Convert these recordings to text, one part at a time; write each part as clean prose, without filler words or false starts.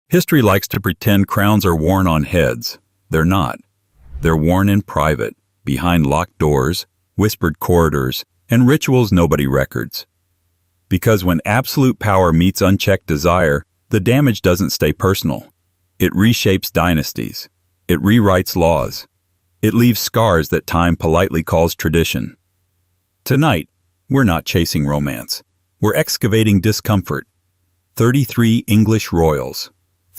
History likes to pretend crowns are worn on heads. They're not. They're worn in private, behind locked doors, whispered corridors, and rituals nobody records. Because when absolute power meets unchecked desire, the damage doesn't stay personal. It reshapes dynasties. It rewrites laws. It leaves scars that time politely calls tradition. Tonight, we're not chasing romance. We're excavating discomfort. 33 English royals.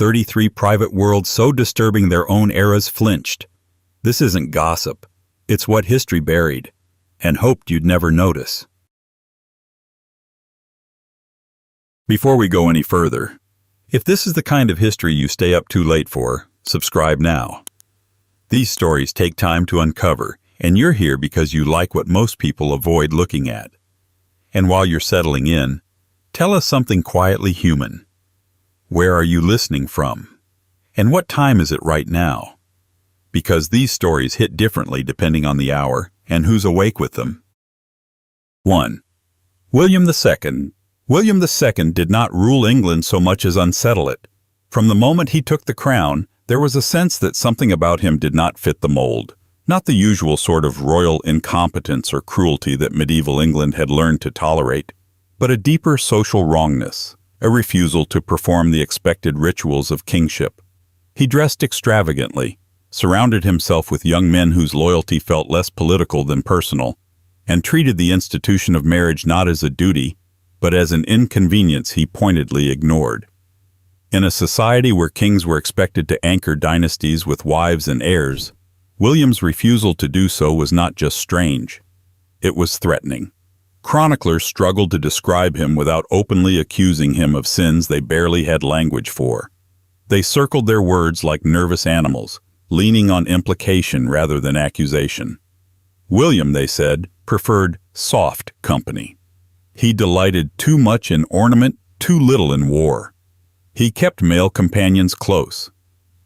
33 private worlds so disturbing their own eras flinched. This isn't gossip. It's what history buried, and hoped you'd never notice. Before we go any further, if this is the kind of history you stay up too late for, subscribe now. These stories take time to uncover, and you're here because you like what most people avoid looking at. And while you're settling in, tell us something quietly human. Where are you listening from? And what time is it right now? Because these stories hit differently depending on the hour and who's awake with them. 1. William II. William II did not rule England so much as unsettle it. From the moment he took the crown, there was a sense that something about him did not fit the mold. Not the usual sort of royal incompetence or cruelty that medieval England had learned to tolerate, but a deeper social wrongness, a refusal to perform the expected rituals of kingship. He dressed extravagantly, surrounded himself with young men whose loyalty felt less political than personal, and treated the institution of marriage not as a duty, but as an inconvenience he pointedly ignored. In a society where kings were expected to anchor dynasties with wives and heirs, William's refusal to do so was not just strange. It was threatening. Chroniclers struggled to describe him without openly accusing him of sins they barely had language for. They circled their words like nervous animals, leaning on implication rather than accusation. William, they said, preferred soft company. He delighted too much in ornament, too little in war. He kept male companions close,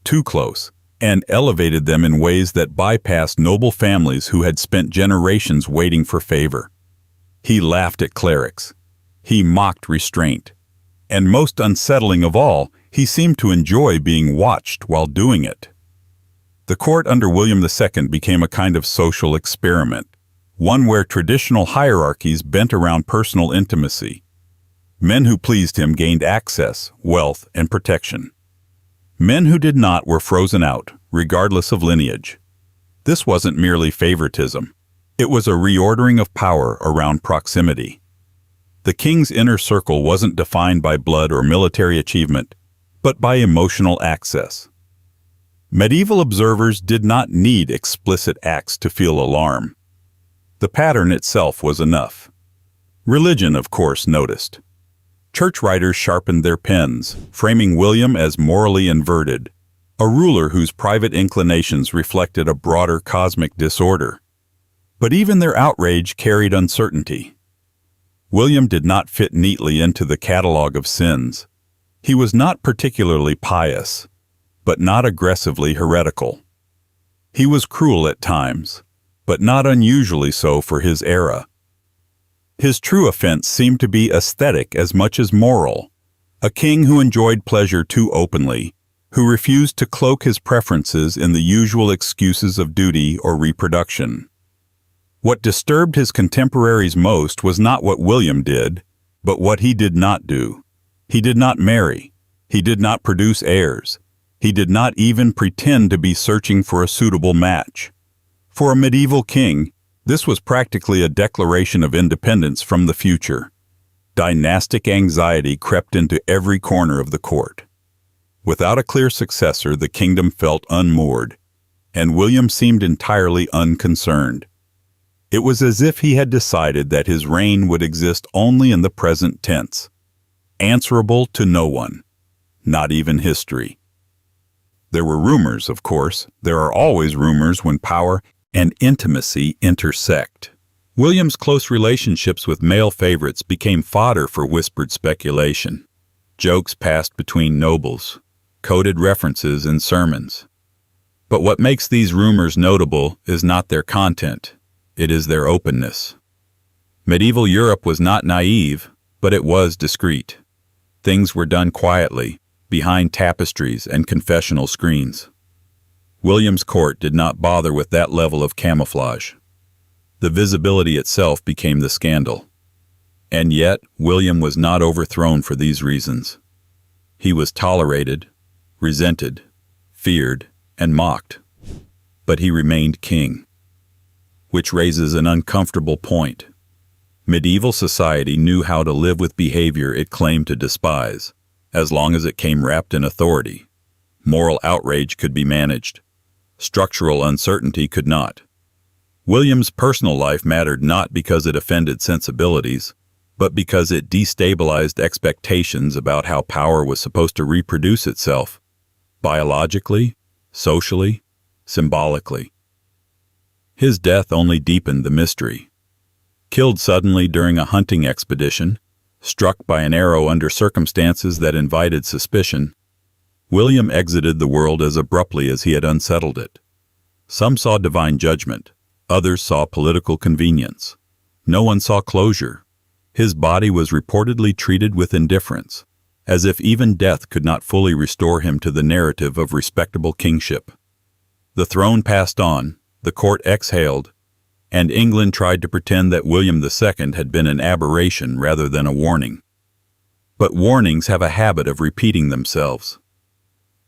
too close, and elevated them in ways that bypassed noble families who had spent generations waiting for favor. He laughed at clerics. He mocked restraint. And most unsettling of all, he seemed to enjoy being watched while doing it. The court under William II became a kind of social experiment, one where traditional hierarchies bent around personal intimacy. Men who pleased him gained access, wealth, and protection. Men who did not were frozen out, regardless of lineage. This wasn't merely favoritism. It was a reordering of power around proximity. The king's inner circle wasn't defined by blood or military achievement, but by emotional access. Medieval observers did not need explicit acts to feel alarm. The pattern itself was enough. Religion, of course, noticed. Church writers sharpened their pens, framing William as morally inverted, a ruler whose private inclinations reflected a broader cosmic disorder. But even their outrage carried uncertainty. William did not fit neatly into the catalog of sins. He was not particularly pious, but not aggressively heretical. He was cruel at times, but not unusually so for his era. His true offense seemed to be aesthetic as much as moral, a king who enjoyed pleasure too openly, who refused to cloak his preferences in the usual excuses of duty or reproduction. What disturbed his contemporaries most was not what William did, but what he did not do. He did not marry. He did not produce heirs. He did not even pretend to be searching for a suitable match. For a medieval king, this was practically a declaration of independence from the future. Dynastic anxiety crept into every corner of the court. Without a clear successor, the kingdom felt unmoored, and William seemed entirely unconcerned. It was as if he had decided that his reign would exist only in the present tense, answerable to no one, not even history. There were rumors, of course. There are always rumors when power and intimacy intersect. William's close relationships with male favorites became fodder for whispered speculation. Jokes passed between nobles, coded references in sermons. But what makes these rumors notable is not their content, it is their openness. Medieval Europe was not naive, but it was discreet. Things were done quietly, behind tapestries and confessional screens. William's court did not bother with that level of camouflage. The visibility itself became the scandal. And yet, William was not overthrown for these reasons. He was tolerated, resented, feared, and mocked. But he remained king. Which raises an uncomfortable point. Medieval society knew how to live with behavior it claimed to despise, as long as it came wrapped in authority. Moral outrage could be managed. Structural uncertainty could not. William's personal life mattered not because it offended sensibilities, but because it destabilized expectations about how power was supposed to reproduce itself, biologically, socially, symbolically. His death only deepened the mystery. Killed suddenly during a hunting expedition, struck by an arrow under circumstances that invited suspicion, William exited the world as abruptly as he had unsettled it. Some saw divine judgment, others saw political convenience. No one saw closure. His body was reportedly treated with indifference, as if even death could not fully restore him to the narrative of respectable kingship. The throne passed on, the court exhaled, and England tried to pretend that William II had been an aberration rather than a warning. But warnings have a habit of repeating themselves.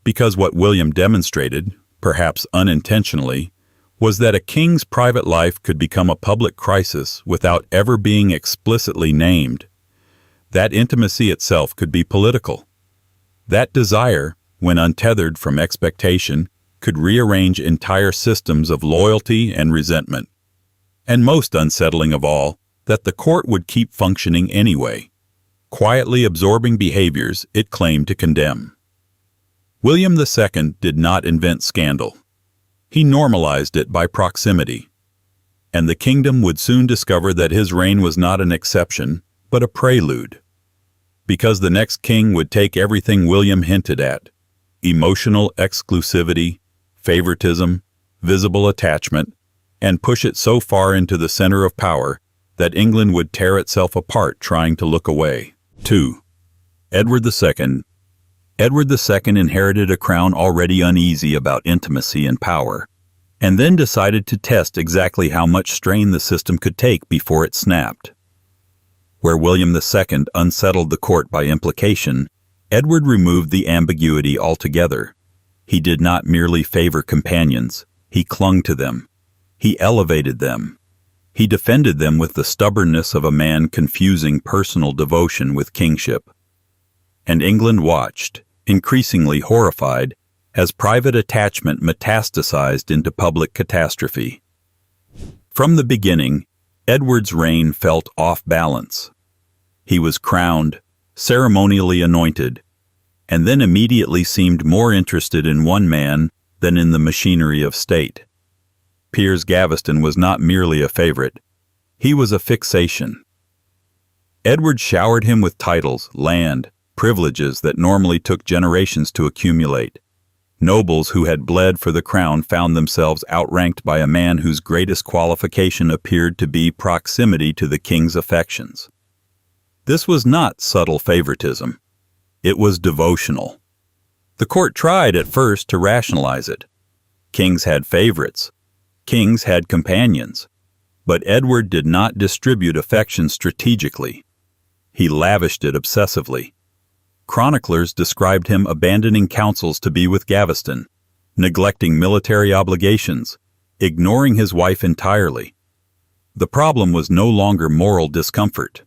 Because what William demonstrated, perhaps unintentionally, was that a king's private life could become a public crisis without ever being explicitly named. That intimacy itself could be political. That desire, when untethered from expectation, could rearrange entire systems of loyalty and resentment. And most unsettling of all, that the court would keep functioning anyway, quietly absorbing behaviors it claimed to condemn. William II did not invent scandal. He normalized it by proximity. And the kingdom would soon discover that his reign was not an exception, but a prelude. Because the next king would take everything William hinted at: emotional exclusivity, favoritism, visible attachment, and push it so far into the center of power that England would tear itself apart trying to look away. 2. Edward II. Edward II inherited a crown already uneasy about intimacy and power, and then decided to test exactly how much strain the system could take before it snapped. Where William II unsettled the court by implication, Edward removed the ambiguity altogether. He did not merely favor companions, he clung to them. He elevated them. He defended them with the stubbornness of a man confusing personal devotion with kingship. And England watched, increasingly horrified, as private attachment metastasized into public catastrophe. From the beginning, Edward's reign felt off balance. He was crowned, ceremonially anointed, and then immediately seemed more interested in one man than in the machinery of state. Piers Gaveston was not merely a favorite, he was a fixation. Edward showered him with titles, land, privileges that normally took generations to accumulate. Nobles who had bled for the crown found themselves outranked by a man whose greatest qualification appeared to be proximity to the king's affections. This was not subtle favoritism. It was devotional. The court tried at first to rationalize it. Kings had favorites. Kings had companions. But Edward did not distribute affection strategically. He lavished it obsessively. Chroniclers described him abandoning counsels to be with Gaveston, neglecting military obligations, ignoring his wife entirely. The problem was no longer moral discomfort.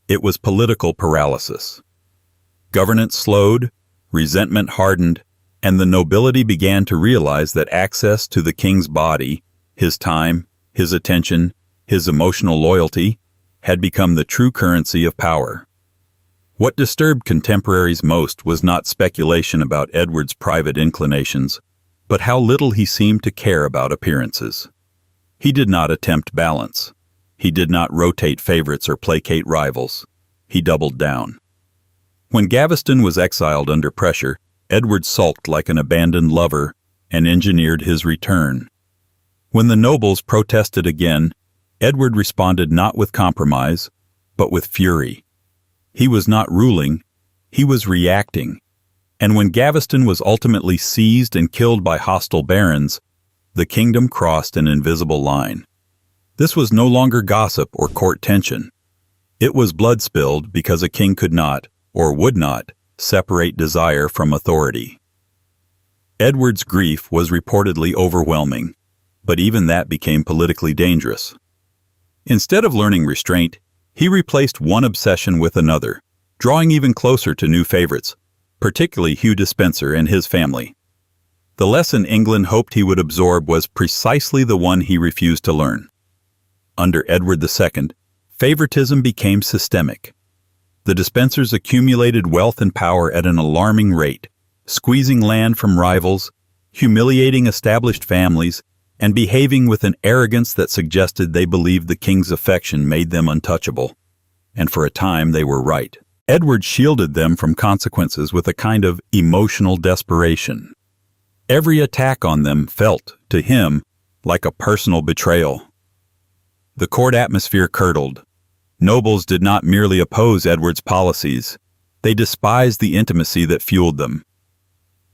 It was political paralysis. Governance slowed, resentment hardened, and the nobility began to realize that access to the king's body, his time, his attention, his emotional loyalty, had become the true currency of power. What disturbed contemporaries most was not speculation about Edward's private inclinations, but how little he seemed to care about appearances. He did not attempt balance. He did not rotate favorites or placate rivals. He doubled down. When Gaveston was exiled under pressure, Edward sulked like an abandoned lover and engineered his return. When the nobles protested again, Edward responded not with compromise, but with fury. He was not ruling, he was reacting. And when Gaveston was ultimately seized and killed by hostile barons, the kingdom crossed an invisible line. This was no longer gossip or court tension. It was blood spilled because a king could not, or would not, separate desire from authority. Edward's grief was reportedly overwhelming, but even that became politically dangerous. Instead of learning restraint, he replaced one obsession with another, drawing even closer to new favorites, particularly Hugh Despenser and his family. The lesson England hoped he would absorb was precisely the one he refused to learn. Under Edward II, favoritism became systemic. The Despensers accumulated wealth and power at an alarming rate, squeezing land from rivals, humiliating established families, and behaving with an arrogance that suggested they believed the king's affection made them untouchable. And for a time they were right. Edward shielded them from consequences with a kind of emotional desperation. Every attack on them felt, to him, like a personal betrayal. The court atmosphere curdled. Nobles did not merely oppose Edward's policies, they despised the intimacy that fueled them.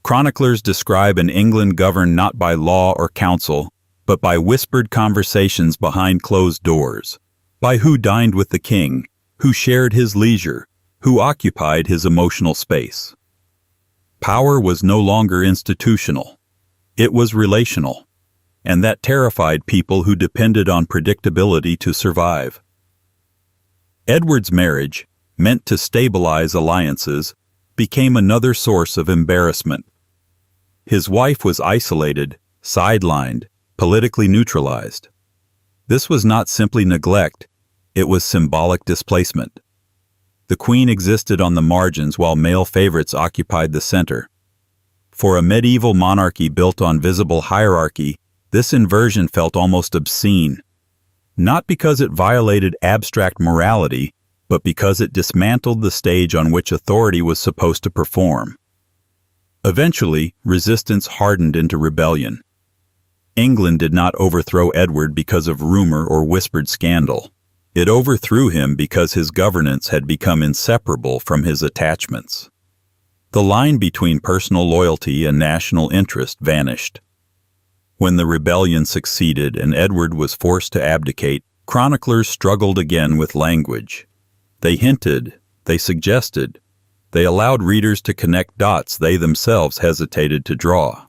Chroniclers describe an England governed not by law or counsel, but by whispered conversations behind closed doors, by who dined with the king, who shared his leisure, who occupied his emotional space. Power was no longer institutional. It was relational, and that terrified people who depended on predictability to survive. Edward's marriage, meant to stabilize alliances, became another source of embarrassment. His wife was isolated, sidelined, politically neutralized. This was not simply neglect, it was symbolic displacement. The queen existed on the margins while male favorites occupied the center. For a medieval monarchy built on visible hierarchy, this inversion felt almost obscene. Not because it violated abstract morality, but because it dismantled the stage on which authority was supposed to perform. Eventually, resistance hardened into rebellion. England did not overthrow Edward because of rumor or whispered scandal. It overthrew him because his governance had become inseparable from his attachments. The line between personal loyalty and national interest vanished. When the rebellion succeeded and Edward was forced to abdicate, chroniclers struggled again with language. They hinted, they suggested, they allowed readers to connect dots they themselves hesitated to draw.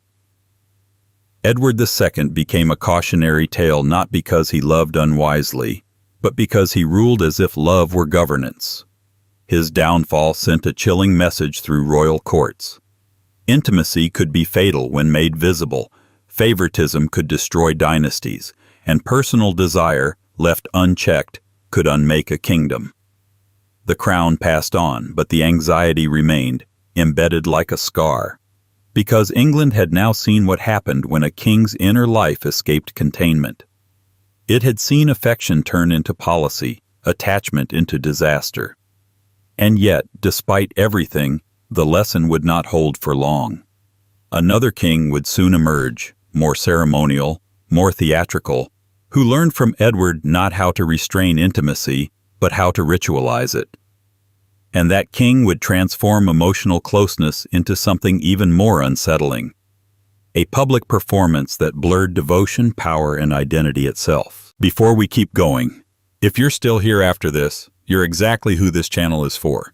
Edward II became a cautionary tale not because he loved unwisely, but because he ruled as if love were governance. His downfall sent a chilling message through royal courts. Intimacy could be fatal when made visible, favoritism could destroy dynasties, and personal desire, left unchecked, could unmake a kingdom. The crown passed on, but the anxiety remained, embedded like a scar, because England had now seen what happened when a king's inner life escaped containment. It had seen affection turn into policy, attachment into disaster. And yet, despite everything, the lesson would not hold for long. Another king would soon emerge, more ceremonial, more theatrical, who learned from Edward not how to restrain intimacy, but how to ritualize it. And that king would transform emotional closeness into something even more unsettling. A public performance that blurred devotion, power, and identity itself. Before we keep going, if you're still here after this, you're exactly who this channel is for.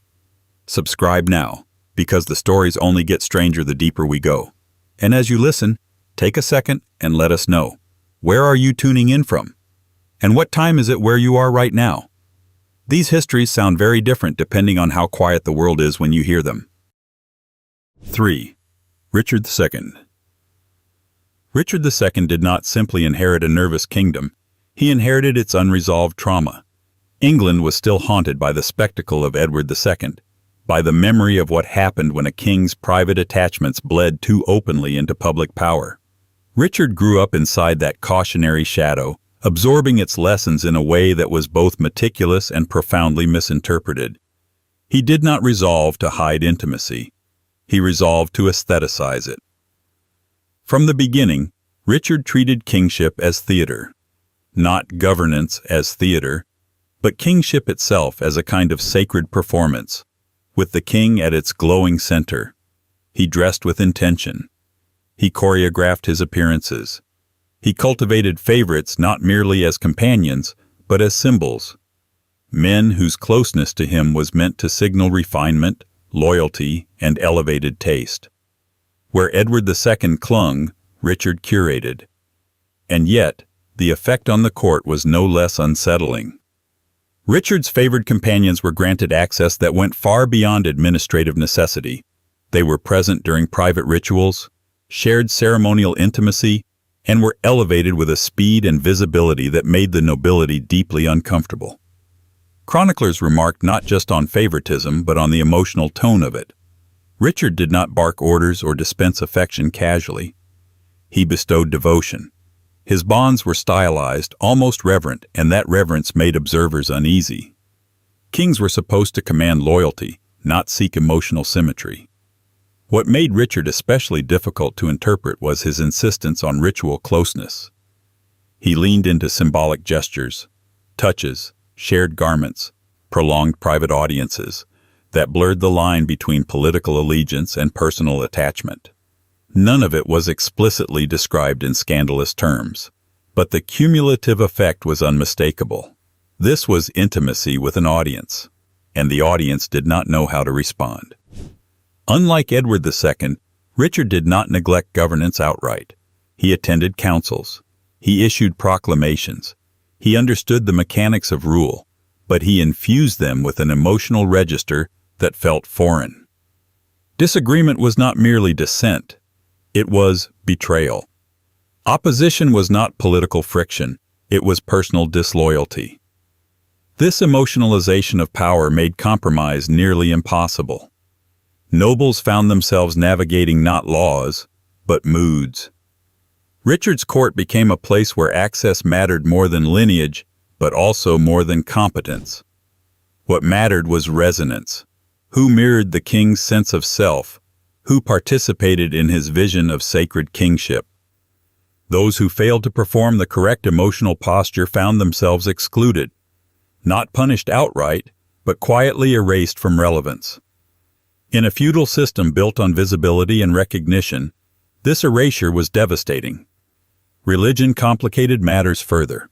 Subscribe now, because the stories only get stranger the deeper we go. And as you listen, take a second and let us know. Where are you tuning in from? And what time is it where you are right now? These histories sound very different depending on how quiet the world is when you hear them. 3. Richard II. Richard II did not simply inherit a nervous kingdom, he inherited its unresolved trauma. England was still haunted by the spectacle of Edward II, by the memory of what happened when a king's private attachments bled too openly into public power. Richard grew up inside that cautionary shadow, absorbing its lessons in a way that was both meticulous and profoundly misinterpreted. He did not resolve to hide intimacy. He resolved to aestheticize it. From the beginning, Richard treated kingship as theater. Not governance as theater, but kingship itself as a kind of sacred performance, with the king at its glowing center. He dressed with intention. He choreographed his appearances. He cultivated favorites not merely as companions, but as symbols. Men whose closeness to him was meant to signal refinement, loyalty, and elevated taste. Where Edward II clung, Richard curated. And yet, the effect on the court was no less unsettling. Richard's favored companions were granted access that went far beyond administrative necessity. They were present during private rituals, shared ceremonial intimacy, and were elevated with a speed and visibility that made the nobility deeply uncomfortable. Chroniclers remarked not just on favoritism, but on the emotional tone of it. Richard did not bark orders or dispense affection casually. He bestowed devotion. His bonds were stylized, almost reverent, and that reverence made observers uneasy. Kings were supposed to command loyalty, not seek emotional symmetry. What made Richard especially difficult to interpret was his insistence on ritual closeness. He leaned into symbolic gestures, touches, shared garments, prolonged private audiences that blurred the line between political allegiance and personal attachment. None of it was explicitly described in scandalous terms, but the cumulative effect was unmistakable. This was intimacy with an audience, and the audience did not know how to respond. Unlike Edward II, Richard did not neglect governance outright. He attended councils. He issued proclamations. He understood the mechanics of rule, but he infused them with an emotional register that felt foreign. Disagreement was not merely dissent. It was betrayal. Opposition was not political friction. It was personal disloyalty. This emotionalization of power made compromise nearly impossible. Nobles found themselves navigating not laws, but moods. Richard's court became a place where access mattered more than lineage, but also more than competence. What mattered was resonance. Who mirrored the king's sense of self? Who participated in his vision of sacred kingship? Those who failed to perform the correct emotional posture found themselves excluded, not punished outright, but quietly erased from relevance. In a feudal system built on visibility and recognition, this erasure was devastating. Religion complicated matters further.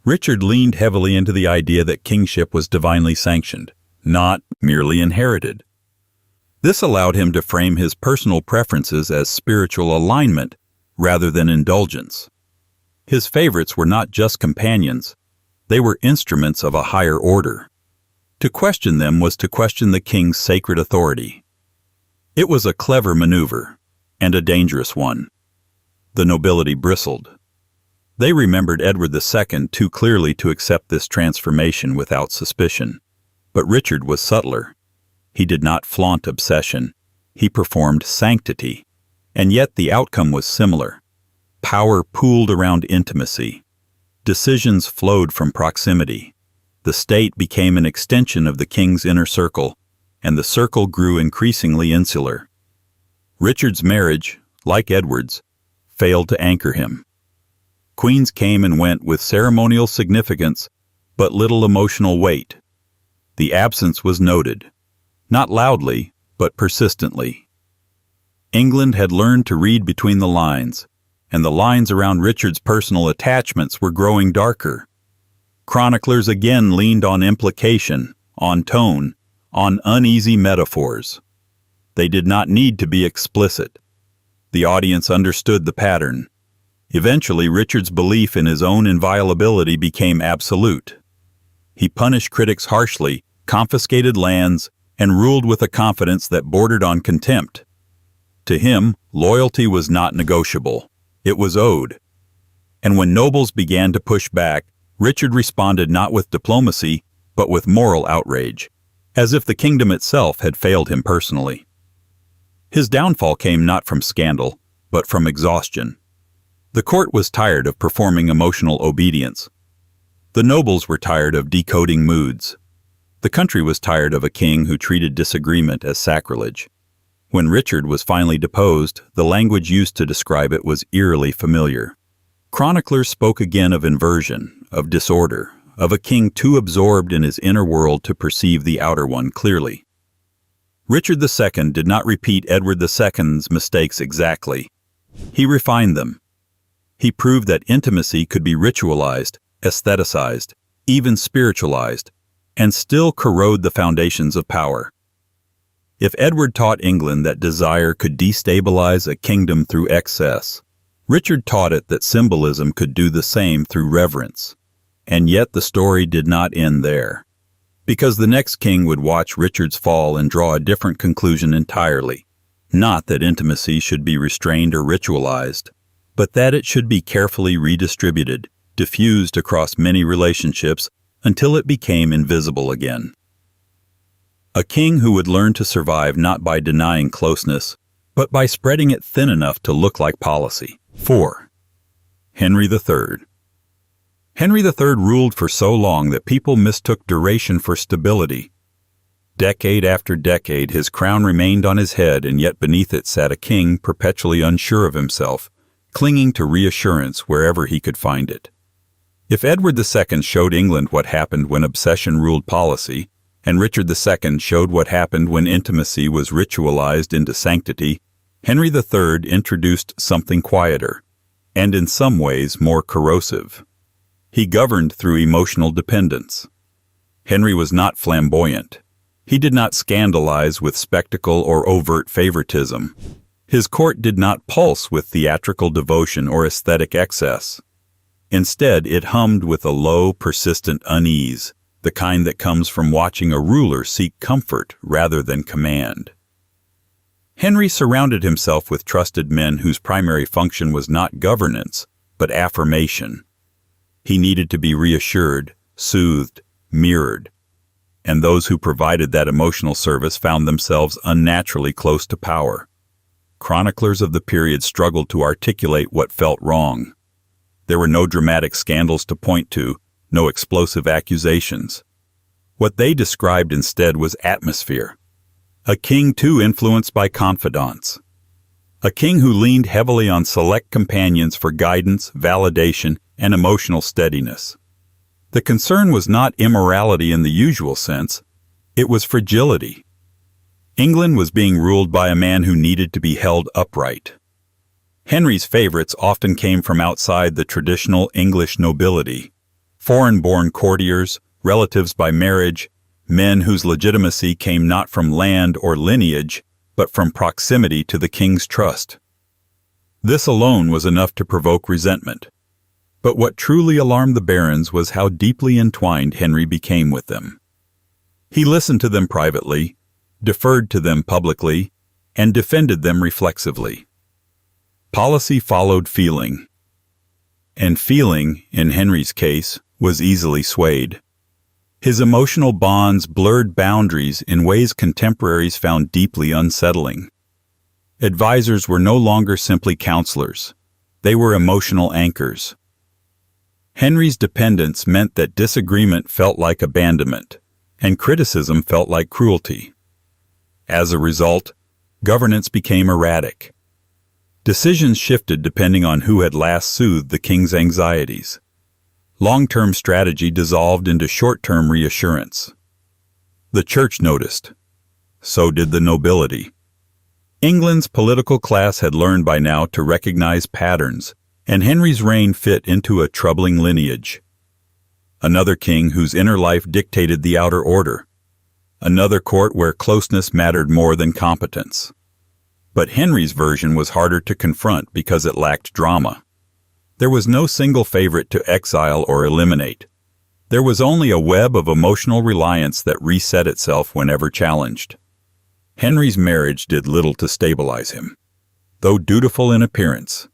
Richard leaned heavily into the idea that kingship was divinely sanctioned, not merely inherited. This allowed him to frame his personal preferences as spiritual alignment rather than indulgence. His favorites were not just companions, they were instruments of a higher order. To question them was to question the king's sacred authority. It was a clever maneuver, and a dangerous one. The nobility bristled. They remembered Edward II too clearly to accept this transformation without suspicion. But Richard was subtler. He did not flaunt obsession. He performed sanctity. And yet the outcome was similar. Power pooled around intimacy. Decisions flowed from proximity. The state became an extension of the king's inner circle, and the circle grew increasingly insular. Richard's marriage, like Edward's, failed to anchor him. Queens came and went with ceremonial significance, but little emotional weight. The absence was noted, not loudly, but persistently. England had learned to read between the lines, and the lines around Richard's personal attachments were growing darker. Chroniclers again leaned on implication, on tone, on uneasy metaphors. They did not need to be explicit. The audience understood the pattern. Eventually, Richard's belief in his own inviolability became absolute. He punished critics harshly, confiscated lands, and ruled with a confidence that bordered on contempt. To him, loyalty was not negotiable. It was owed. And when nobles began to push back, Richard responded not with diplomacy, but with moral outrage, as if the kingdom itself had failed him personally. His downfall came not from scandal, but from exhaustion. The court was tired of performing emotional obedience. The nobles were tired of decoding moods. The country was tired of a king who treated disagreement as sacrilege. When Richard was finally deposed, the language used to describe it was eerily familiar. Chroniclers spoke again of inversion, of disorder, of a king too absorbed in his inner world to perceive the outer one clearly. Richard II did not repeat Edward II's mistakes exactly. He refined them. He proved that intimacy could be ritualized, aestheticized, even spiritualized, and still corrode the foundations of power. If Edward taught England that desire could destabilize a kingdom through excess, Richard taught it that symbolism could do the same through reverence. And yet the story did not end there. Because the next king would watch Richard's fall and draw a different conclusion entirely. Not that intimacy should be restrained or ritualized, but that it should be carefully redistributed, diffused across many relationships until it became invisible again. A king who would learn to survive not by denying closeness, but by spreading it thin enough to look like policy. 4. Henry III. Henry III ruled for so long that people mistook duration for stability. Decade after decade, his crown remained on his head, and yet beneath it sat a king perpetually unsure of himself, clinging to reassurance wherever he could find it. If Edward II showed England what happened when obsession ruled policy, and Richard II showed what happened when intimacy was ritualized into sanctity, Henry III introduced something quieter, and in some ways more corrosive. He governed through emotional dependence. Henry was not flamboyant. He did not scandalize with spectacle or overt favoritism. His court did not pulse with theatrical devotion or aesthetic excess. Instead, it hummed with a low, persistent unease, the kind that comes from watching a ruler seek comfort rather than command. Henry surrounded himself with trusted men whose primary function was not governance, but affirmation. He needed to be reassured, soothed, mirrored, and those who provided that emotional service found themselves unnaturally close to power. Chroniclers of the period struggled to articulate what felt wrong. There were no dramatic scandals to point to, no explosive accusations. What they described instead was atmosphere. A king too influenced by confidants. A king who leaned heavily on select companions for guidance, validation, and emotional steadiness. The concern was not immorality in the usual sense, it was fragility. England was being ruled by a man who needed to be held upright. Henry's favorites often came from outside the traditional English nobility, foreign-born courtiers, relatives by marriage, men whose legitimacy came not from land or lineage, but from proximity to the king's trust. This alone was enough to provoke resentment. But what truly alarmed the barons was how deeply entwined Henry became with them. He listened to them privately, deferred to them publicly, and defended them reflexively. Policy followed feeling. And feeling, in Henry's case, was easily swayed. His emotional bonds blurred boundaries in ways contemporaries found deeply unsettling. Advisors were no longer simply counselors. They were emotional anchors. Henry's dependence meant that disagreement felt like abandonment, and criticism felt like cruelty. As a result, governance became erratic. Decisions shifted depending on who had last soothed the king's anxieties. Long-term strategy dissolved into short-term reassurance. The church noticed. So did the nobility. England's political class had learned by now to recognize patterns, and Henry's reign fit into a troubling lineage. Another king whose inner life dictated the outer order. Another court where closeness mattered more than competence. But Henry's version was harder to confront because it lacked drama. There was no single favorite to exile or eliminate. There was only a web of emotional reliance that reset itself whenever challenged. Henry's marriage did little to stabilize him. Though dutiful in appearance,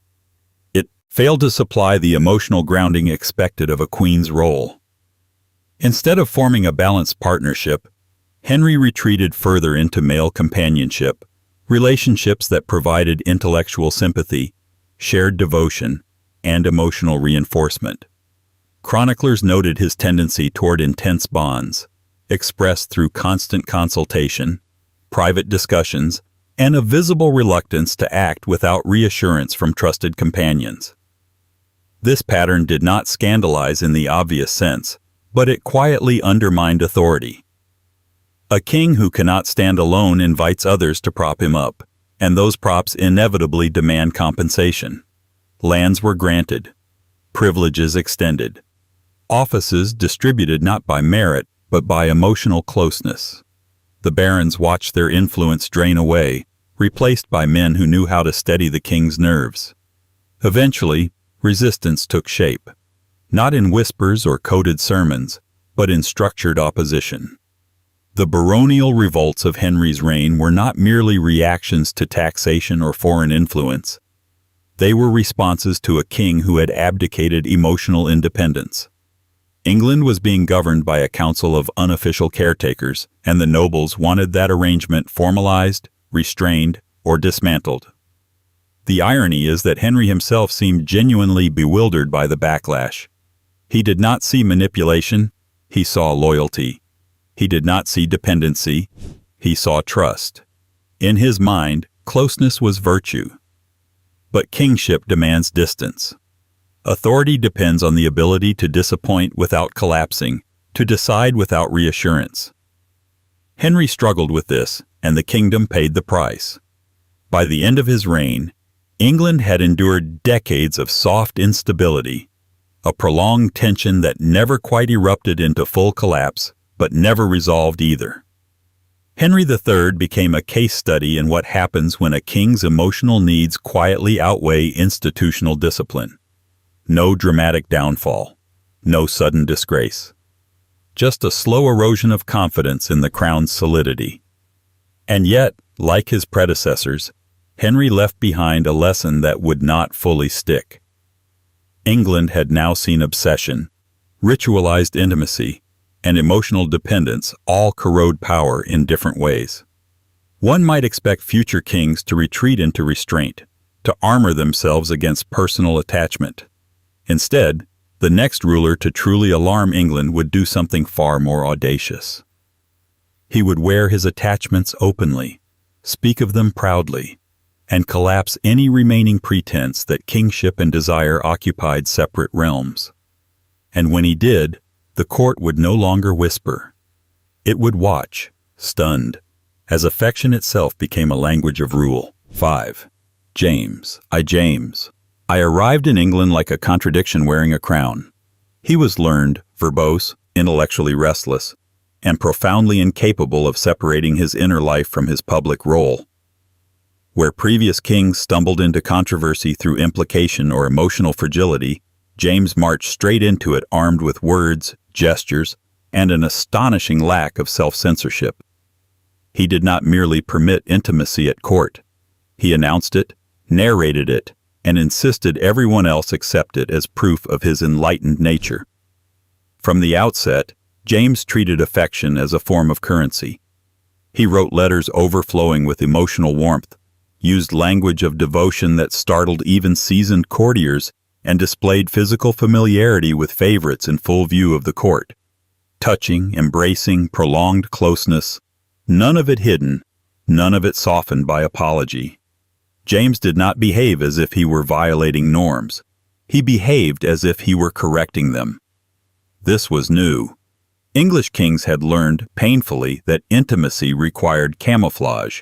it failed to supply the emotional grounding expected of a queen's role. Instead of forming a balanced partnership, Henry retreated further into male companionship, relationships that provided intellectual sympathy, shared devotion, and emotional reinforcement. Chroniclers noted his tendency toward intense bonds, expressed through constant consultation, private discussions, and a visible reluctance to act without reassurance from trusted companions. This pattern did not scandalize in the obvious sense, but it quietly undermined authority. A king who cannot stand alone invites others to prop him up, and those props inevitably demand compensation. Lands were granted, privileges extended, offices distributed not by merit but by emotional closeness. The barons watched their influence drain away, replaced by men who knew how to steady the king's nerves. Eventually, resistance took shape, not in whispers or coded sermons, but in structured opposition. The baronial revolts of Henry's reign were not merely reactions to taxation or foreign influence. They were responses to a king who had abdicated emotional independence. England was being governed by a council of unofficial caretakers, and the nobles wanted that arrangement formalized, restrained, or dismantled. The irony is that Henry himself seemed genuinely bewildered by the backlash. He did not see manipulation, he saw loyalty. He did not see dependency, he saw trust. In his mind, closeness was virtue. But kingship demands distance. Authority depends on the ability to disappoint without collapsing, to decide without reassurance. Henry struggled with this, and the kingdom paid the price. By the end of his reign, England had endured decades of soft instability, a prolonged tension that never quite erupted into full collapse, but never resolved either. Henry III became a case study in what happens when a king's emotional needs quietly outweigh institutional discipline. No dramatic downfall, no sudden disgrace. Just a slow erosion of confidence in the crown's solidity. And yet, like his predecessors, Henry left behind a lesson that would not fully stick. England had now seen obsession, ritualized intimacy, and emotional dependence all corrode power in different ways. One might expect future kings to retreat into restraint, to armor themselves against personal attachment. Instead, the next ruler to truly alarm England would do something far more audacious. He would wear his attachments openly, speak of them proudly, and collapse any remaining pretense that kingship and desire occupied separate realms. And when he did, the court would no longer whisper. It would watch, stunned, as affection itself became a language of rule. 5. James. I arrived in England like a contradiction wearing a crown. He was learned, verbose, intellectually restless, and profoundly incapable of separating his inner life from his public role. Where previous kings stumbled into controversy through implication or emotional fragility, James marched straight into it armed with words, gestures, and an astonishing lack of self-censorship. He did not merely permit intimacy at court. He announced it, narrated it, and insisted everyone else accept it as proof of his enlightened nature. From the outset, James treated affection as a form of currency. He wrote letters overflowing with emotional warmth, used language of devotion that startled even seasoned courtiers, and displayed physical familiarity with favorites in full view of the court. Touching, embracing, prolonged closeness, none of it hidden, none of it softened by apology. James did not behave as if he were violating norms. He behaved as if he were correcting them. This was new. English kings had learned, painfully, that intimacy required camouflage.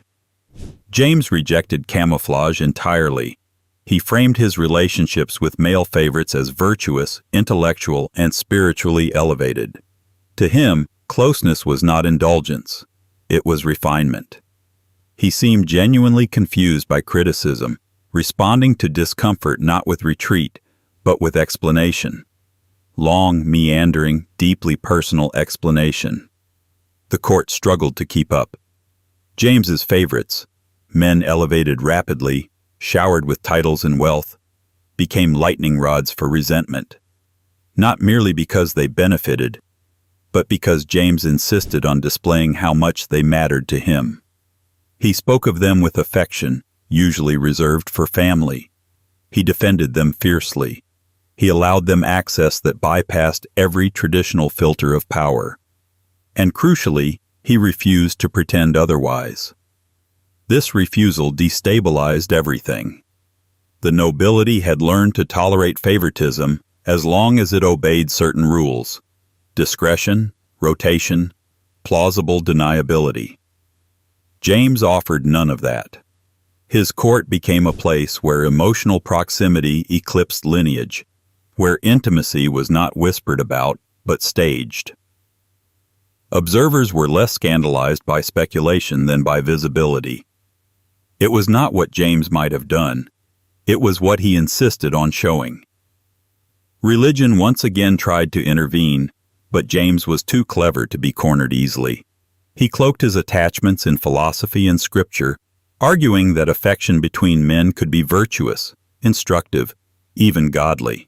James rejected camouflage entirely. He framed his relationships with male favorites as virtuous, intellectual, and spiritually elevated. To him, closeness was not indulgence. It was refinement. He seemed genuinely confused by criticism, responding to discomfort not with retreat, but with explanation. Long, meandering, deeply personal explanation. The court struggled to keep up. James's favorites, men elevated rapidly, showered with titles and wealth, became lightning rods for resentment. Not merely because they benefited, but because James insisted on displaying how much they mattered to him. He spoke of them with affection, usually reserved for family. He defended them fiercely. He allowed them access that bypassed every traditional filter of power. And crucially, he refused to pretend otherwise. This refusal destabilized everything. The nobility had learned to tolerate favoritism as long as it obeyed certain rules: discretion, rotation, plausible deniability. James offered none of that. His court became a place where emotional proximity eclipsed lineage, where intimacy was not whispered about, but staged. Observers were less scandalized by speculation than by visibility. It was not what James might have done. It was what he insisted on showing. Religion once again tried to intervene, but James was too clever to be cornered easily. He cloaked his attachments in philosophy and scripture, arguing that affection between men could be virtuous, instructive, even godly.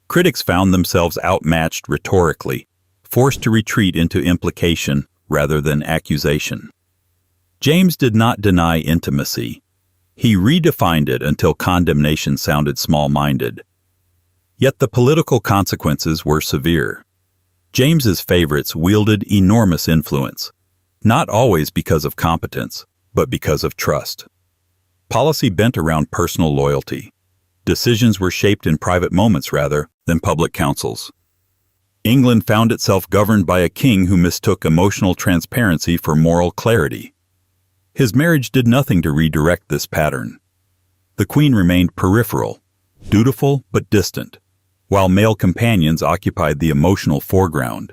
Critics found themselves outmatched rhetorically, forced to retreat into implication rather than accusation. James did not deny intimacy. He redefined it until condemnation sounded small-minded. Yet the political consequences were severe. James's favorites wielded enormous influence, not always because of competence, but because of trust. Policy bent around personal loyalty. Decisions were shaped in private moments rather than public councils. England found itself governed by a king who mistook emotional transparency for moral clarity. His marriage did nothing to redirect this pattern. The Queen remained peripheral, dutiful but distant, while male companions occupied the emotional foreground.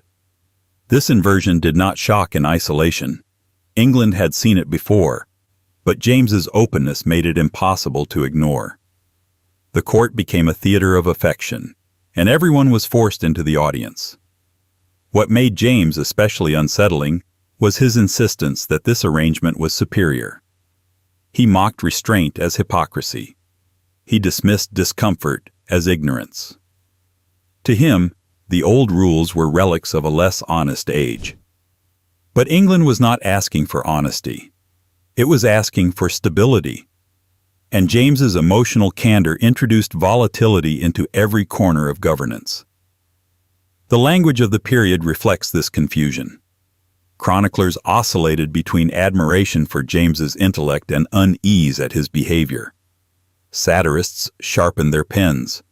This inversion did not shock in isolation. England had seen it before, but James's openness made it impossible to ignore. The court became a theater of affection, and everyone was forced into the audience. What made James especially unsettling was his insistence that this arrangement was superior. He mocked restraint as hypocrisy. He dismissed discomfort as ignorance. To him, the old rules were relics of a less honest age. But England was not asking for honesty. It was asking for stability. And James's emotional candor introduced volatility into every corner of governance. The language of the period reflects this confusion. Chroniclers oscillated between admiration for James's intellect and unease at his behavior. Satirists sharpened their pens.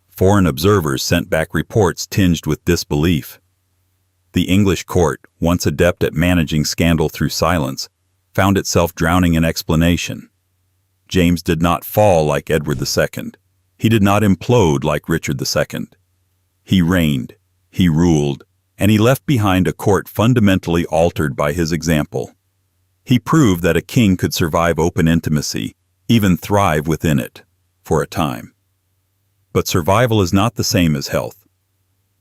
Foreign observers sent back reports tinged with disbelief. The English court, once adept at managing scandal through silence, found itself drowning in explanation. James did not fall like Edward II. He did not implode like Richard II. He reigned, he ruled, and he left behind a court fundamentally altered by his example. He proved that a king could survive open intimacy, even thrive within it, for a time. But survival is not the same as health.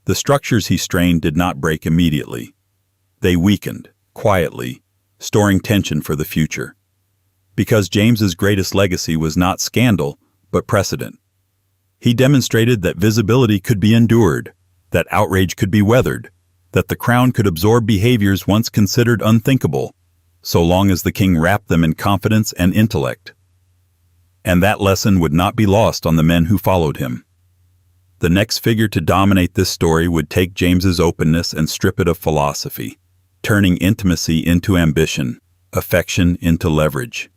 The structures he strained did not break immediately. They weakened, quietly, storing tension for the future. Because James's greatest legacy was not scandal, but precedent. He demonstrated that visibility could be endured, that outrage could be weathered, that the crown could absorb behaviors once considered unthinkable, so long as the king wrapped them in confidence and intellect. And that lesson would not be lost on the men who followed him. The next figure to dominate this story would take James's openness and strip it of philosophy, turning intimacy into ambition, affection into leverage.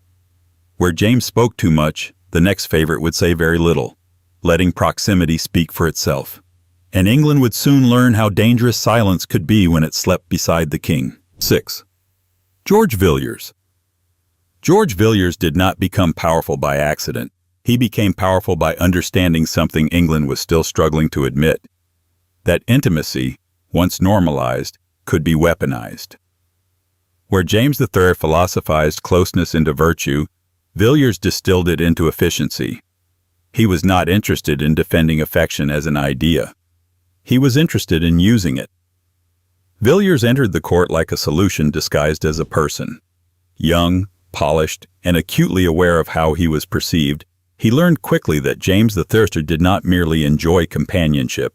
Where James spoke too much, the next favorite would say very little, letting proximity speak for itself. And England would soon learn how dangerous silence could be when it slept beside the king. 6. George Villiers. George Villiers did not become powerful by accident. He became powerful by understanding something England was still struggling to admit: that intimacy, once normalized, could be weaponized. Where James III philosophized closeness into virtue, Villiers distilled it into efficiency. He was not interested in defending affection as an idea. He was interested in using it. Villiers entered the court like a solution disguised as a person. Young, polished, and acutely aware of how he was perceived, he learned quickly that James the Thirster did not merely enjoy companionship.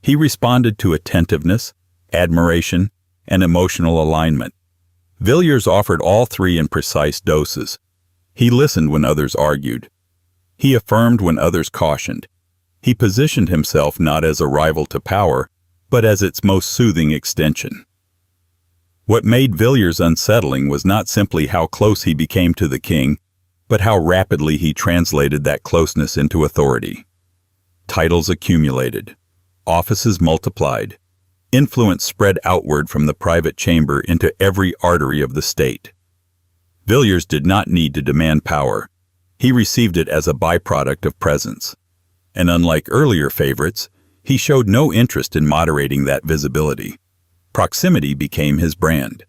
He responded to attentiveness, admiration, and emotional alignment. Villiers offered all three in precise doses. He listened when others argued. He affirmed when others cautioned. He positioned himself not as a rival to power, but as its most soothing extension. What made Villiers unsettling was not simply how close he became to the king, but how rapidly he translated that closeness into authority. Titles accumulated. Offices multiplied. Influence spread outward from the private chamber into every artery of the state. Villiers did not need to demand power. He received it as a byproduct of presence. And unlike earlier favorites, he showed no interest in moderating that visibility. Proximity became his brand.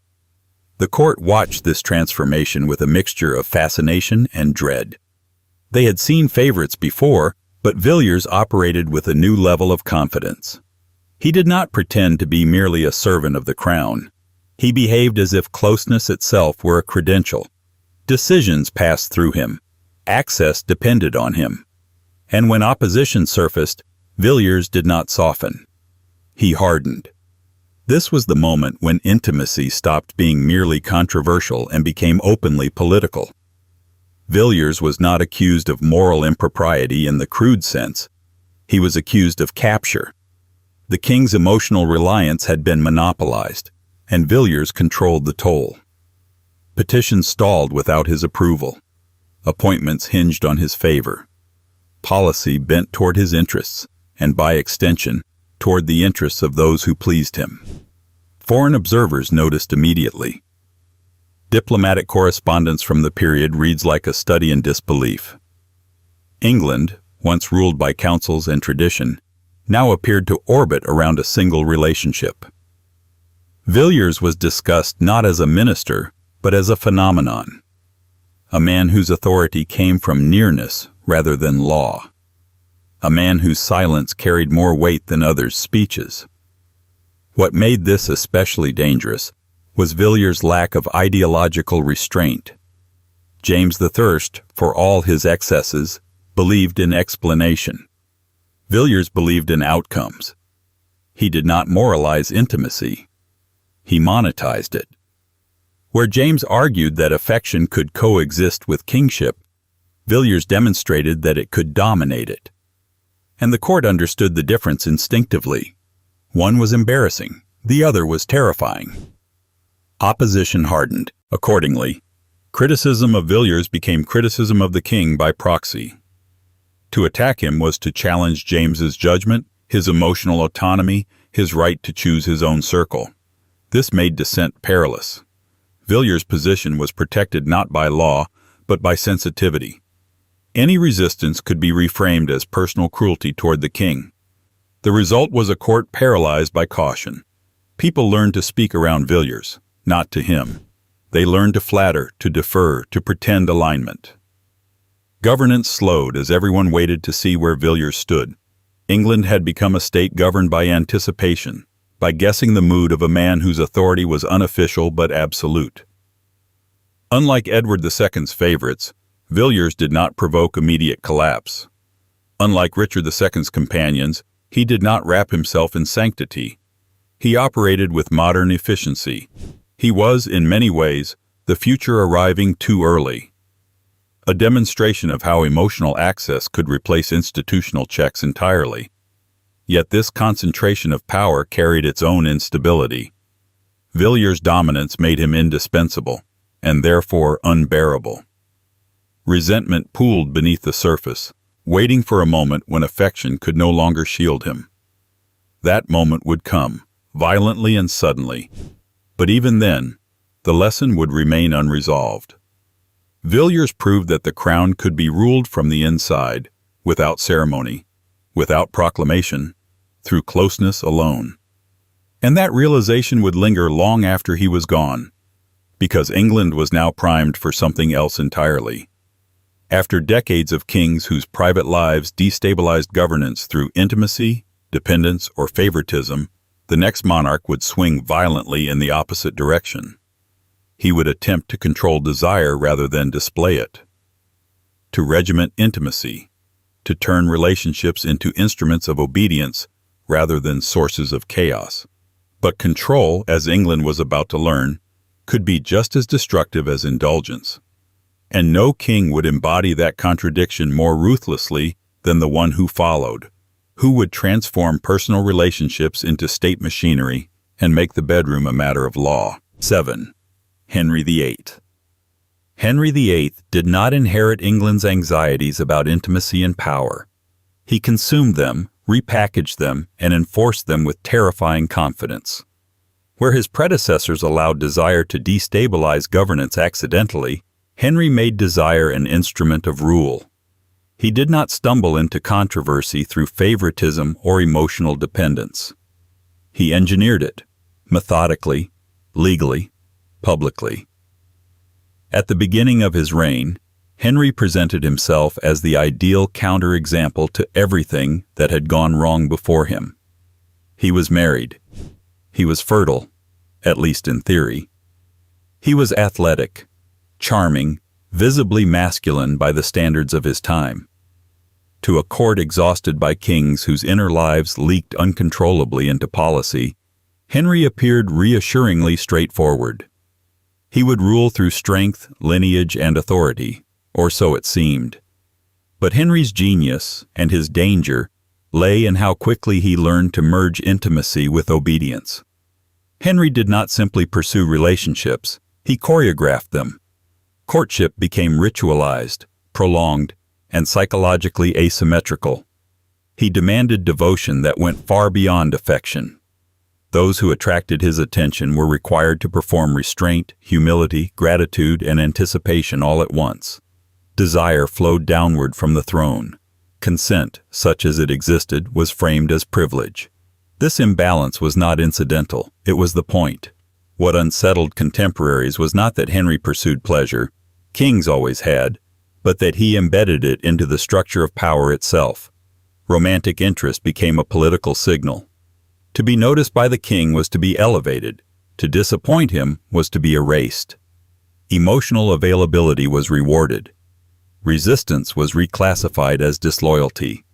The court watched this transformation with a mixture of fascination and dread. They had seen favorites before, but Villiers operated with a new level of confidence. He did not pretend to be merely a servant of the crown. He behaved as if closeness itself were a credential. Decisions passed through him. Access depended on him. And when opposition surfaced, Villiers did not soften. He hardened. This was the moment when intimacy stopped being merely controversial and became openly political. Villiers was not accused of moral impropriety in the crude sense. He was accused of capture. The king's emotional reliance had been monopolized, and Villiers controlled the toll. Petitions stalled without his approval. Appointments hinged on his favor. Policy bent toward his interests, and by extension, toward the interests of those who pleased him. Foreign observers noticed immediately. Diplomatic correspondence from the period reads like a study in disbelief. England, once ruled by councils and tradition, now appeared to orbit around a single relationship. Villiers was discussed not as a minister, but as a phenomenon. A man whose authority came from nearness rather than law. A man whose silence carried more weight than others' speeches. What made this especially dangerous was Villiers' lack of ideological restraint. James I, for all his excesses, believed in explanation. Villiers believed in outcomes. He did not moralize intimacy. He monetized it. Where James argued that affection could coexist with kingship, Villiers demonstrated that it could dominate it. And the court understood the difference instinctively. One was embarrassing, the other was terrifying. Opposition hardened. Accordingly, criticism of Villiers became criticism of the king by proxy. To attack him was to challenge James's judgment, his emotional autonomy, his right to choose his own circle. This made dissent perilous. Villiers' position was protected not by law, but by sensitivity. Any resistance could be reframed as personal cruelty toward the king. The result was a court paralyzed by caution. People learned to speak around Villiers, not to him. They learned to flatter, to defer, to pretend alignment. Governance slowed as everyone waited to see where Villiers stood. England had become a state governed by anticipation, by guessing the mood of a man whose authority was unofficial but absolute. Unlike Edward II's favorites, Villiers did not provoke immediate collapse. Unlike Richard II's companions, he did not wrap himself in sanctity. He operated with modern efficiency. He was, in many ways, the future arriving too early. A demonstration of how emotional access could replace institutional checks entirely. Yet this concentration of power carried its own instability. Villiers' dominance made him indispensable, and therefore unbearable. Resentment pooled beneath the surface, waiting for a moment when affection could no longer shield him. That moment would come, violently and suddenly, but even then, the lesson would remain unresolved. Villiers proved that the crown could be ruled from the inside, without ceremony, without proclamation, through closeness alone. And that realization would linger long after he was gone, because England was now primed for something else entirely. After decades of kings whose private lives destabilized governance through intimacy, dependence, or favoritism, the next monarch would swing violently in the opposite direction. He would attempt to control desire rather than display it, to regiment intimacy, to turn relationships into instruments of obedience rather than sources of chaos. But control, as England was about to learn, could be just as destructive as indulgence. And no king would embody that contradiction more ruthlessly than the one who followed, who would transform personal relationships into state machinery and make the bedroom a matter of law. 7. Henry VIII. Henry VIII did not inherit England's anxieties about intimacy and power. He consumed them, repackaged them, and enforced them with terrifying confidence. Where his predecessors allowed desire to destabilize governance accidentally, Henry made desire an instrument of rule. He did not stumble into controversy through favoritism or emotional dependence. He engineered it, methodically, legally, publicly. At the beginning of his reign, Henry presented himself as the ideal counterexample to everything that had gone wrong before him. He was married. He was fertile, at least in theory. He was athletic, charming, visibly masculine by the standards of his time. To a court exhausted by kings whose inner lives leaked uncontrollably into policy, Henry appeared reassuringly straightforward. He would rule through strength, lineage, and authority, or so it seemed. But Henry's genius and his danger lay in how quickly he learned to merge intimacy with obedience. Henry did not simply pursue relationships, he choreographed them. Courtship became ritualized, prolonged, and psychologically asymmetrical. He demanded devotion that went far beyond affection. Those who attracted his attention were required to perform restraint, humility, gratitude, and anticipation all at once. Desire flowed downward from the throne. Consent, such as it existed, was framed as privilege. This imbalance was not incidental, it was the point. What unsettled contemporaries was not that Henry pursued pleasure, kings always had, but that he embedded it into the structure of power itself. Romantic interest became a political signal. To be noticed by the king was to be elevated. To disappoint him was to be erased. Emotional availability was rewarded. Resistance was reclassified as disloyalty.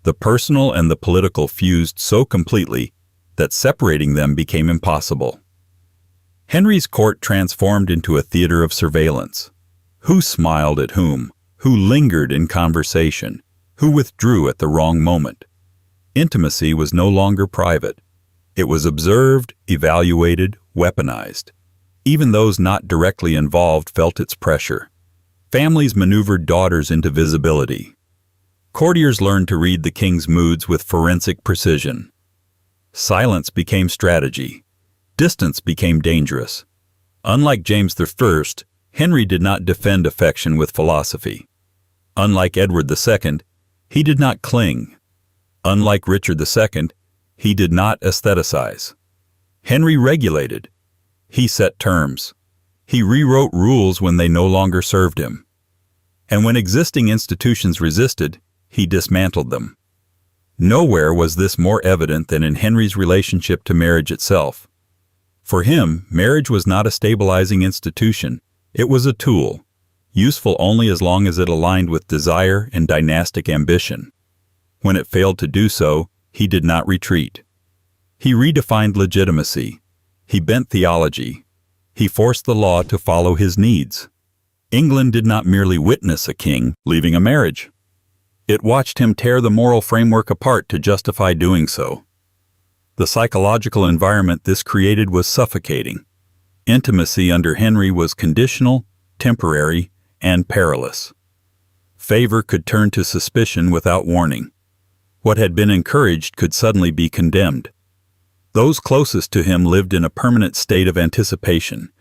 The personal and the political fused so completely that separating them became impossible. Henry's court transformed into a theater of surveillance. Who smiled at whom? Who lingered in conversation? Who withdrew at the wrong moment? Intimacy was no longer private. It was observed, evaluated, weaponized. Even those not directly involved felt its pressure. Families maneuvered daughters into visibility. Courtiers learned to read the king's moods with forensic precision. Silence became strategy. Distance became dangerous. Unlike James I, Henry did not defend affection with philosophy. Unlike Edward II, he did not cling. Unlike Richard II, he did not aestheticize. Henry regulated. He set terms. He rewrote rules when they no longer served him. And when existing institutions resisted, he dismantled them. Nowhere was this more evident than in Henry's relationship to marriage itself. For him, marriage was not a stabilizing institution. It was a tool, useful only as long as it aligned with desire and dynastic ambition. When it failed to do so, he did not retreat. He redefined legitimacy. He bent theology. He forced the law to follow his needs. England did not merely witness a king leaving a marriage. It watched him tear the moral framework apart to justify doing so. The psychological environment this created was suffocating. Intimacy under Henry was conditional, temporary, and perilous. Favor could turn to suspicion without warning. What had been encouraged could suddenly be condemned. Those closest to him lived in a permanent state of anticipation,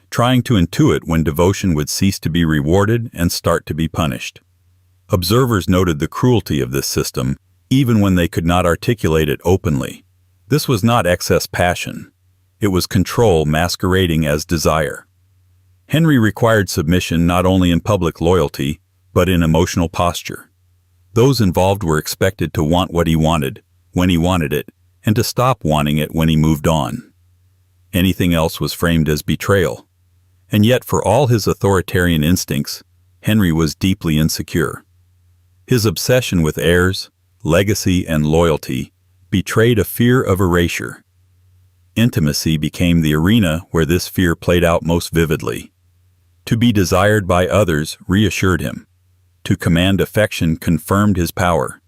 trying to intuit when devotion would cease to be rewarded and start to be punished. Observers noted the cruelty of this system, even when they could not articulate it openly. This was not excess passion. It was control masquerading as desire. Henry required submission not only in public loyalty, but in emotional posture. Those involved were expected to want what he wanted, when he wanted it, and to stop wanting it when he moved on. Anything else was framed as betrayal. And yet, for all his authoritarian instincts, Henry was deeply insecure. His obsession with heirs, legacy, and loyalty betrayed a fear of erasure. Intimacy became the arena where this fear played out most vividly. To be desired by others reassured him. To command affection confirmed his power.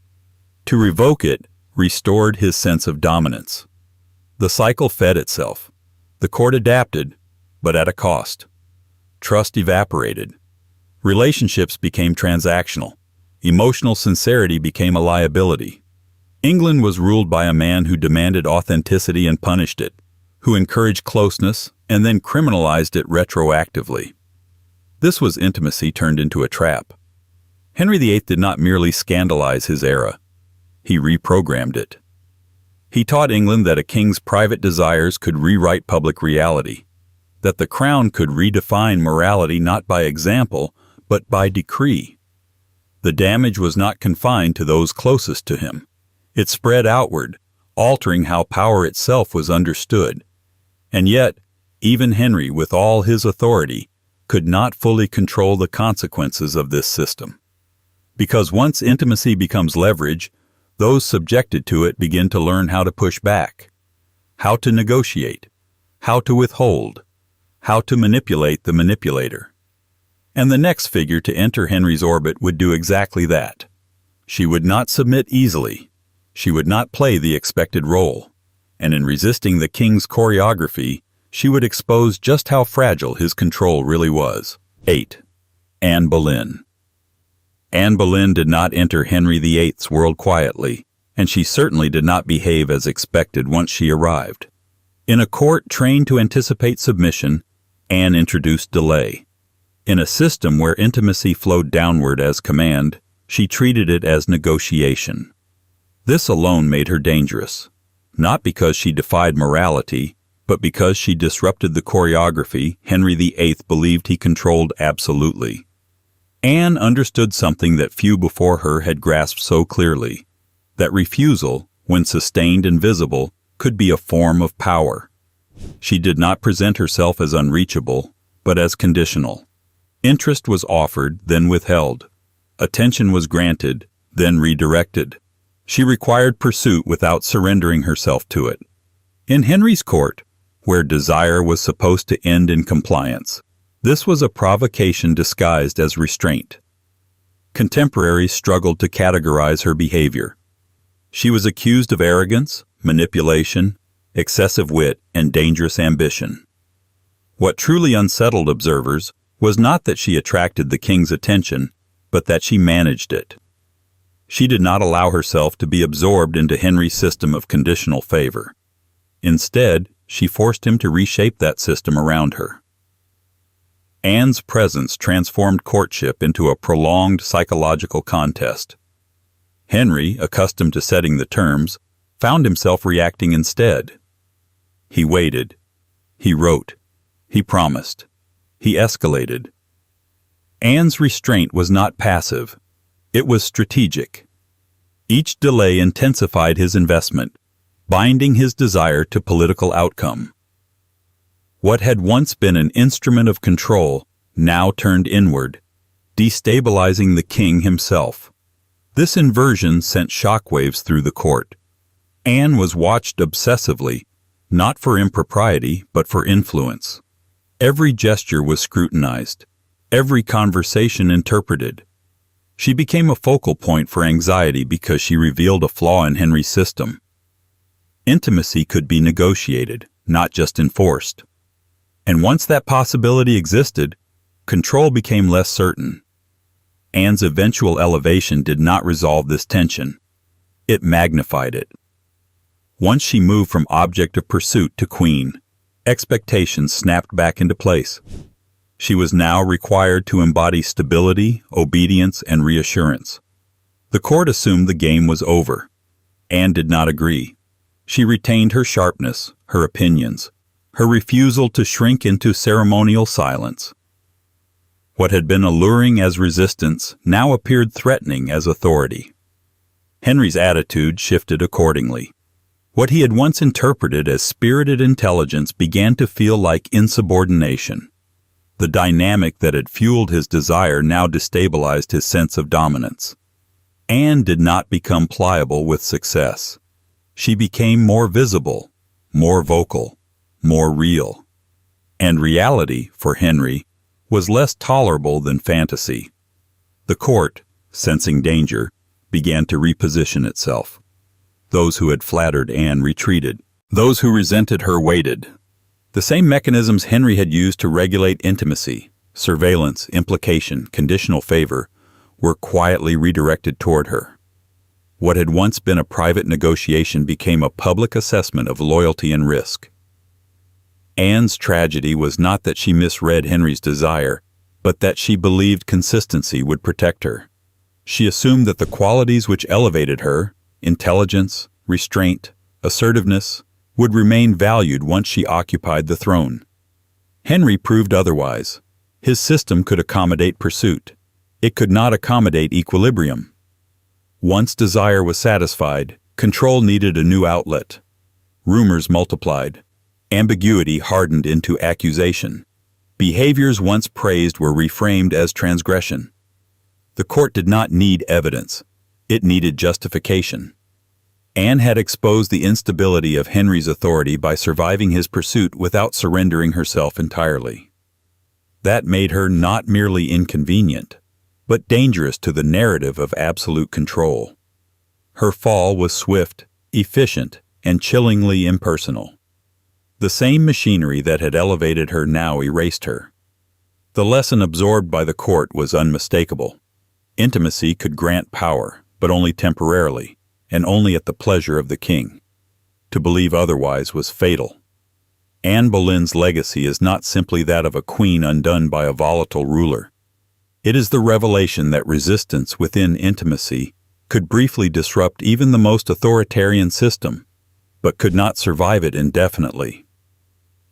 To revoke it restored his sense of dominance. The cycle fed itself. The court adapted, but at a cost. Trust evaporated. Relationships became transactional. Emotional sincerity became a liability. England was ruled by a man who demanded authenticity and punished it, who encouraged closeness and then criminalized it retroactively. This was intimacy turned into a trap. Henry VIII did not merely scandalize his era. He reprogrammed it. He taught England that a king's private desires could rewrite public reality, that the crown could redefine morality not by example, but by decree. The damage was not confined to those closest to him. It spread outward, altering how power itself was understood. And yet, even Henry, with all his authority, could not fully control the consequences of this system. Because once intimacy becomes leverage, those subjected to it begin to learn how to push back, how to negotiate, how to withhold, how to manipulate the manipulator. And the next figure to enter Henry's orbit would do exactly that. She would not submit easily. She would not play the expected role. And in resisting the king's choreography, she would expose just how fragile his control really was. 8. Anne Boleyn. Anne Boleyn did not enter Henry VIII's world quietly, and she certainly did not behave as expected once she arrived. In a court trained to anticipate submission, Anne introduced delay. In a system where intimacy flowed downward as command, she treated it as negotiation. This alone made her dangerous, not because she defied morality, but because she disrupted the choreography Henry VIII believed he controlled absolutely. Anne understood something that few before her had grasped so clearly, that refusal, when sustained and visible, could be a form of power. She did not present herself as unreachable, but as conditional. Interest was offered, then withheld. Attention was granted, then redirected. She required pursuit without surrendering herself to it. In Henry's court, where desire was supposed to end in compliance, this was a provocation disguised as restraint. Contemporaries struggled to categorize her behavior. She was accused of arrogance, manipulation, excessive wit, and dangerous ambition. What truly unsettled observers was not that she attracted the king's attention, but that she managed it. She did not allow herself to be absorbed into Henry's system of conditional favor. Instead, she forced him to reshape that system around her. Anne's presence transformed courtship into a prolonged psychological contest. Henry, accustomed to setting the terms, found himself reacting instead. He waited. He wrote. He promised. He escalated. Anne's restraint was not passive. It was strategic. Each delay intensified his investment, binding his desire to political outcome. What had once been an instrument of control now turned inward, destabilizing the king himself. This inversion sent shockwaves through the court. Anne was watched obsessively, not for impropriety, but for influence. Every gesture was scrutinized, every conversation interpreted. She became a focal point for anxiety because she revealed a flaw in Henry's system. Intimacy could be negotiated, not just enforced. And once that possibility existed, control became less certain. Anne's eventual elevation did not resolve this tension. It magnified it. Once she moved from object of pursuit to queen, expectations snapped back into place. She was now required to embody stability, obedience, and reassurance. The court assumed the game was over. Anne did not agree. She retained her sharpness, her opinions, her refusal to shrink into ceremonial silence. What had been alluring as resistance now appeared threatening as authority. Henry's attitude shifted accordingly. What he had once interpreted as spirited intelligence began to feel like insubordination. The dynamic that had fueled his desire now destabilized his sense of dominance. Anne did not become pliable with success. She became more visible, more vocal, more real. And reality, for Henry, was less tolerable than fantasy. The court, sensing danger, began to reposition itself. Those who had flattered Anne retreated. Those who resented her waited. The same mechanisms Henry had used to regulate intimacy, surveillance, implication, conditional favor, were quietly redirected toward her. What had once been a private negotiation became a public assessment of loyalty and risk. Anne's tragedy was not that she misread Henry's desire, but that she believed consistency would protect her. She assumed that the qualities which elevated her, intelligence, restraint, assertiveness, would remain valued once she occupied the throne. Henry proved otherwise. His system could accommodate pursuit. It could not accommodate equilibrium. Once desire was satisfied, control needed a new outlet. Rumors multiplied. Ambiguity hardened into accusation. Behaviors once praised were reframed as transgression. The court did not need evidence. It needed justification. Anne had exposed the instability of Henry's authority by surviving his pursuit without surrendering herself entirely. That made her not merely inconvenient, but dangerous to the narrative of absolute control. Her fall was swift, efficient, and chillingly impersonal. The same machinery that had elevated her now erased her. The lesson absorbed by the court was unmistakable. Intimacy could grant power, but only temporarily, and only at the pleasure of the king. To believe otherwise was fatal. Anne Boleyn's legacy is not simply that of a queen undone by a volatile ruler. It is the revelation that resistance within intimacy could briefly disrupt even the most authoritarian system, but could not survive it indefinitely.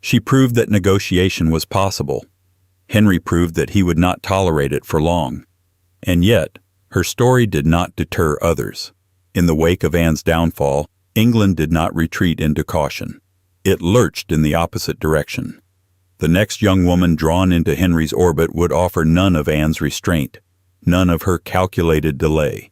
She proved that negotiation was possible. Henry proved that he would not tolerate it for long. And yet, her story did not deter others. In the wake of Anne's downfall, England did not retreat into caution. It lurched in the opposite direction. The next young woman drawn into Henry's orbit would offer none of Anne's restraint, none of her calculated delay.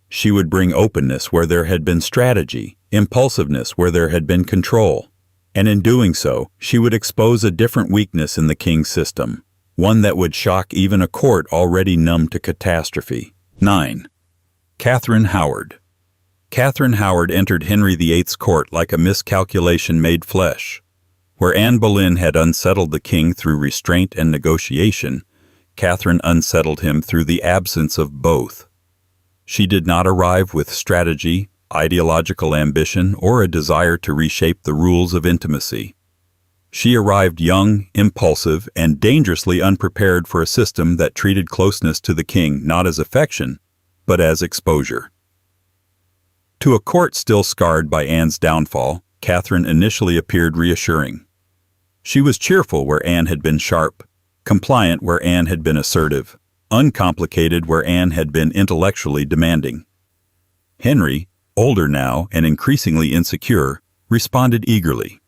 She would bring openness where there had been strategy, impulsiveness where there had been control. And in doing so, she would expose a different weakness in the king's system, one that would shock even a court already numb to catastrophe. 9. Catherine Howard. Catherine Howard entered Henry VIII's court like a miscalculation made flesh. Where Anne Boleyn had unsettled the king through restraint and negotiation, Catherine unsettled him through the absence of both. She did not arrive with strategy, ideological ambition, or a desire to reshape the rules of intimacy. She arrived young, impulsive, and dangerously unprepared for a system that treated closeness to the king not as affection, but as exposure. To a court still scarred by Anne's downfall, Catherine initially appeared reassuring. She was cheerful where Anne had been sharp, compliant where Anne had been assertive, uncomplicated where Anne had been intellectually demanding. Henry, older now and increasingly insecure, responded eagerly.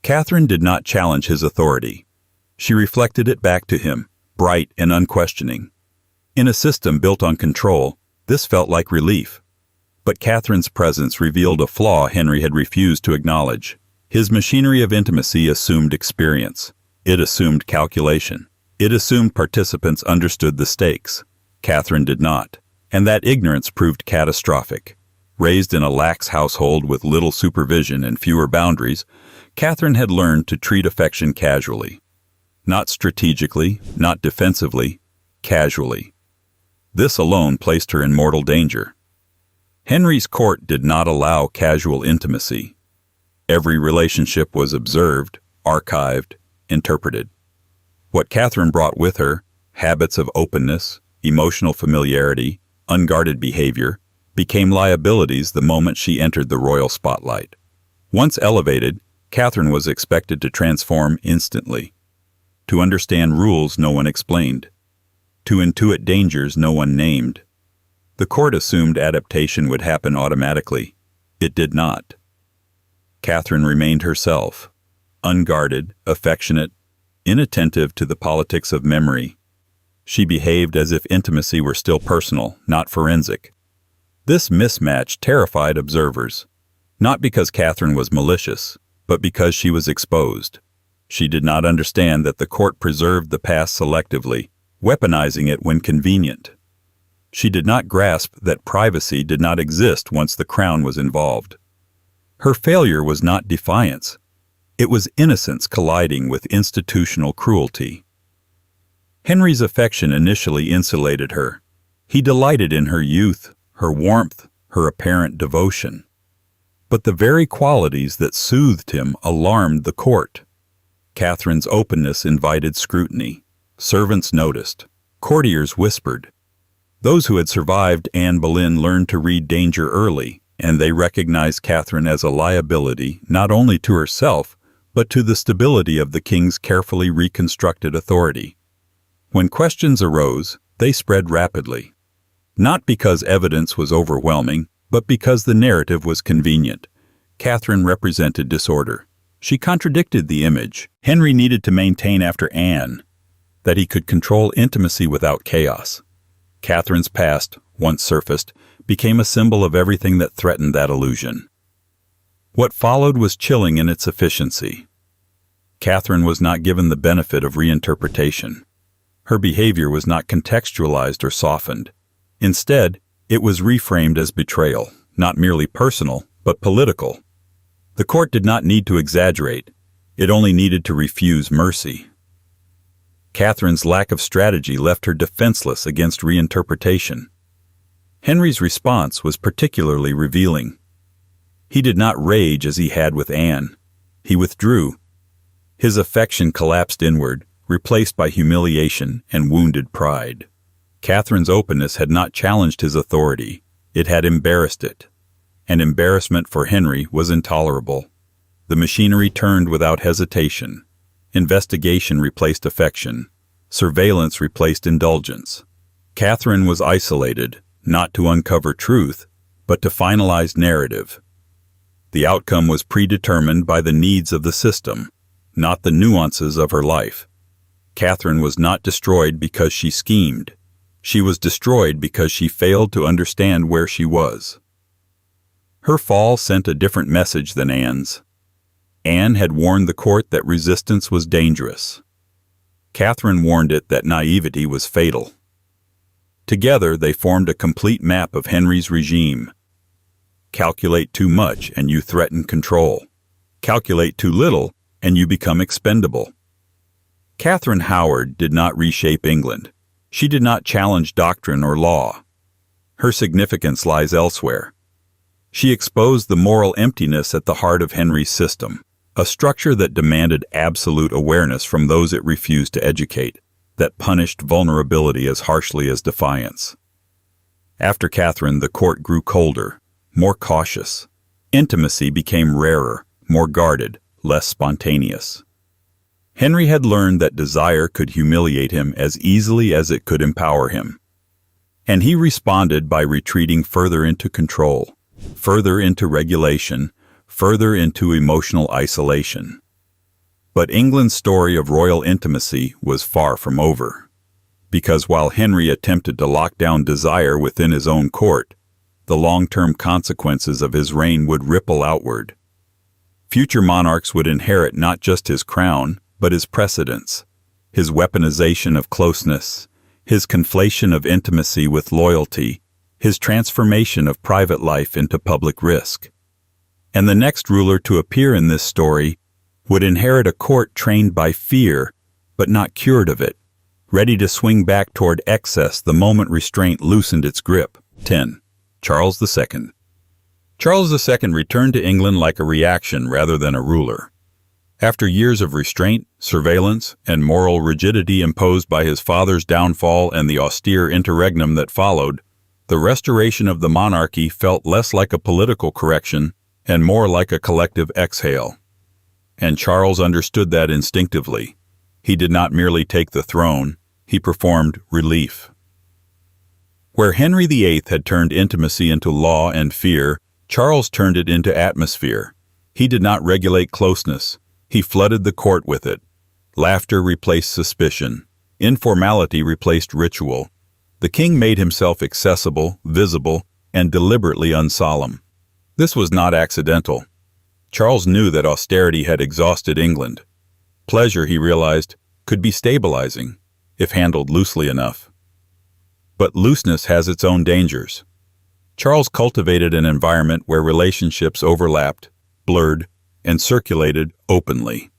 Catherine did not challenge his authority. She reflected it back to him, bright and unquestioning. In a system built on control, this felt like relief. But Catherine's presence revealed a flaw Henry had refused to acknowledge. His machinery of intimacy assumed experience. It assumed calculation. It assumed participants understood the stakes. Catherine did not, and that ignorance proved catastrophic. Raised in a lax household with little supervision and fewer boundaries, Catherine had learned to treat affection casually. Not strategically, not defensively, casually. This alone placed her in mortal danger. Henry's court did not allow casual intimacy. Every relationship was observed, archived, interpreted. What Catherine brought with her, habits of openness, emotional familiarity, unguarded behavior, became liabilities the moment she entered the royal spotlight. Once elevated, Catherine was expected to transform instantly. To understand rules no one explained. To intuit dangers no one named. The court assumed adaptation would happen automatically. It did not. Catherine remained herself, unguarded, affectionate, inattentive to the politics of memory. She behaved as if intimacy were still personal, not forensic. This mismatch terrified observers, not because Catherine was malicious, but because she was exposed. She did not understand that the court preserved the past selectively, weaponizing it when convenient. She did not grasp that privacy did not exist once the crown was involved. Her failure was not defiance. It was innocence colliding with institutional cruelty. Henry's affection initially insulated her. He delighted in her youth, her warmth, her apparent devotion. But the very qualities that soothed him alarmed the court. Catherine's openness invited scrutiny. Servants noticed. Courtiers whispered. Those who had survived Anne Boleyn learned to read danger early, and they recognized Catherine as a liability not only to herself, but to the stability of the king's carefully reconstructed authority. When questions arose, they spread rapidly. Not because evidence was overwhelming, but because the narrative was convenient. Catherine represented disorder. She contradicted the image Henry needed to maintain after Anne, that he could control intimacy without chaos. Catherine's past, once surfaced, became a symbol of everything that threatened that illusion. What followed was chilling in its efficiency. Catherine was not given the benefit of reinterpretation. Her behavior was not contextualized or softened. Instead, it was reframed as betrayal, not merely personal, but political. The court did not need to exaggerate. It only needed to refuse mercy. Catherine's lack of strategy left her defenseless against reinterpretation. Henry's response was particularly revealing. He did not rage as he had with Anne. He withdrew. His affection collapsed inward, replaced by humiliation and wounded pride. Catherine's openness had not challenged his authority. It had embarrassed it. And embarrassment for Henry was intolerable. The machinery turned without hesitation. Investigation replaced affection. Surveillance replaced indulgence. Catherine was isolated, not to uncover truth, but to finalize narrative. The outcome was predetermined by the needs of the system, not the nuances of her life. Catherine was not destroyed because she schemed. She was destroyed because she failed to understand where she was. Her fall sent a different message than Anne's. Anne had warned the court that resistance was dangerous. Catherine warned it that naivety was fatal. Together they formed a complete map of Henry's regime. Calculate too much and you threaten control. Calculate too little and you become expendable. Catherine Howard did not reshape England. She did not challenge doctrine or law. Her significance lies elsewhere. She exposed the moral emptiness at the heart of Henry's system, a structure that demanded absolute awareness from those it refused to educate, that punished vulnerability as harshly as defiance. After Catherine, the court grew colder, more cautious. Intimacy became rarer, more guarded, less spontaneous. Henry had learned that desire could humiliate him as easily as it could empower him. And he responded by retreating further into control, further into regulation, further into emotional isolation. But England's story of royal intimacy was far from over. Because while Henry attempted to lock down desire within his own court, the long-term consequences of his reign would ripple outward. Future monarchs would inherit not just his crown, but his precedents, his weaponization of closeness, his conflation of intimacy with loyalty, his transformation of private life into public risk. And the next ruler to appear in this story would inherit a court trained by fear, but not cured of it, ready to swing back toward excess the moment restraint loosened its grip. 10. Charles II. Charles II returned to England like a reaction rather than a ruler. After years of restraint, surveillance, and moral rigidity imposed by his father's downfall and the austere interregnum that followed, the restoration of the monarchy felt less like a political correction and more like a collective exhale. And Charles understood that instinctively. He did not merely take the throne, he performed relief. Where Henry VIII had turned intimacy into law and fear, Charles turned it into atmosphere. He did not regulate closeness. He flooded the court with it. Laughter replaced suspicion. Informality replaced ritual. The king made himself accessible, visible, and deliberately unsolemn. This was not accidental. Charles knew that austerity had exhausted England. Pleasure, he realized, could be stabilizing, if handled loosely enough. But looseness has its own dangers. Charles cultivated an environment where relationships overlapped, blurred, and circulated openly.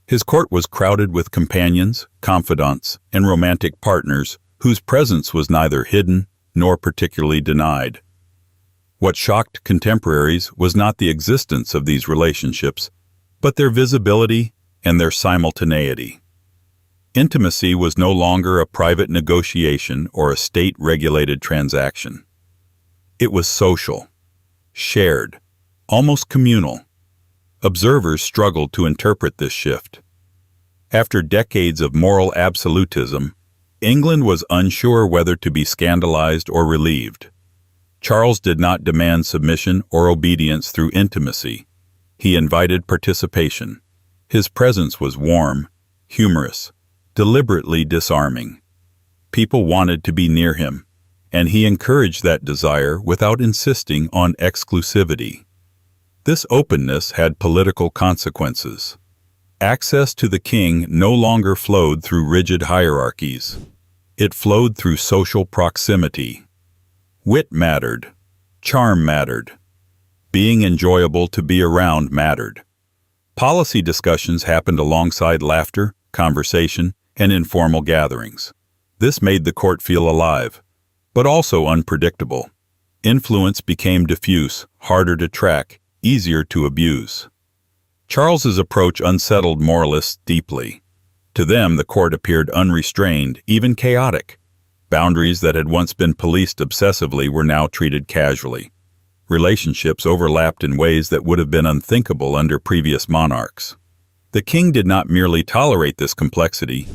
His court was crowded with companions, confidants, and romantic partners whose presence was neither hidden nor particularly denied. What shocked contemporaries was not the existence of these relationships, but their visibility and their simultaneity. Intimacy was no longer a private negotiation or a state-regulated transaction. It was social, shared, almost communal. Observers struggled to interpret this shift. After decades of moral absolutism, England was unsure whether to be scandalized or relieved. Charles did not demand submission or obedience through intimacy. He invited participation. His presence was warm, humorous, deliberately disarming. People wanted to be near him, and he encouraged that desire without insisting on exclusivity. This openness had political consequences. Access to the king no longer flowed through rigid hierarchies. It flowed through social proximity. Wit mattered. Charm mattered. Being enjoyable to be around mattered. Policy discussions happened alongside laughter, conversation, and informal gatherings. This made the court feel alive, but also unpredictable. Influence became diffuse, harder to track, easier to abuse. Charles's approach unsettled moralists deeply. To them, the court appeared unrestrained, even chaotic. Boundaries that had once been policed obsessively were now treated casually. Relationships overlapped in ways that would have been unthinkable under previous monarchs. The king did not merely tolerate this complexity,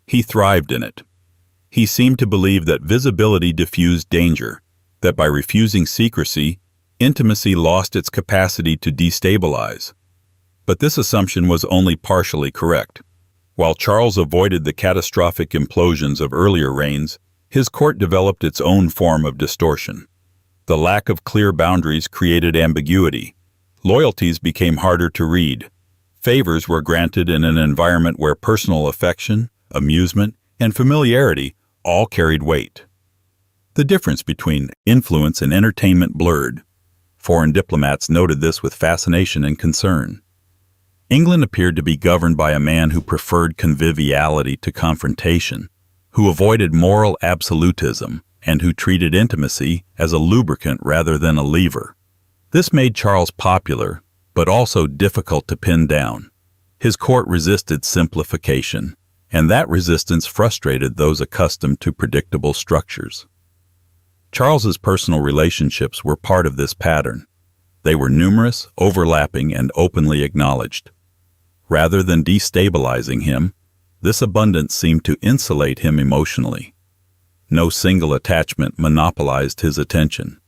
he thrived in it. He seemed to believe that visibility diffused danger, that by refusing secrecy, intimacy lost its capacity to destabilize. But this assumption was only partially correct. While Charles avoided the catastrophic implosions of earlier reigns, his court developed its own form of distortion. The lack of clear boundaries created ambiguity. Loyalties became harder to read. Favors were granted in an environment where personal affection, amusement, and familiarity all carried weight. The difference between influence and entertainment blurred. Foreign diplomats noted this with fascination and concern. England appeared to be governed by a man who preferred conviviality to confrontation, who avoided moral absolutism, and who treated intimacy as a lubricant rather than a lever. This made Charles popular, but also difficult to pin down. His court resisted simplification, and that resistance frustrated those accustomed to predictable structures. Charles's personal relationships were part of this pattern. They were numerous, overlapping, and openly acknowledged. Rather than destabilizing him, this abundance seemed to insulate him emotionally. No single attachment monopolized his attention.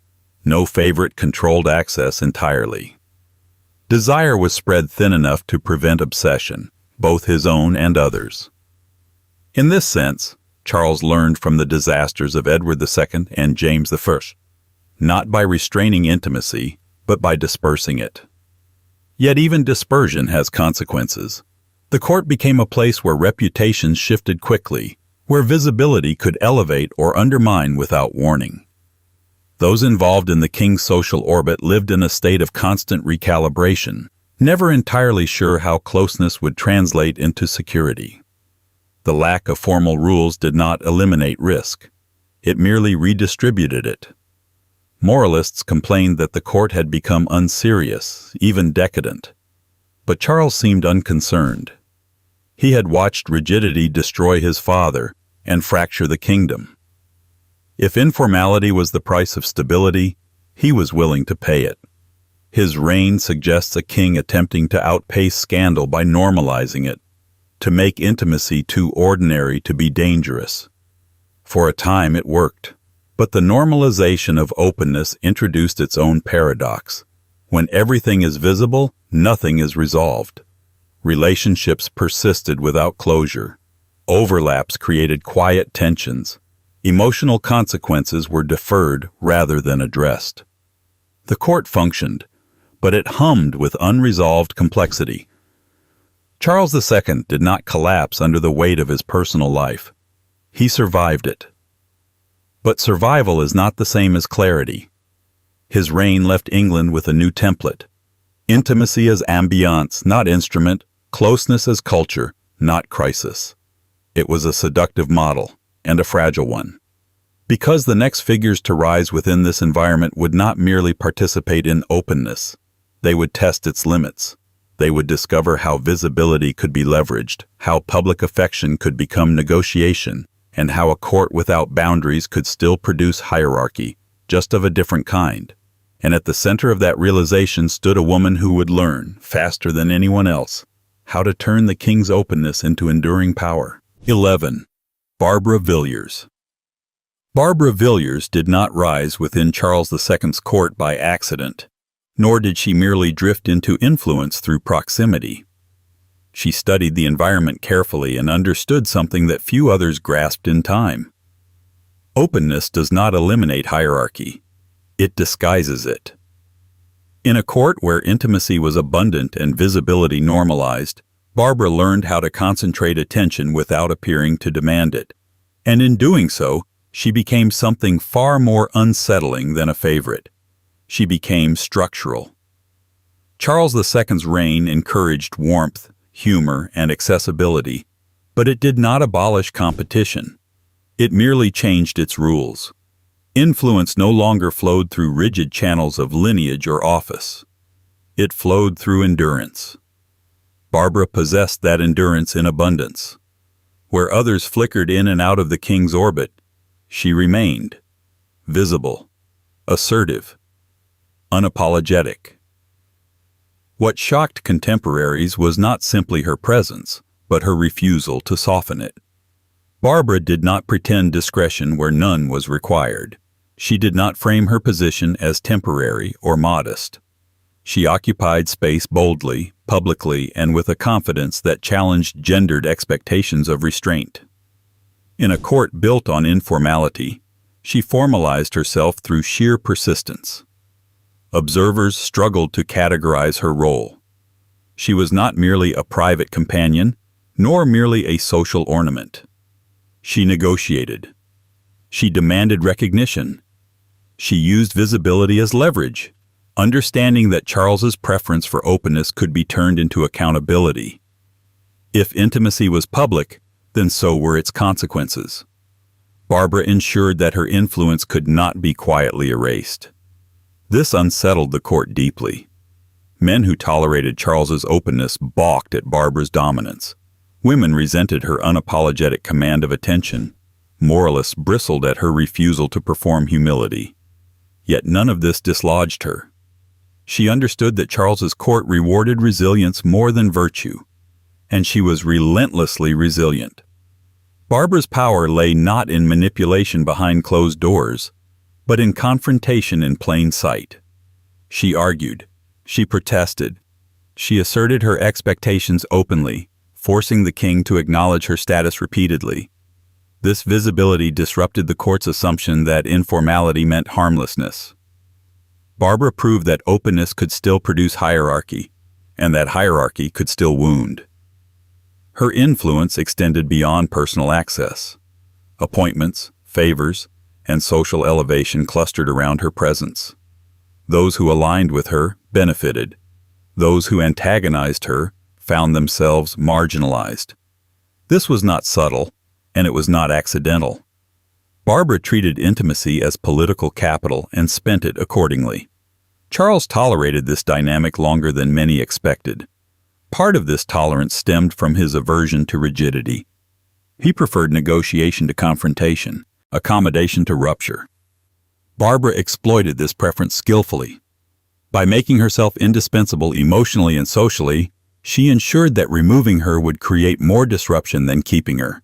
No favorite controlled access entirely. Desire was spread thin enough to prevent obsession, both his own and others. In this sense, Charles learned from the disasters of Edward II and James I, not by restraining intimacy, but by dispersing it. Yet even dispersion has consequences. The court became a place where reputations shifted quickly, where visibility could elevate or undermine without warning. Those involved in the king's social orbit lived in a state of constant recalibration, never entirely sure how closeness would translate into security. The lack of formal rules did not eliminate risk. It merely redistributed it. Moralists complained that the court had become unserious, even decadent. But Charles seemed unconcerned. He had watched rigidity destroy his father and fracture the kingdom. If informality was the price of stability, he was willing to pay it. His reign suggests a king attempting to outpace scandal by normalizing it, to make intimacy too ordinary to be dangerous. For a time it worked. But the normalization of openness introduced its own paradox. When everything is visible, nothing is resolved. Relationships persisted without closure. Overlaps created quiet tensions. Emotional consequences were deferred rather than addressed. The court functioned, but it hummed with unresolved complexity. Charles II did not collapse under the weight of his personal life. He survived it. But survival is not the same as clarity. His reign left England with a new template. Intimacy as ambiance, not instrument, closeness as culture, not crisis. It was a seductive model, and a fragile one. Because the next figures to rise within this environment would not merely participate in openness, they would test its limits. They would discover how visibility could be leveraged, how public affection could become negotiation, and how a court without boundaries could still produce hierarchy, just of a different kind. And at the center of that realization stood a woman who would learn, faster than anyone else, how to turn the king's openness into enduring power. 11. Barbara Villiers. Barbara Villiers did not rise within Charles II's court by accident, nor did she merely drift into influence through proximity. She studied the environment carefully and understood something that few others grasped in time. Openness does not eliminate hierarchy. It disguises it. In a court where intimacy was abundant and visibility normalized, Barbara learned how to concentrate attention without appearing to demand it. And in doing so, she became something far more unsettling than a favorite. She became structural. Charles II's reign encouraged warmth, humor, and accessibility, but it did not abolish competition. It merely changed its rules. Influence no longer flowed through rigid channels of lineage or office. It flowed through endurance. Barbara possessed that endurance in abundance. Where others flickered in and out of the king's orbit, she remained visible, assertive, unapologetic. What shocked contemporaries was not simply her presence, but her refusal to soften it. Barbara did not pretend discretion where none was required. She did not frame her position as temporary or modest. She occupied space boldly, publicly, and with a confidence that challenged gendered expectations of restraint. In a court built on informality, she formalized herself through sheer persistence. Observers struggled to categorize her role. She was not merely a private companion, nor merely a social ornament. She negotiated. She demanded recognition. She used visibility as leverage, understanding that Charles's preference for openness could be turned into accountability. If intimacy was public, then so were its consequences. Barbara ensured that her influence could not be quietly erased. This unsettled the court deeply. Men who tolerated Charles's openness balked at Barbara's dominance. Women resented her unapologetic command of attention. Moralists bristled at her refusal to perform humility. Yet none of this dislodged her. She understood that Charles's court rewarded resilience more than virtue, and she was relentlessly resilient. Barbara's power lay not in manipulation behind closed doors, but in confrontation in plain sight. She argued, she protested, she asserted her expectations openly, forcing the king to acknowledge her status repeatedly. This visibility disrupted the court's assumption that informality meant harmlessness. Barbara proved that openness could still produce hierarchy, and that hierarchy could still wound. Her influence extended beyond personal access. Appointments, favors, and social elevation clustered around her presence. Those who aligned with her benefited. Those who antagonized her found themselves marginalized. This was not subtle, and it was not accidental. Barbara treated intimacy as political capital and spent it accordingly. Charles tolerated this dynamic longer than many expected. Part of this tolerance stemmed from his aversion to rigidity. He preferred negotiation to confrontation, accommodation to rupture. Barbara exploited this preference skillfully. By making herself indispensable emotionally and socially, she ensured that removing her would create more disruption than keeping her.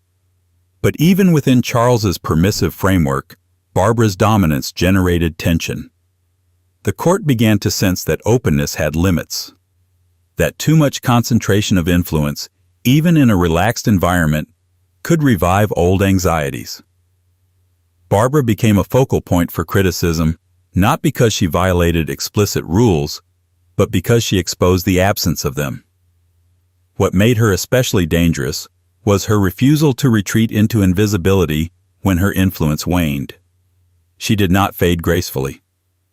But even within Charles's permissive framework, Barbara's dominance generated tension. The court began to sense that openness had limits, that too much concentration of influence, even in a relaxed environment, could revive old anxieties. Barbara became a focal point for criticism, not because she violated explicit rules, but because she exposed the absence of them. What made her especially dangerous was her refusal to retreat into invisibility when her influence waned. She did not fade gracefully.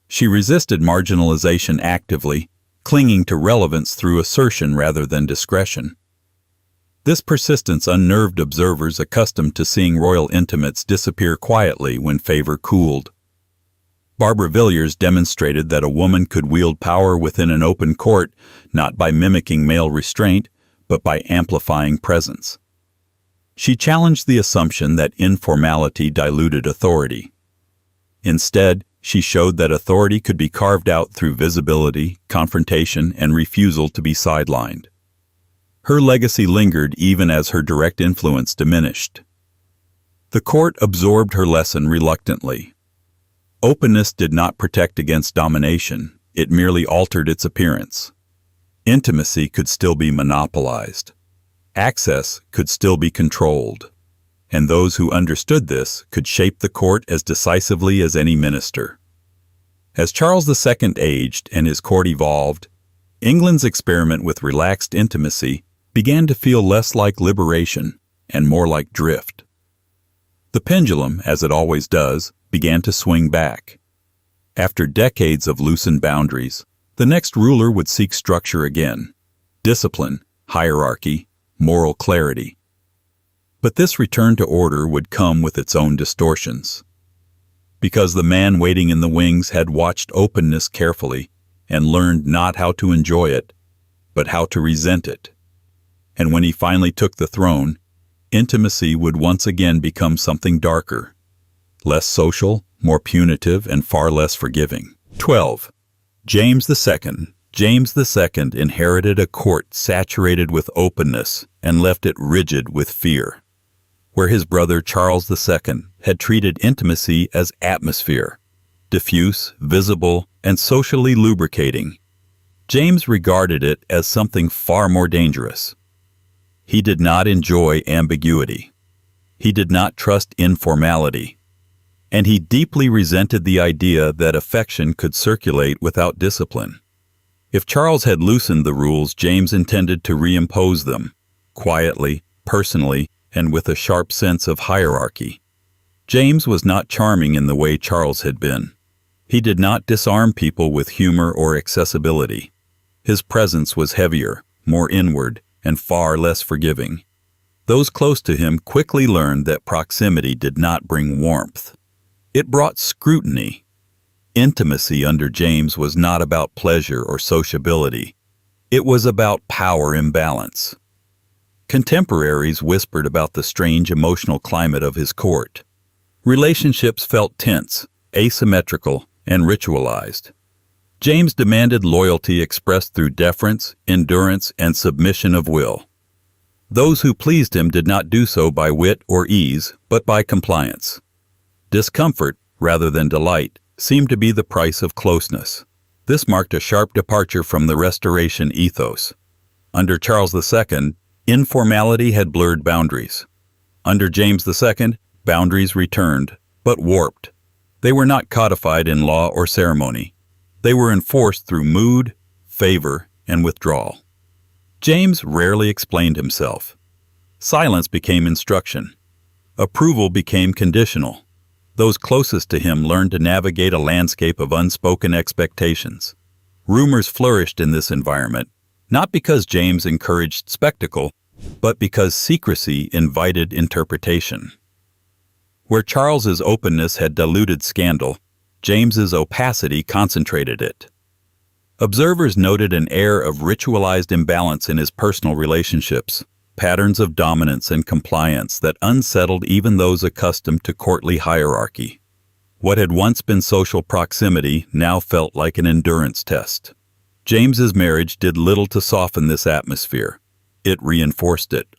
She resisted marginalization actively, clinging to relevance through assertion rather than discretion. This persistence unnerved observers accustomed to seeing royal intimates disappear quietly when favor cooled. Barbara Villiers demonstrated that a woman could wield power within an open court not by mimicking male restraint, but by amplifying presence. She challenged the assumption that informality diluted authority. Instead, she showed that authority could be carved out through visibility, confrontation, and refusal to be sidelined. Her legacy lingered even as her direct influence diminished. The court absorbed her lesson reluctantly. Openness did not protect against domination, it merely altered its appearance. Intimacy could still be monopolized. Access could still be controlled. And those who understood this could shape the court as decisively as any minister. As Charles II aged and his court evolved, England's experiment with relaxed intimacy began to feel less like liberation and more like drift. The pendulum, as it always does, began to swing back. After decades of loosened boundaries, the next ruler would seek structure again: discipline, hierarchy, moral clarity. But this return to order would come with its own distortions. Because the man waiting in the wings had watched openness carefully and learned not how to enjoy it, but how to resent it. And when he finally took the throne, intimacy would once again become something darker, less social, more punitive, and far less forgiving. 12. James II. James II inherited a court saturated with openness and left it rigid with fear. Where his brother Charles II had treated intimacy as atmosphere, diffuse, visible, and socially lubricating, James regarded it as something far more dangerous. He did not enjoy ambiguity. He did not trust informality. And he deeply resented the idea that affection could circulate without discipline. If Charles had loosened the rules, James intended to reimpose them, quietly, personally, and with a sharp sense of hierarchy. James was not charming in the way Charles had been. He did not disarm people with humor or accessibility. His presence was heavier, more inward, and far less forgiving. Those close to him quickly learned that proximity did not bring warmth. It brought scrutiny. Intimacy under James was not about pleasure or sociability. It was about power imbalance. Contemporaries whispered about the strange emotional climate of his court. Relationships felt tense, asymmetrical, and ritualized. James demanded loyalty expressed through deference, endurance, and submission of will. Those who pleased him did not do so by wit or ease, but by compliance. Discomfort, rather than delight, seemed to be the price of closeness. This marked a sharp departure from the Restoration ethos. Under Charles II, informality had blurred boundaries. Under James II, boundaries returned, but warped. They were not codified in law or ceremony. They were enforced through mood, favor, and withdrawal. James rarely explained himself. Silence became instruction. Approval became conditional. Those closest to him learned to navigate a landscape of unspoken expectations. Rumors flourished in this environment, not because James encouraged spectacle, but because secrecy invited interpretation. Where Charles's openness had diluted scandal, James's opacity concentrated it. Observers noted an air of ritualized imbalance in his personal relationships, patterns of dominance and compliance that unsettled even those accustomed to courtly hierarchy. What had once been social proximity now felt like an endurance test. James's marriage did little to soften this atmosphere. It reinforced it.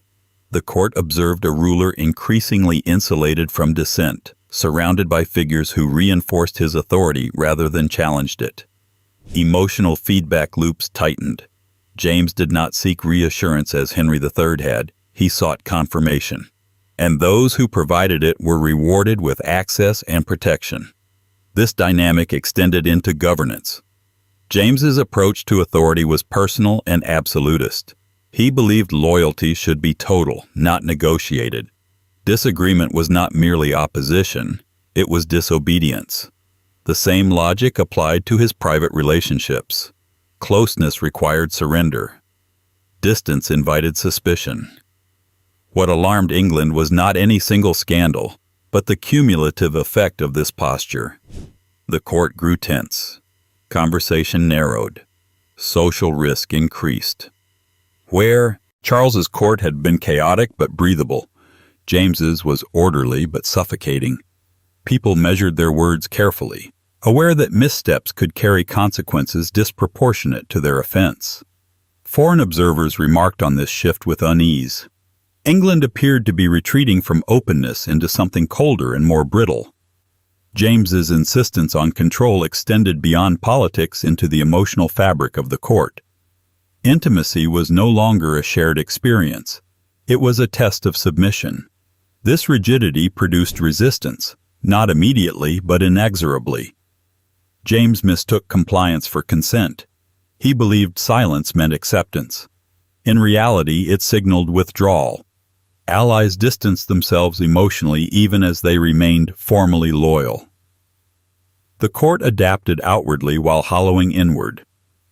The court observed a ruler increasingly insulated from dissent, surrounded by figures who reinforced his authority rather than challenged it. Emotional feedback loops tightened. James did not seek reassurance as Henry III had, he sought confirmation. And those who provided it were rewarded with access and protection. This dynamic extended into governance. James's approach to authority was personal and absolutist. He believed loyalty should be total, not negotiated. Disagreement was not merely opposition, it was disobedience. The same logic applied to his private relationships. Closeness required surrender. Distance invited suspicion. What alarmed England was not any single scandal, but the cumulative effect of this posture. The court grew tense. Conversation narrowed. Social risk increased. Where Charles's court had been chaotic but breathable, James's was orderly but suffocating. People measured their words carefully, aware that missteps could carry consequences disproportionate to their offense. Foreign observers remarked on this shift with unease. England appeared to be retreating from openness into something colder and more brittle. James's insistence on control extended beyond politics into the emotional fabric of the court. Intimacy was no longer a shared experience. It was a test of submission. This rigidity produced resistance, not immediately but inexorably. James mistook compliance for consent. He believed silence meant acceptance. In reality, it signaled withdrawal. Allies distanced themselves emotionally even as they remained formally loyal. The court adapted outwardly while hollowing inward.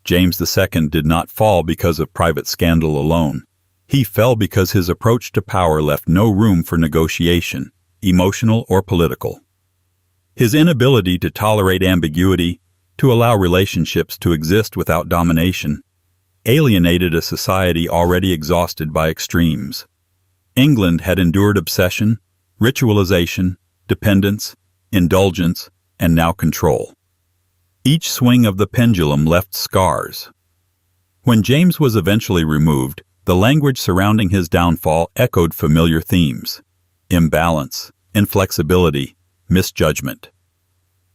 James II did not fall because of private scandal alone. He fell because his approach to power left no room for negotiation, emotional or political. His inability to tolerate ambiguity, to allow relationships to exist without domination, alienated a society already exhausted by extremes. England had endured obsession, ritualization, dependence, indulgence, and now control. Each swing of the pendulum left scars. When James was eventually removed, the language surrounding his downfall echoed familiar themes: imbalance, inflexibility, misjudgment.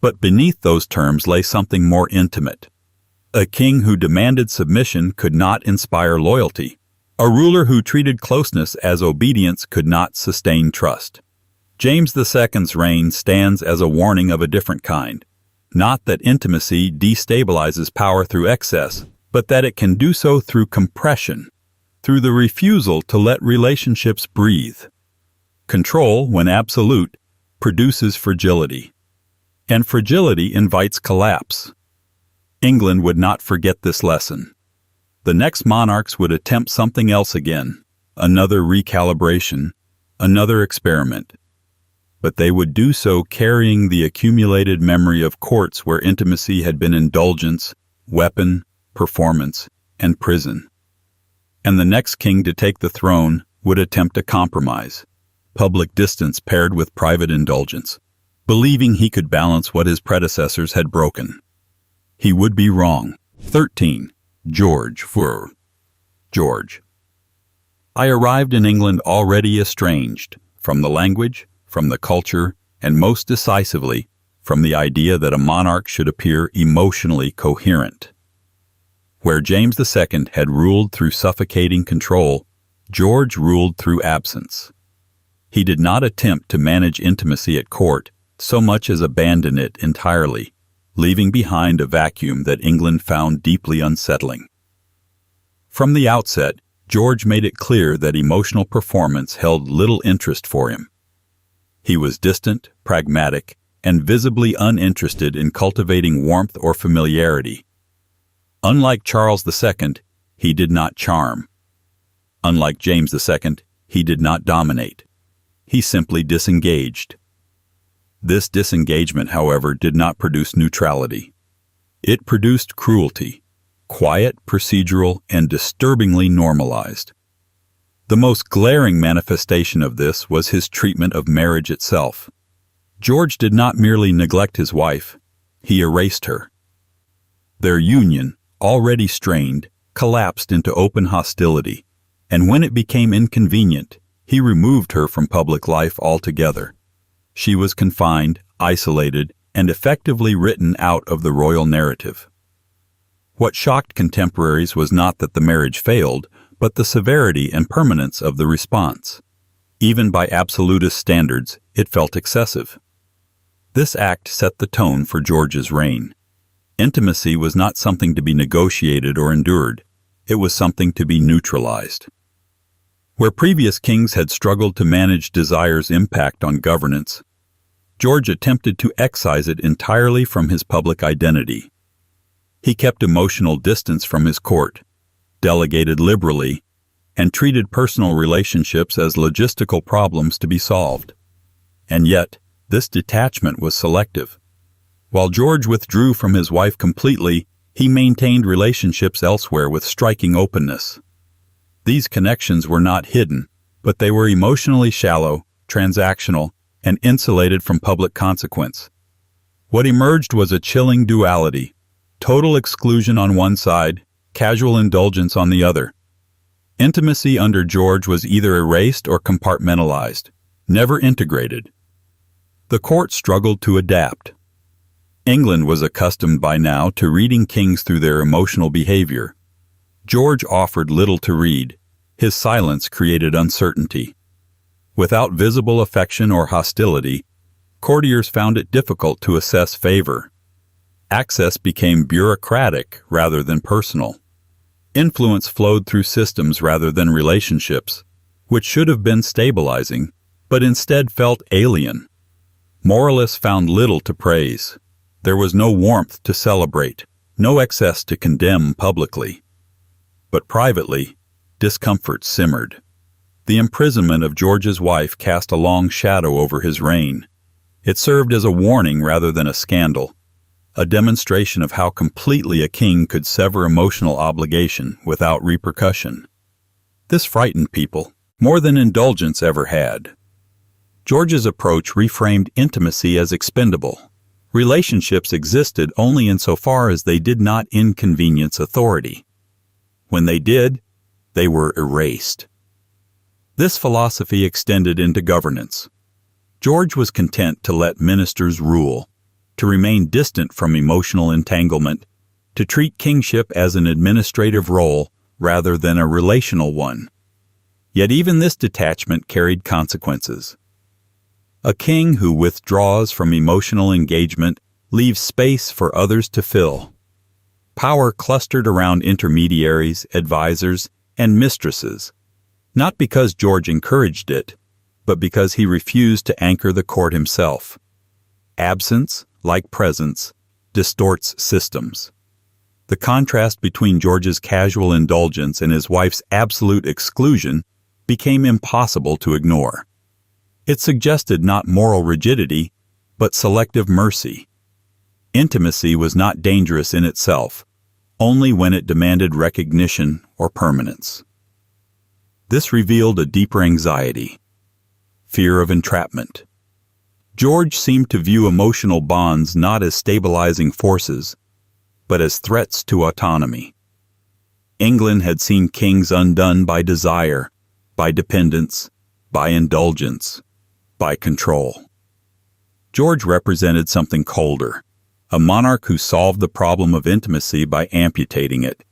But beneath those terms lay something more intimate. A king who demanded submission could not inspire loyalty. A ruler who treated closeness as obedience could not sustain trust. James II's reign stands as a warning of a different kind. Not that intimacy destabilizes power through excess, but that it can do so through compression, through the refusal to let relationships breathe. Control, when absolute, produces fragility. And fragility invites collapse. England would not forget this lesson. The next monarchs would attempt something else again, another recalibration, another experiment. But they would do so carrying the accumulated memory of courts where intimacy had been indulgence, weapon, performance, and prison. And the next king to take the throne would attempt a compromise, public distance paired with private indulgence, believing he could balance what his predecessors had broken. He would be wrong. 13. George. George. I arrived in England already estranged from the language, from the culture, and most decisively, from the idea that a monarch should appear emotionally coherent. Where James II had ruled through suffocating control, George ruled through absence. He did not attempt to manage intimacy at court so much as abandon it entirely, leaving behind a vacuum that England found deeply unsettling. From the outset, George made it clear that emotional performance held little interest for him. He was distant, pragmatic, and visibly uninterested in cultivating warmth or familiarity. Unlike Charles II, he did not charm. Unlike James II, he did not dominate. He simply disengaged. This disengagement, however, did not produce neutrality. It produced cruelty, quiet, procedural, and disturbingly normalized. The most glaring manifestation of this was his treatment of marriage itself. George did not merely neglect his wife, he erased her. Their union, already strained, collapsed into open hostility, and when it became inconvenient, he removed her from public life altogether. She was confined, isolated, and effectively written out of the royal narrative. What shocked contemporaries was not that the marriage failed, but the severity and permanence of the response. Even by absolutist standards, it felt excessive. This act set the tone for George's reign. Intimacy was not something to be negotiated or endured. It was something to be neutralized. Where previous kings had struggled to manage desire's impact on governance, George attempted to excise it entirely from his public identity. He kept emotional distance from his court, delegated liberally, and treated personal relationships as logistical problems to be solved. And yet, this detachment was selective. While George withdrew from his wife completely, he maintained relationships elsewhere with striking openness. These connections were not hidden, but they were emotionally shallow, transactional, and insulated from public consequence. What emerged was a chilling duality: total exclusion on one side, casual indulgence on the other. Intimacy under George was either erased or compartmentalized, never integrated. The court struggled to adapt. England was accustomed by now to reading kings through their emotional behavior. George offered little to read. His silence created uncertainty. Without visible affection or hostility, courtiers found it difficult to assess favor. Access became bureaucratic rather than personal. Influence flowed through systems rather than relationships, which should have been stabilizing, but instead felt alien. Moralists found little to praise. There was no warmth to celebrate, no excess to condemn publicly. But privately, discomfort simmered. The imprisonment of George's wife cast a long shadow over his reign. It served as a warning rather than a scandal, a demonstration of how completely a king could sever emotional obligation without repercussion. This frightened people, more than indulgence ever had. George's approach reframed intimacy as expendable. Relationships existed only insofar as they did not inconvenience authority. When they did, they were erased. This philosophy extended into governance. George was content to let ministers rule, to remain distant from emotional entanglement, to treat kingship as an administrative role rather than a relational one. Yet even this detachment carried consequences. A king who withdraws from emotional engagement leaves space for others to fill. Power clustered around intermediaries, advisors, and mistresses, not because George encouraged it, but because he refused to anchor the court himself. Absence, like presence, distorts systems. The contrast between George's casual indulgence and his wife's absolute exclusion became impossible to ignore. It suggested not moral rigidity, but selective mercy. Intimacy was not dangerous in itself, only when it demanded recognition or permanence. This revealed a deeper anxiety: fear of entrapment. George seemed to view emotional bonds not as stabilizing forces, but as threats to autonomy. England had seen kings undone by desire, by dependence, by indulgence, by control. George represented something colder, a monarch who solved the problem of intimacy by amputating it,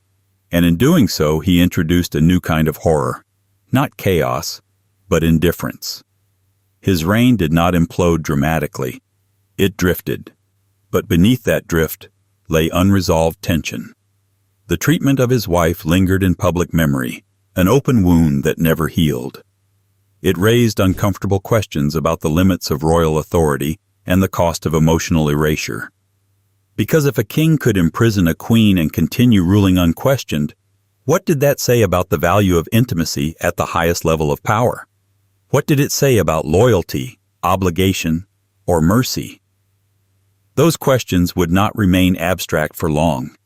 and in doing so he introduced a new kind of horror, not chaos, but indifference. His reign did not implode dramatically. It drifted, but beneath that drift lay unresolved tension. The treatment of his wife lingered in public memory, an open wound that never healed. It raised uncomfortable questions about the limits of royal authority and the cost of emotional erasure. Because if a king could imprison a queen and continue ruling unquestioned, what did that say about the value of intimacy at the highest level of power? What did it say about loyalty, obligation, or mercy? Those questions would not remain abstract for long,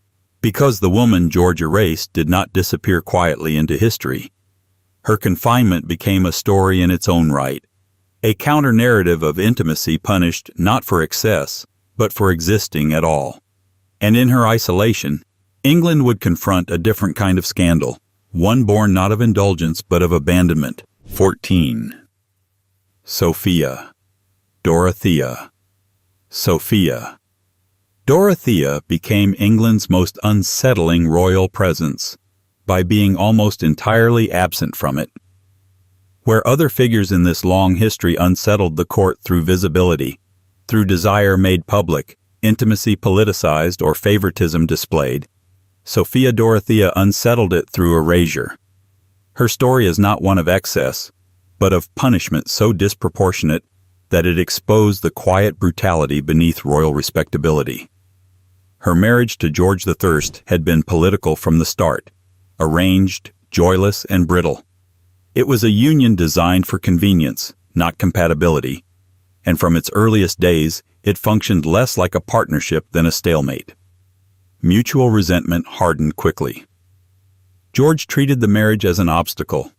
because the woman George erased did not disappear quietly into history. Her confinement became a story in its own right, a counter-narrative of intimacy punished not for excess, but for existing at all. And in her isolation, England would confront a different kind of scandal, one born not of indulgence but of abandonment. 14. Sophia. Dorothea. Sophia. Dorothea became England's most unsettling royal presence by being almost entirely absent from it. Where other figures in this long history unsettled the court through visibility, through desire made public, intimacy politicized, or favoritism displayed, Sophia Dorothea unsettled it through erasure. Her story is not one of excess, but of punishment so disproportionate that it exposed the quiet brutality beneath royal respectability. Her marriage to George III had been political from the start, arranged, joyless, and brittle. It was a union designed for convenience, not compatibility, and from its earliest days, it functioned less like a partnership than a stalemate. Mutual resentment hardened quickly. George treated the marriage as an obstacle.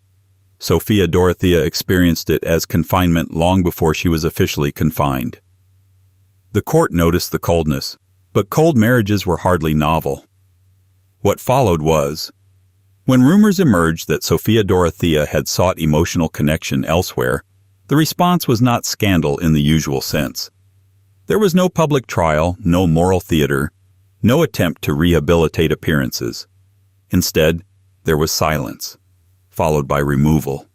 Sophia Dorothea experienced it as confinement long before she was officially confined. The court noticed the coldness, but cold marriages were hardly novel. What followed was, when rumors emerged that Sophia Dorothea had sought emotional connection elsewhere, the response was not scandal in the usual sense. There was no public trial, no moral theater, no attempt to rehabilitate appearances. Instead, there was silence, followed by removal.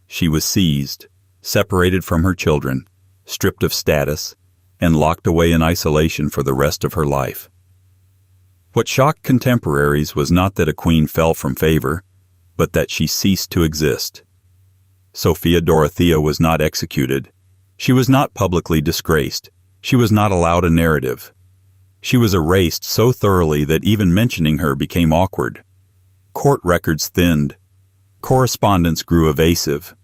She was seized, separated from her children, stripped of status, and locked away in isolation for the rest of her life. What shocked contemporaries was not that a queen fell from favor, but that she ceased to exist. Sophia Dorothea was not executed. She was not publicly disgraced. She was not allowed a narrative. She was erased so thoroughly that even mentioning her became awkward. Court records thinned. Correspondence grew evasive.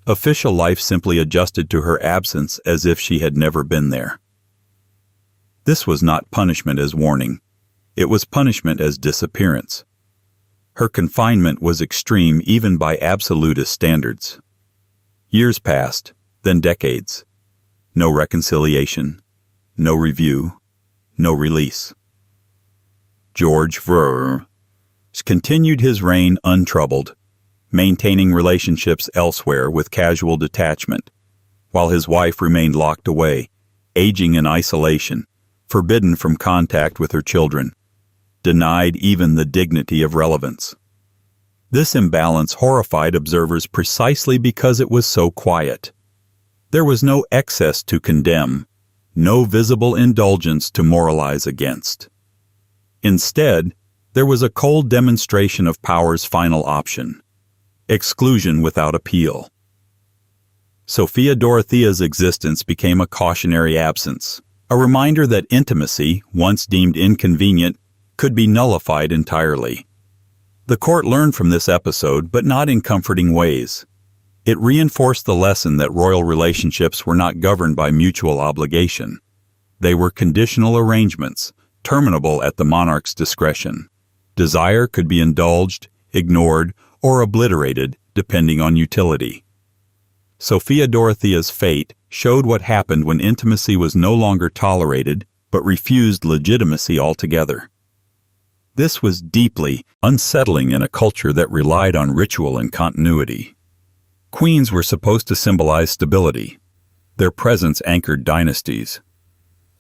Official life simply adjusted to her absence as if she had never been there. This was not punishment as warning. It was punishment as disappearance. Her confinement was extreme even by absolutist standards. Years passed, then decades. No reconciliation, no review, no release. George Verr continued his reign untroubled, maintaining relationships elsewhere with casual detachment, while his wife remained locked away, aging in isolation, forbidden from contact with her children, denied even the dignity of relevance. This imbalance horrified observers precisely because it was so quiet. There was no excess to condemn, no visible indulgence to moralize against. Instead, there was a cold demonstration of power's final option: exclusion without appeal. Sophia Dorothea's existence became a cautionary absence, a reminder that intimacy, once deemed inconvenient, could be nullified entirely. The court learned from this episode, but not in comforting ways. It reinforced the lesson that royal relationships were not governed by mutual obligation. They were conditional arrangements, terminable at the monarch's discretion. Desire could be indulged, ignored, or obliterated, depending on utility. Sophia Dorothea's fate showed what happened when intimacy was no longer tolerated, but refused legitimacy altogether. This was deeply unsettling in a culture that relied on ritual and continuity. Queens were supposed to symbolize stability. Their presence anchored dynasties.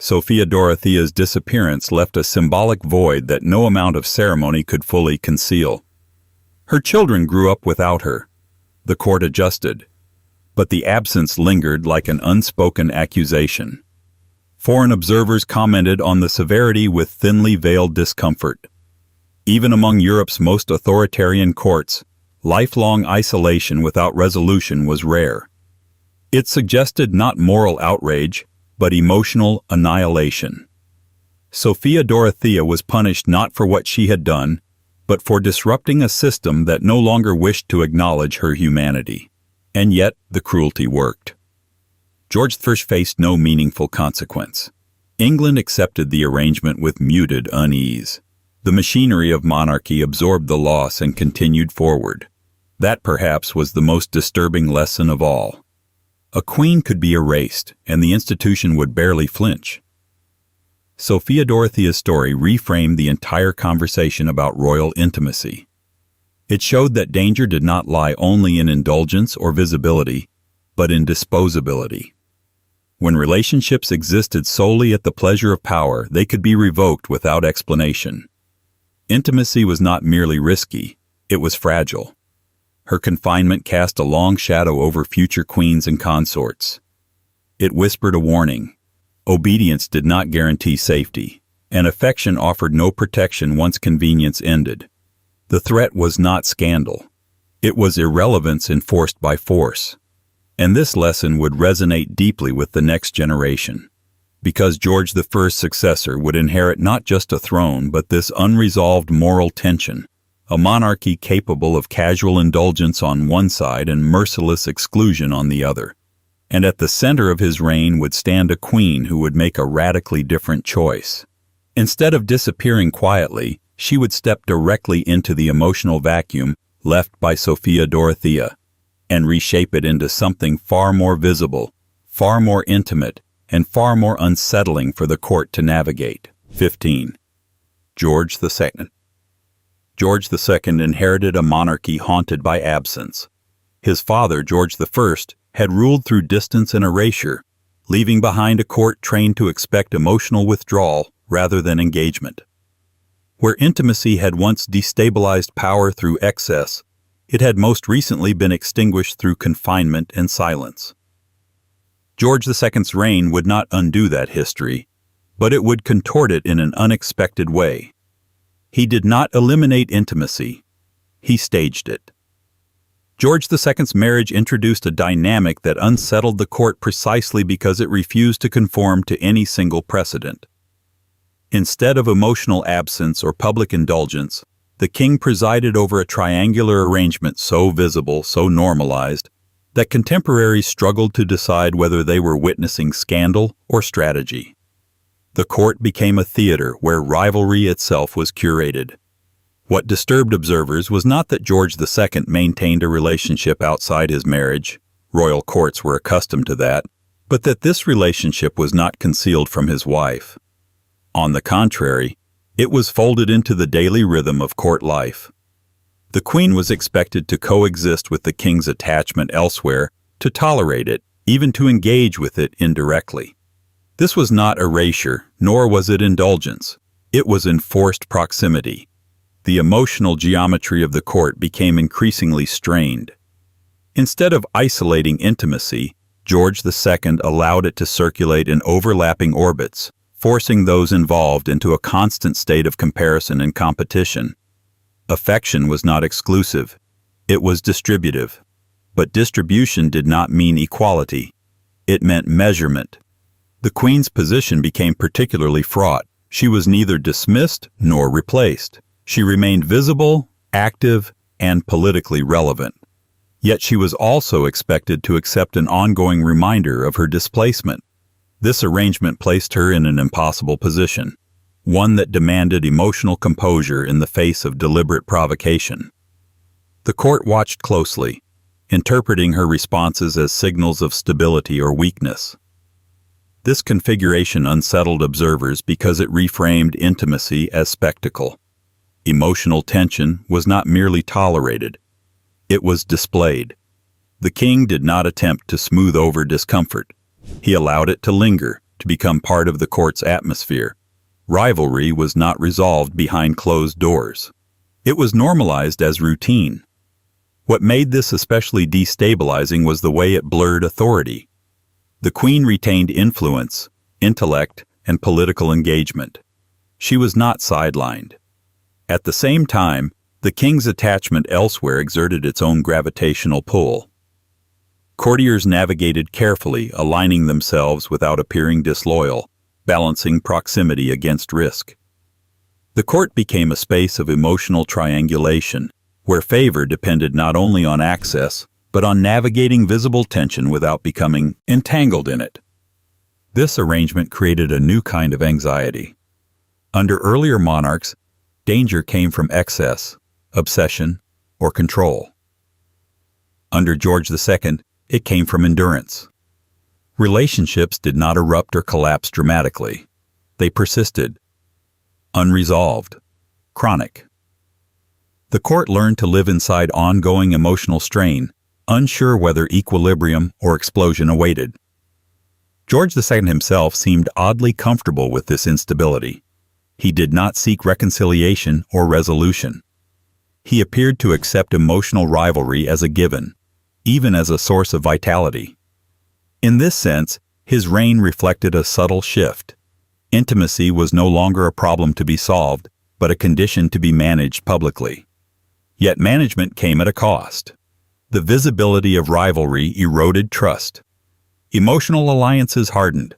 Sophia Dorothea's disappearance left a symbolic void that no amount of ceremony could fully conceal. Her children grew up without her. The court adjusted, but the absence lingered like an unspoken accusation. Foreign observers commented on the severity with thinly veiled discomfort. Even among Europe's most authoritarian courts, lifelong isolation without resolution was rare. It suggested not moral outrage, but emotional annihilation. Sophia Dorothea was punished not for what she had done, but for disrupting a system that no longer wished to acknowledge her humanity. And yet, the cruelty worked. George I faced no meaningful consequence. England accepted the arrangement with muted unease. The machinery of monarchy absorbed the loss and continued forward. That perhaps was the most disturbing lesson of all. A queen could be erased, and the institution would barely flinch. Sophia Dorothea's story reframed the entire conversation about royal intimacy. It showed that danger did not lie only in indulgence or visibility, but in disposability. When relationships existed solely at the pleasure of power, they could be revoked without explanation. Intimacy was not merely risky, it was fragile. Her confinement cast a long shadow over future queens and consorts. It whispered a warning. Obedience did not guarantee safety, and affection offered no protection once convenience ended. The threat was not scandal. It was irrelevance enforced by force. And this lesson would resonate deeply with the next generation, because George I's successor would inherit not just a throne but this unresolved moral tension, a monarchy capable of casual indulgence on one side and merciless exclusion on the other. And at the center of his reign would stand a queen who would make a radically different choice. Instead of disappearing quietly, she would step directly into the emotional vacuum left by Sophia Dorothea and reshape it into something far more visible, far more intimate, and far more unsettling for the court to navigate. 15. George II. George II inherited a monarchy haunted by absence. His father, George I, had ruled through distance and erasure, leaving behind a court trained to expect emotional withdrawal rather than engagement. Where intimacy had once destabilized power through excess, it had most recently been extinguished through confinement and silence. George II's reign would not undo that history, but it would contort it in an unexpected way. He did not eliminate intimacy. He staged it. George II's marriage introduced a dynamic that unsettled the court precisely because it refused to conform to any single precedent. Instead of emotional absence or public indulgence, the king presided over a triangular arrangement so visible, so normalized, that contemporaries struggled to decide whether they were witnessing scandal or strategy. The court became a theater where rivalry itself was curated. What disturbed observers was not that George II maintained a relationship outside his marriage, royal courts were accustomed to that, but that this relationship was not concealed from his wife. On the contrary, it was folded into the daily rhythm of court life. The queen was expected to coexist with the king's attachment elsewhere, to tolerate it, even to engage with it indirectly. This was not erasure, nor was it indulgence. It was enforced proximity. The emotional geometry of the court became increasingly strained. Instead of isolating intimacy, George II allowed it to circulate in overlapping orbits, forcing those involved into a constant state of comparison and competition. Affection was not exclusive. It was distributive. But distribution did not mean equality. It meant measurement. The queen's position became particularly fraught. She was neither dismissed nor replaced. She remained visible, active, and politically relevant. Yet she was also expected to accept an ongoing reminder of her displacement. This arrangement placed her in an impossible position, one that demanded emotional composure in the face of deliberate provocation. The court watched closely, interpreting her responses as signals of stability or weakness. This configuration unsettled observers because it reframed intimacy as spectacle. Emotional tension was not merely tolerated, it was displayed. The king did not attempt to smooth over discomfort. He allowed it to linger, to become part of the court's atmosphere. Rivalry was not resolved behind closed doors. It was normalized as routine. What made this especially destabilizing was the way it blurred authority. The queen retained influence, intellect, and political engagement. She was not sidelined. At the same time, the king's attachment elsewhere exerted its own gravitational pull. Courtiers navigated carefully, aligning themselves without appearing disloyal, balancing proximity against risk. The court became a space of emotional triangulation, where favor depended not only on access, but on navigating visible tension without becoming entangled in it. This arrangement created a new kind of anxiety. Under earlier monarchs, danger came from excess, obsession, or control. Under George II, it came from endurance. Relationships did not erupt or collapse dramatically. They persisted. Unresolved. Chronic. The court learned to live inside ongoing emotional strain, unsure whether equilibrium or explosion awaited. George II himself seemed oddly comfortable with this instability. He did not seek reconciliation or resolution. He appeared to accept emotional rivalry as a given, even as a source of vitality. In this sense, his reign reflected a subtle shift. Intimacy was no longer a problem to be solved, but a condition to be managed publicly. Yet management came at a cost. The visibility of rivalry eroded trust. Emotional alliances hardened.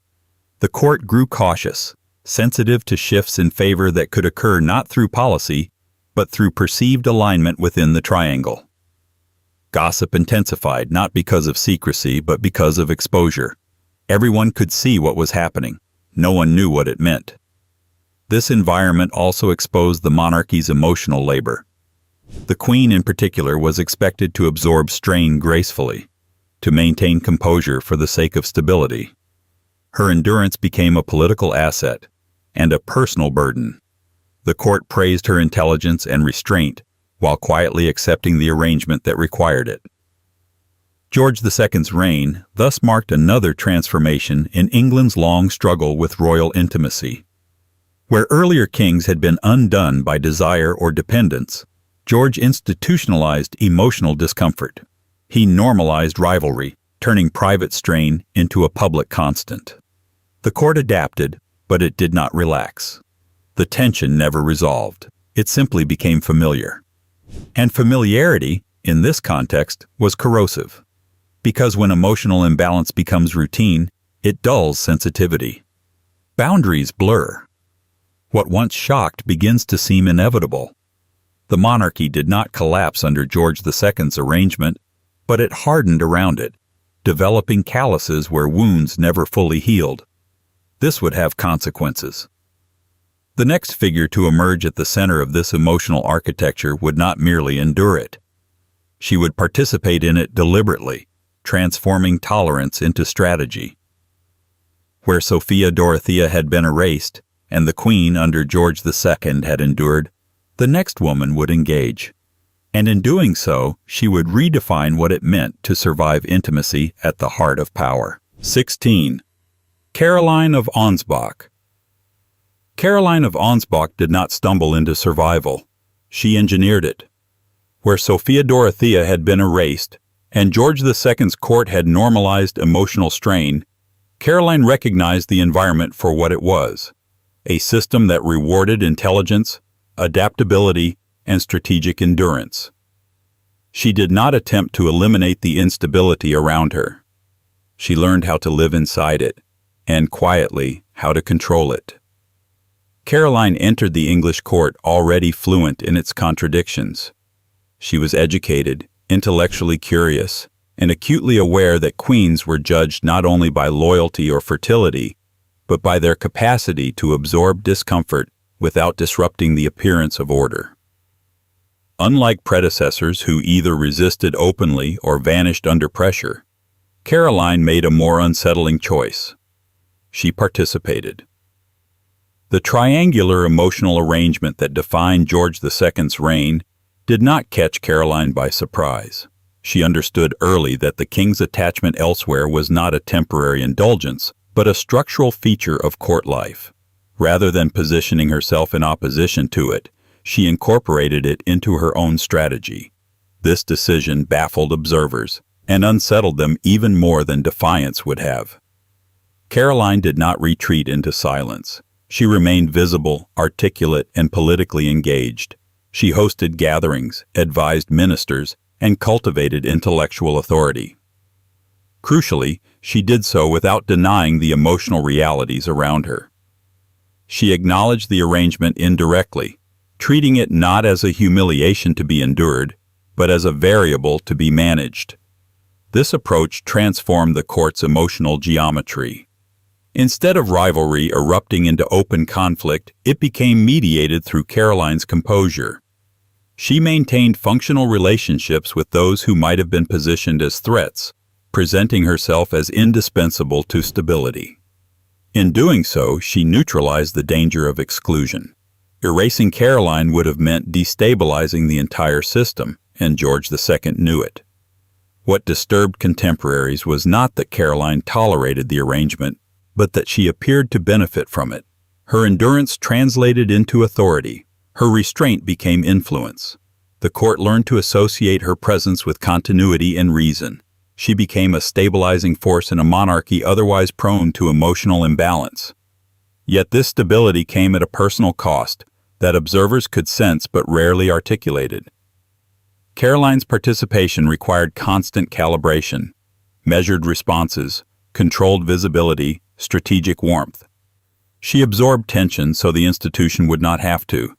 The court grew cautious, sensitive to shifts in favor that could occur not through policy, but through perceived alignment within the triangle. Gossip intensified not because of secrecy, but because of exposure. Everyone could see what was happening. No one knew what it meant. This environment also exposed the monarchy's emotional labor. The Queen in particular was expected to absorb strain gracefully, to maintain composure for the sake of stability. Her endurance became a political asset and a personal burden. The court praised her intelligence and restraint while quietly accepting the arrangement that required it. George II's reign thus marked another transformation in England's long struggle with royal intimacy. Where earlier kings had been undone by desire or dependence, George institutionalized emotional discomfort. He normalized rivalry, turning private strain into a public constant. The court adapted, but it did not relax. The tension never resolved. It simply became familiar. And familiarity, in this context, was corrosive. Because when emotional imbalance becomes routine, it dulls sensitivity. Boundaries blur. What once shocked begins to seem inevitable. The monarchy did not collapse under George II's arrangement, but it hardened around it, developing calluses where wounds never fully healed. This would have consequences. The next figure to emerge at the center of this emotional architecture would not merely endure it. She would participate in it deliberately, transforming tolerance into strategy. Where Sophia Dorothea had been erased, and the Queen under George II had endured, the next woman would engage. And in doing so, she would redefine what it meant to survive intimacy at the heart of power. 16. Caroline of Ansbach. Caroline of Ansbach did not stumble into survival. She engineered it. Where Sophia Dorothea had been erased, and George II's court had normalized emotional strain, Caroline recognized the environment for what it was, a system that rewarded intelligence, adaptability, and strategic endurance. She did not attempt to eliminate the instability around her. She learned how to live inside it, and quietly, how to control it. Caroline entered the English court already fluent in its contradictions. She was educated, intellectually curious, and acutely aware that queens were judged not only by loyalty or fertility, but by their capacity to absorb discomfort without disrupting the appearance of order. Unlike predecessors who either resisted openly or vanished under pressure, Caroline made a more unsettling choice. She participated. The triangular emotional arrangement that defined George II's reign did not catch Caroline by surprise. She understood early that the king's attachment elsewhere was not a temporary indulgence, but a structural feature of court life. Rather than positioning herself in opposition to it, she incorporated it into her own strategy. This decision baffled observers and unsettled them even more than defiance would have. Caroline did not retreat into silence. She remained visible, articulate, and politically engaged. She hosted gatherings, advised ministers, and cultivated intellectual authority. Crucially, she did so without denying the emotional realities around her. She acknowledged the arrangement indirectly, treating it not as a humiliation to be endured, but as a variable to be managed. This approach transformed the court's emotional geometry. Instead of rivalry erupting into open conflict, it became mediated through Caroline's composure. She maintained functional relationships with those who might have been positioned as threats, presenting herself as indispensable to stability. In doing so, she neutralized the danger of exclusion. Erasing Caroline would have meant destabilizing the entire system, and George II knew it. What disturbed contemporaries was not that Caroline tolerated the arrangement, but that she appeared to benefit from it. Her endurance translated into authority. Her restraint became influence. The court learned to associate her presence with continuity and reason. She became a stabilizing force in a monarchy otherwise prone to emotional imbalance. Yet this stability came at a personal cost that observers could sense but rarely articulated. Caroline's participation required constant calibration, measured responses, controlled visibility, strategic warmth. She absorbed tension so the institution would not have to.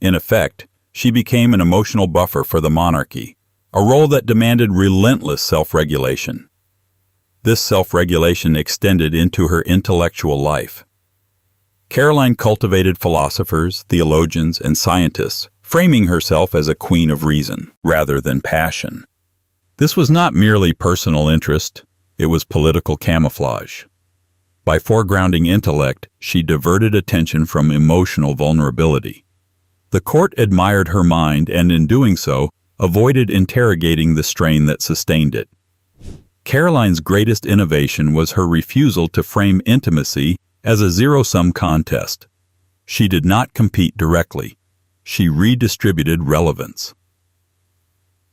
In effect, she became an emotional buffer for the monarchy, a role that demanded relentless self-regulation. This self-regulation extended into her intellectual life. Caroline cultivated philosophers, theologians, and scientists, framing herself as a queen of reason rather than passion. This was not merely personal interest, it was political camouflage. By foregrounding intellect, she diverted attention from emotional vulnerability. The court admired her mind and, in doing so, avoided interrogating the strain that sustained it. Caroline's greatest innovation was her refusal to frame intimacy as a zero-sum contest. She did not compete directly. She redistributed relevance.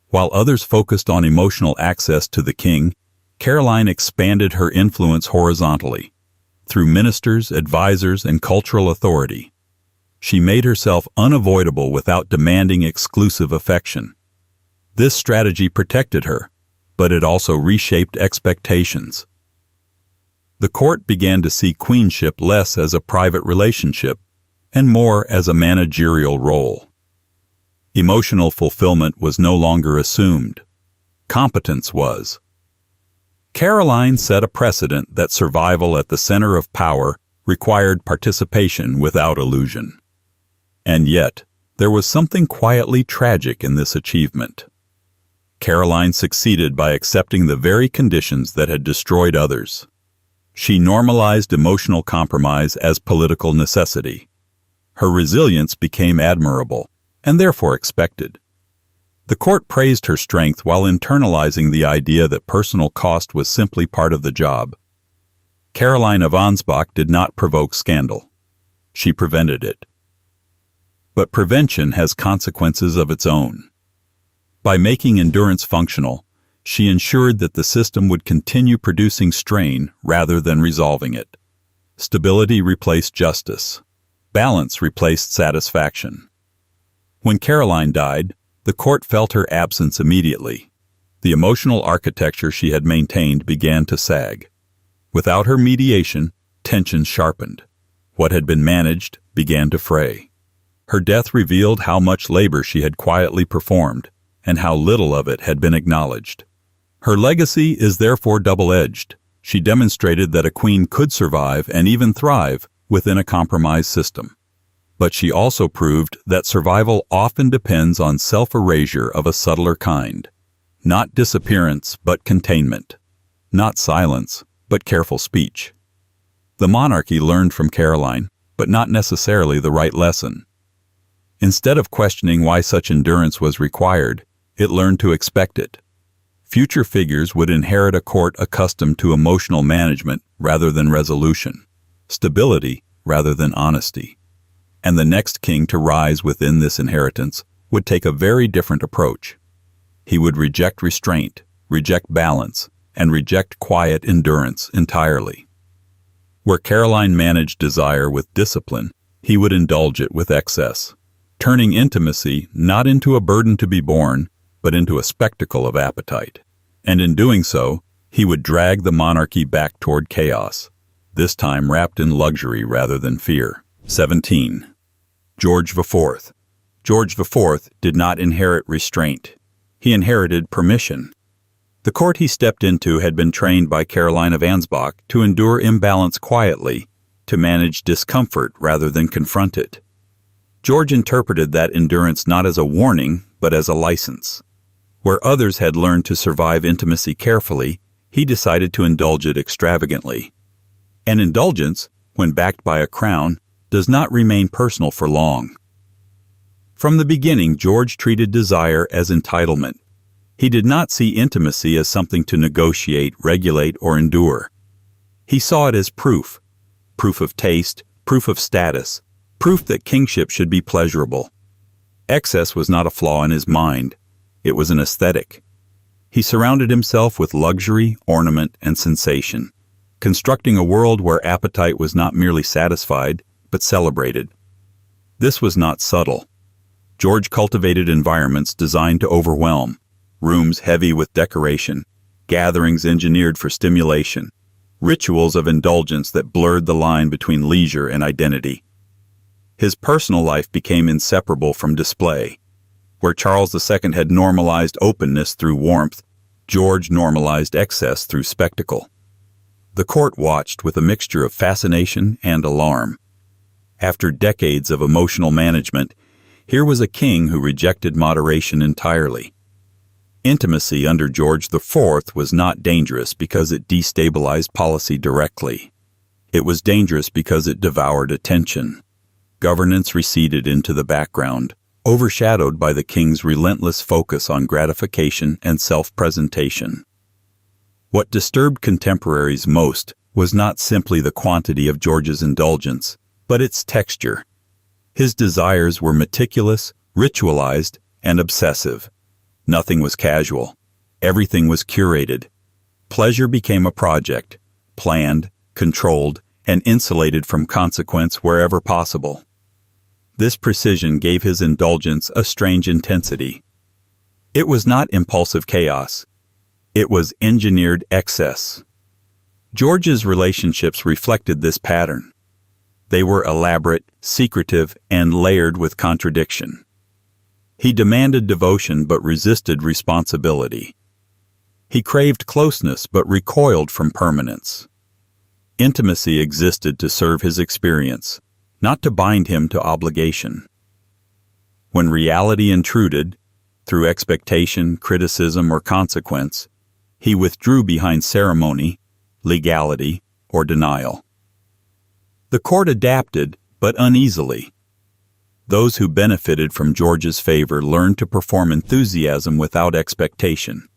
While others focused on emotional access to the king, Caroline expanded her influence horizontally, through ministers, advisors, and cultural authority. She made herself unavoidable without demanding exclusive affection. This strategy protected her, but it also reshaped expectations. The court began to see queenship less as a private relationship and more as a managerial role. Emotional fulfillment was no longer assumed. Competence was. Caroline set a precedent that survival at the center of power required participation without illusion. And yet, there was something quietly tragic in this achievement. Caroline succeeded by accepting the very conditions that had destroyed others. She normalized emotional compromise as political necessity. Her resilience became admirable, and therefore expected. The court praised her strength while internalizing the idea that personal cost was simply part of the job. Caroline of Ansbach did not provoke scandal. She prevented it. But prevention has consequences of its own. By making endurance functional, she ensured that the system would continue producing strain rather than resolving it. Stability replaced justice. Balance replaced satisfaction. When Caroline died, the court felt her absence immediately. The emotional architecture she had maintained began to sag. Without her mediation, tensions sharpened. What had been managed began to fray. Her death revealed how much labor she had quietly performed, and how little of it had been acknowledged. Her legacy is therefore double-edged. She demonstrated that a queen could survive and even thrive within a compromised system. But she also proved that survival often depends on self-erasure of a subtler kind. Not disappearance, but containment. Not silence, but careful speech. The monarchy learned from Caroline, but not necessarily the right lesson. Instead of questioning why such endurance was required, it learned to expect it. Future figures would inherit a court accustomed to emotional management rather than resolution, stability rather than honesty. And the next king to rise within this inheritance would take a very different approach. He would reject restraint, reject balance, and reject quiet endurance entirely. Where Caroline managed desire with discipline, he would indulge it with excess, turning intimacy not into a burden to be borne, but into a spectacle of appetite. And in doing so, he would drag the monarchy back toward chaos, this time wrapped in luxury rather than fear. 17. George IV. George IV did not inherit restraint. He inherited permission. The court he stepped into had been trained by Caroline of Ansbach to endure imbalance quietly, to manage discomfort rather than confront it. George interpreted that endurance not as a warning, but as a license. Where others had learned to survive intimacy carefully, he decided to indulge it extravagantly. An indulgence, when backed by a crown, does not remain personal for long. From the beginning, George treated desire as entitlement. He did not see intimacy as something to negotiate, regulate, or endure. He saw it as proof of taste, proof of status, proof that kingship should be pleasurable. Excess was not a flaw in his mind. It was an aesthetic. He surrounded himself with luxury, ornament, and sensation, constructing a world where appetite was not merely satisfied, but celebrated. This was not subtle. George cultivated environments designed to overwhelm, rooms heavy with decoration, gatherings engineered for stimulation, rituals of indulgence that blurred the line between leisure and identity. His personal life became inseparable from display, Where Charles II had normalized openness through warmth, George normalized excess through spectacle. The court watched with a mixture of fascination and alarm. After decades of emotional management, here was a king who rejected moderation entirely. Intimacy under George IV was not dangerous because it destabilized policy directly. It was dangerous because it devoured attention. Governance receded into the background, overshadowed by the king's relentless focus on gratification and self-presentation. What disturbed contemporaries most was not simply the quantity of George's indulgence, but its texture. His desires were meticulous, ritualized, and obsessive. Nothing was casual. Everything was curated. Pleasure became a project, planned, controlled, and insulated from consequence wherever possible. This precision gave his indulgence a strange intensity. It was not impulsive chaos. It was engineered excess. George's relationships reflected this pattern. They were elaborate, secretive, and layered with contradiction. He demanded devotion but resisted responsibility. He craved closeness but recoiled from permanence. Intimacy existed to serve his experience, not to bind him to obligation. When reality intruded, through expectation, criticism, or consequence, he withdrew behind ceremony, legality, or denial. The court adapted, but uneasily. Those who benefited from George's favor learned to perform enthusiasm without expectation.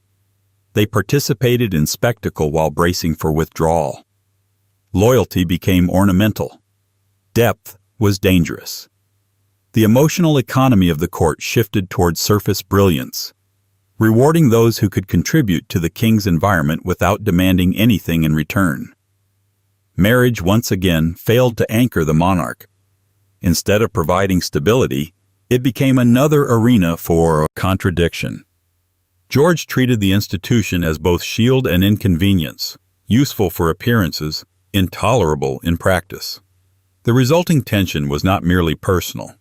They participated in spectacle while bracing for withdrawal. Loyalty became ornamental. Depth was dangerous. The emotional economy of the court shifted toward surface brilliance, rewarding those who could contribute to the king's environment without demanding anything in return. Marriage once again failed to anchor the monarch. Instead of providing stability, it became another arena for contradiction. George treated the institution as both shield and inconvenience, useful for appearances, intolerable in practice. The resulting tension was not merely personal.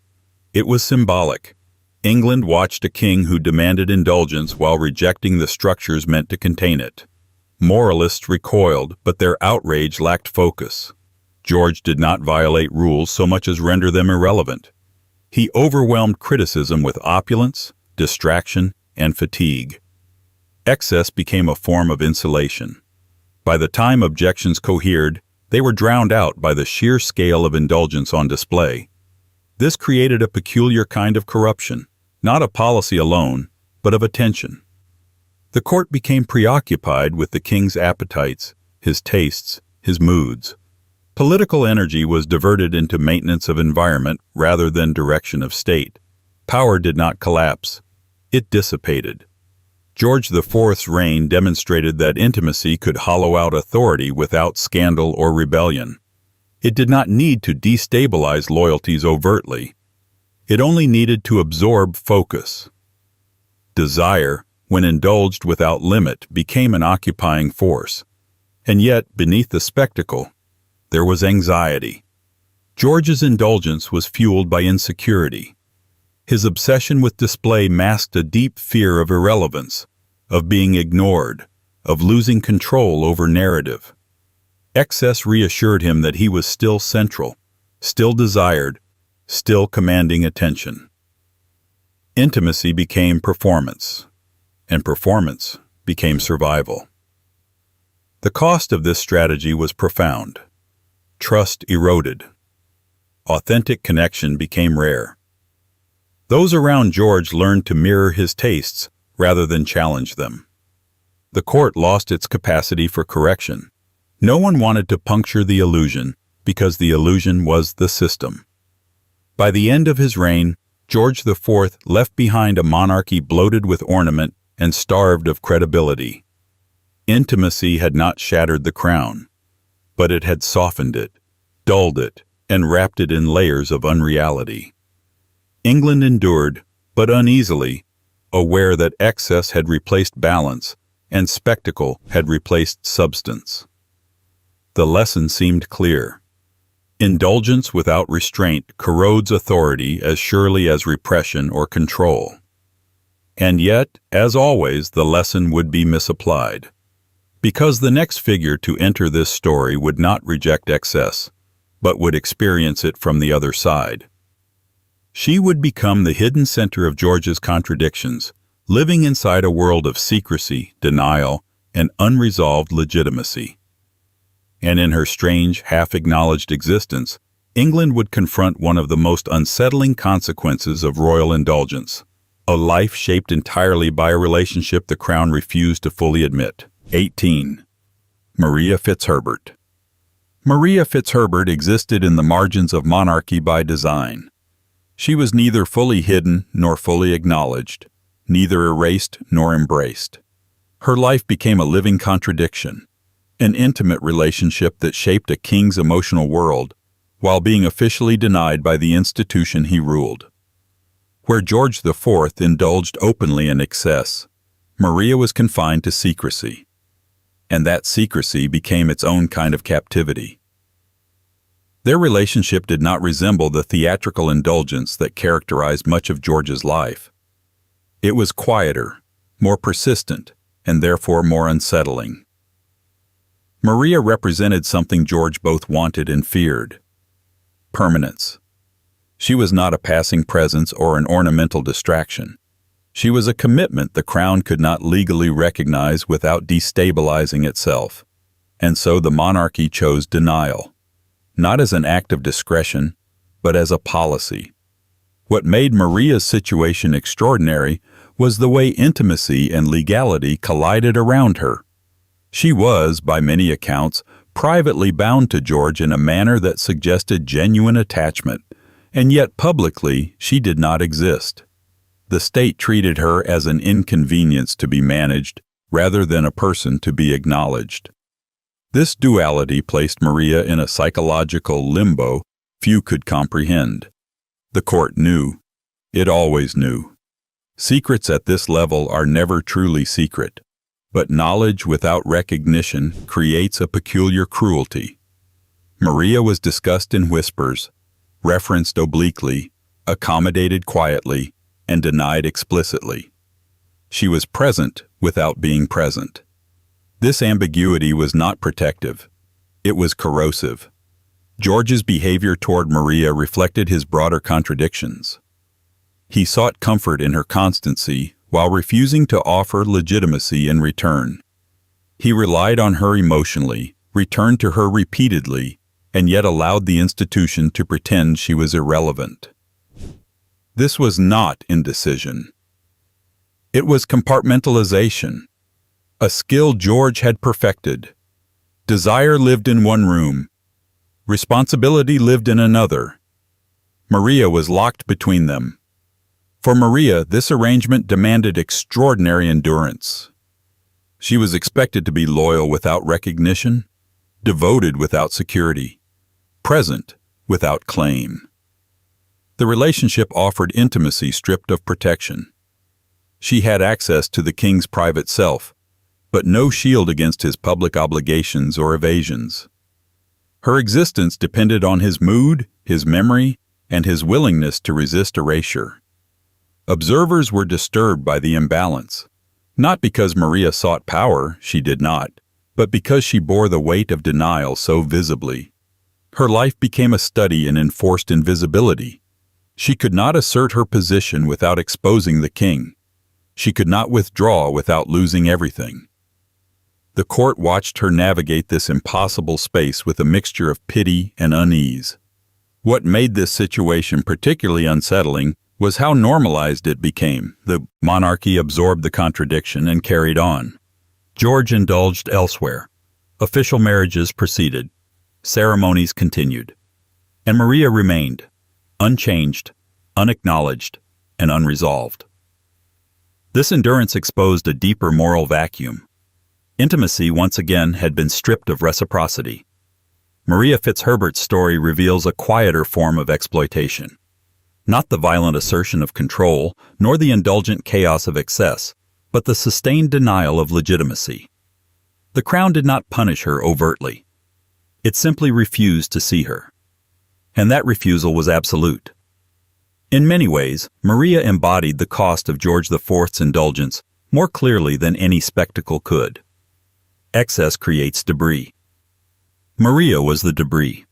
It was symbolic. England watched a king who demanded indulgence while rejecting the structures meant to contain it. Moralists recoiled, but their outrage lacked focus. George did not violate rules so much as render them irrelevant. He overwhelmed criticism with opulence, distraction, and fatigue. Excess became a form of insulation. By the time objections cohered, they were drowned out by the sheer scale of indulgence on display. This created a peculiar kind of corruption, not of policy alone, but of attention. The court became preoccupied with the king's appetites, his tastes, his moods. Political energy was diverted into maintenance of environment rather than direction of state. Power did not collapse. It dissipated. George IV's reign demonstrated that intimacy could hollow out authority without scandal or rebellion. It did not need to destabilize loyalties overtly. It only needed to absorb focus. Desire, when indulged without limit, became an occupying force. And yet, beneath the spectacle, there was anxiety. George's indulgence was fueled by insecurity. His obsession with display masked a deep fear of irrelevance, of being ignored, of losing control over narrative. Excess reassured him that he was still central, still desired, still commanding attention. Intimacy became performance, and performance became survival. The cost of this strategy was profound. Trust eroded. Authentic connection became rare. Those around George learned to mirror his tastes rather than challenge them. The court lost its capacity for correction. No one wanted to puncture the illusion because the illusion was the system. By the end of his reign, George IV left behind a monarchy bloated with ornament and starved of credibility. Intimacy had not shattered the crown, but it had softened it, dulled it, and wrapped it in layers of unreality. England endured, but uneasily, aware that excess had replaced balance and spectacle had replaced substance. The lesson seemed clear. Indulgence without restraint corrodes authority as surely as repression or control. And yet, as always, the lesson would be misapplied. Because the next figure to enter this story would not reject excess, but would experience it from the other side. She would become the hidden center of George's contradictions, living inside a world of secrecy, denial, and unresolved legitimacy. And in her strange, half-acknowledged existence, England would confront one of the most unsettling consequences of royal indulgence, a life shaped entirely by a relationship the Crown refused to fully admit. 18. Maria FitzHerbert. Maria FitzHerbert existed in the margins of monarchy by design. She was neither fully hidden nor fully acknowledged, neither erased nor embraced. Her life became a living contradiction, an intimate relationship that shaped a king's emotional world, while being officially denied by the institution he ruled. Where George IV indulged openly in excess, Maria was confined to secrecy, and that secrecy became its own kind of captivity. Their relationship did not resemble the theatrical indulgence that characterized much of George's life. It was quieter, more persistent, and therefore more unsettling. Maria represented something George both wanted and feared: permanence. She was not a passing presence or an ornamental distraction. She was a commitment the Crown could not legally recognize without destabilizing itself. And so the monarchy chose denial, not as an act of discretion, but as a policy. What made Maria's situation extraordinary was the way intimacy and legality collided around her. She was, by many accounts, privately bound to George in a manner that suggested genuine attachment, and yet publicly she did not exist. The state treated her as an inconvenience to be managed rather than a person to be acknowledged. This duality placed Maria in a psychological limbo few could comprehend. The court knew. It always knew. Secrets at this level are never truly secret, but knowledge without recognition creates a peculiar cruelty. Maria was discussed in whispers, referenced obliquely, accommodated quietly, and denied explicitly. She was present without being present. This ambiguity was not protective. It was corrosive. George's behavior toward Maria reflected his broader contradictions. He sought comfort in her constancy while refusing to offer legitimacy in return. He relied on her emotionally, returned to her repeatedly, and yet allowed the institution to pretend she was irrelevant. This was not indecision. It was compartmentalization, a skill George had perfected. Desire lived in one room. Responsibility lived in another. Maria was locked between them. For Maria, this arrangement demanded extraordinary endurance. She was expected to be loyal without recognition, devoted without security, present without claim. The relationship offered intimacy stripped of protection. She had access to the king's private self, but no shield against his public obligations or evasions. Her existence depended on his mood, his memory, and his willingness to resist erasure. Observers were disturbed by the imbalance, not because Maria sought power, she did not, but because she bore the weight of denial so visibly. Her life became a study in enforced invisibility. She could not assert her position without exposing the king. She could not withdraw without losing everything. The court watched her navigate this impossible space with a mixture of pity and unease. What made this situation particularly unsettling was how normalized it became. The monarchy absorbed the contradiction and carried on. George indulged elsewhere. Official marriages proceeded. Ceremonies continued. And Maria remained, unchanged, unacknowledged, and unresolved. This endurance exposed a deeper moral vacuum. Intimacy once again had been stripped of reciprocity. Maria FitzHerbert's story reveals a quieter form of exploitation. Not the violent assertion of control, nor the indulgent chaos of excess, but the sustained denial of legitimacy. The Crown did not punish her overtly. It simply refused to see her. And that refusal was absolute. In many ways, Maria embodied the cost of George IV's indulgence more clearly than any spectacle could. Excess creates debris. Maria was the debris.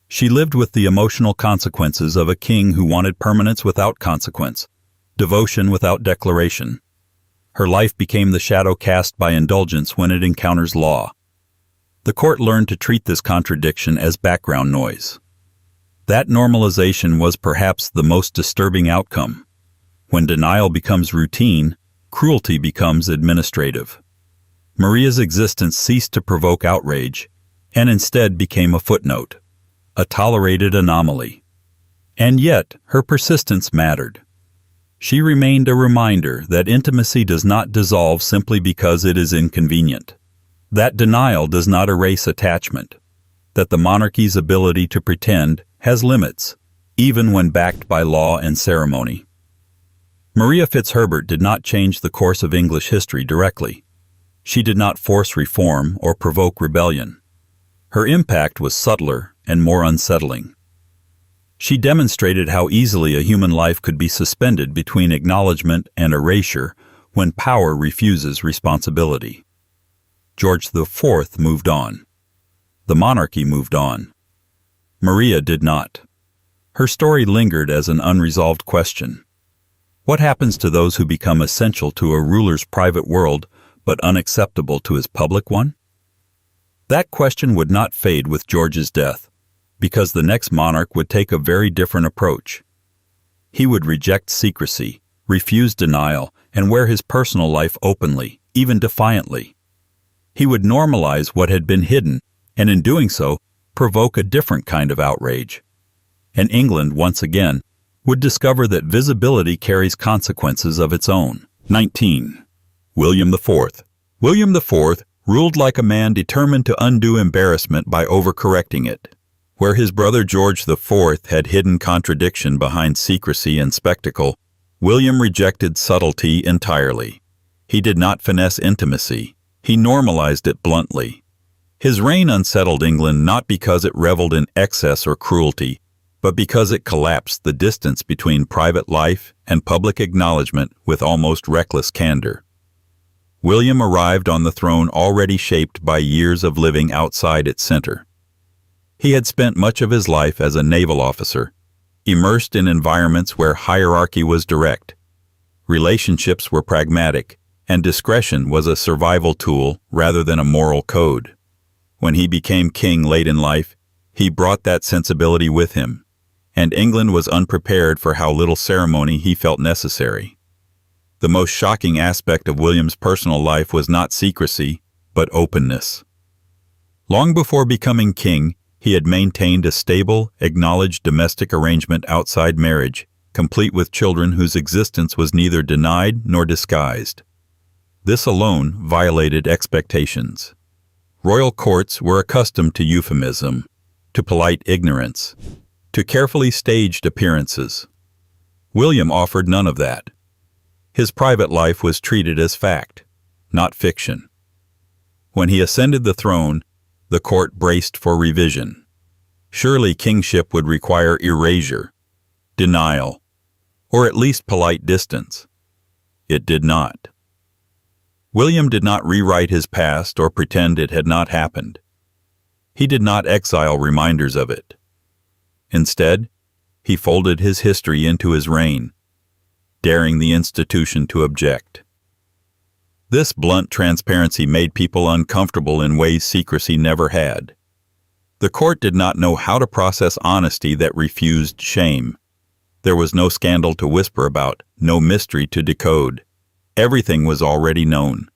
She lived with the emotional consequences of a king who wanted permanence without consequence, devotion without declaration. Her life became the shadow cast by indulgence when it encounters law. The court learned to treat this contradiction as background noise. That normalization was perhaps the most disturbing outcome. When denial becomes routine, cruelty becomes administrative. Maria's existence ceased to provoke outrage, and instead became a footnote, a tolerated anomaly. And yet, her persistence mattered. She remained a reminder that intimacy does not dissolve simply because it is inconvenient. That denial does not erase attachment. That the monarchy's ability to pretend has limits, even when backed by law and ceremony. Maria FitzHerbert did not change the course of English history directly. She did not force reform or provoke rebellion. Her impact was subtler and more unsettling. She demonstrated how easily a human life could be suspended between acknowledgement and erasure when power refuses responsibility. George IV moved on. The monarchy moved on. Maria did not. Her story lingered as an unresolved question. What happens to those who become essential to a ruler's private world but unacceptable to his public one? That question would not fade with George's death, because the next monarch would take a very different approach. He would reject secrecy, refuse denial, and wear his personal life openly, even defiantly. He would normalize what had been hidden, and in doing so, provoke a different kind of outrage. And England, once again, would discover that visibility carries consequences of its own. 19. William IV. William IV ruled like a man determined to undo embarrassment by overcorrecting it. Where his brother George IV had hidden contradiction behind secrecy and spectacle, William rejected subtlety entirely. He did not finesse intimacy. He normalized it bluntly. His reign unsettled England not because it reveled in excess or cruelty, but because it collapsed the distance between private life and public acknowledgement with almost reckless candor. William arrived on the throne already shaped by years of living outside its center. He had spent much of his life as a naval officer, immersed in environments where hierarchy was direct. Relationships were pragmatic, and discretion was a survival tool rather than a moral code. When he became king late in life, he brought that sensibility with him, and England was unprepared for how little ceremony he felt necessary. The most shocking aspect of William's personal life was not secrecy, but openness. Long before becoming king, he had maintained a stable, acknowledged domestic arrangement outside marriage, complete with children whose existence was neither denied nor disguised. This alone violated expectations. Royal courts were accustomed to euphemism, to polite ignorance, to carefully staged appearances. William offered none of that. His private life was treated as fact, not fiction. When he ascended the throne, the court braced for revision. Surely kingship would require erasure, denial, or at least polite distance. It did not. William did not rewrite his past or pretend it had not happened. He did not exile reminders of it. Instead, he folded his history into his reign, daring the institution to object. This blunt transparency made people uncomfortable in ways secrecy never had. The court did not know how to process honesty that refused shame. There was no scandal to whisper about, no mystery to decode. Everything was already known.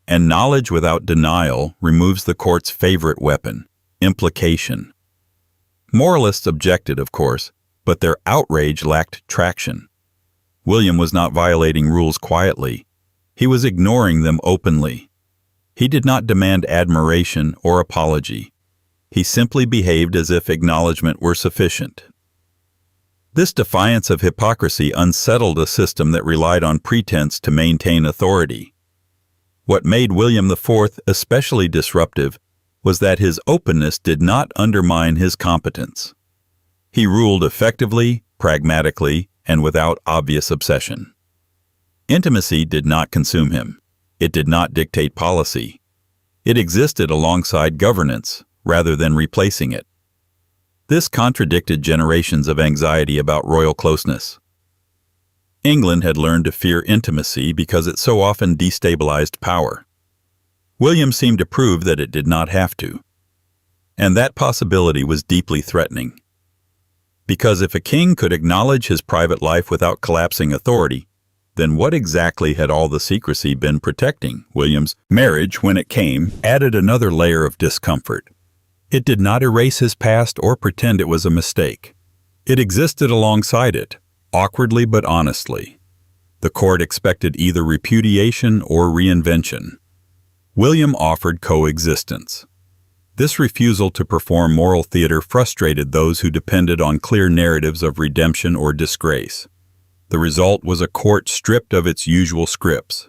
And knowledge without denial removes the court's favorite weapon, implication. Moralists objected, of course, but their outrage lacked traction. William was not violating rules quietly. He was ignoring them openly. He did not demand admiration or apology. He simply behaved as if acknowledgement were sufficient. This defiance of hypocrisy unsettled a system that relied on pretense to maintain authority. What made William IV especially disruptive was that his openness did not undermine his competence. He ruled effectively, pragmatically, and without obvious obsession. Intimacy did not consume him. It did not dictate policy. It existed alongside governance, rather than replacing it. This contradicted generations of anxiety about royal closeness. England had learned to fear intimacy because it so often destabilized power. William seemed to prove that it did not have to. And that possibility was deeply threatening. Because if a king could acknowledge his private life without collapsing authority, then what exactly had all the secrecy been protecting? William's marriage, when it came, added another layer of discomfort. It did not erase his past or pretend it was a mistake. It existed alongside it, awkwardly but honestly. The court expected either repudiation or reinvention. William offered coexistence. This refusal to perform moral theater frustrated those who depended on clear narratives of redemption or disgrace. The result was a court stripped of its usual scripts.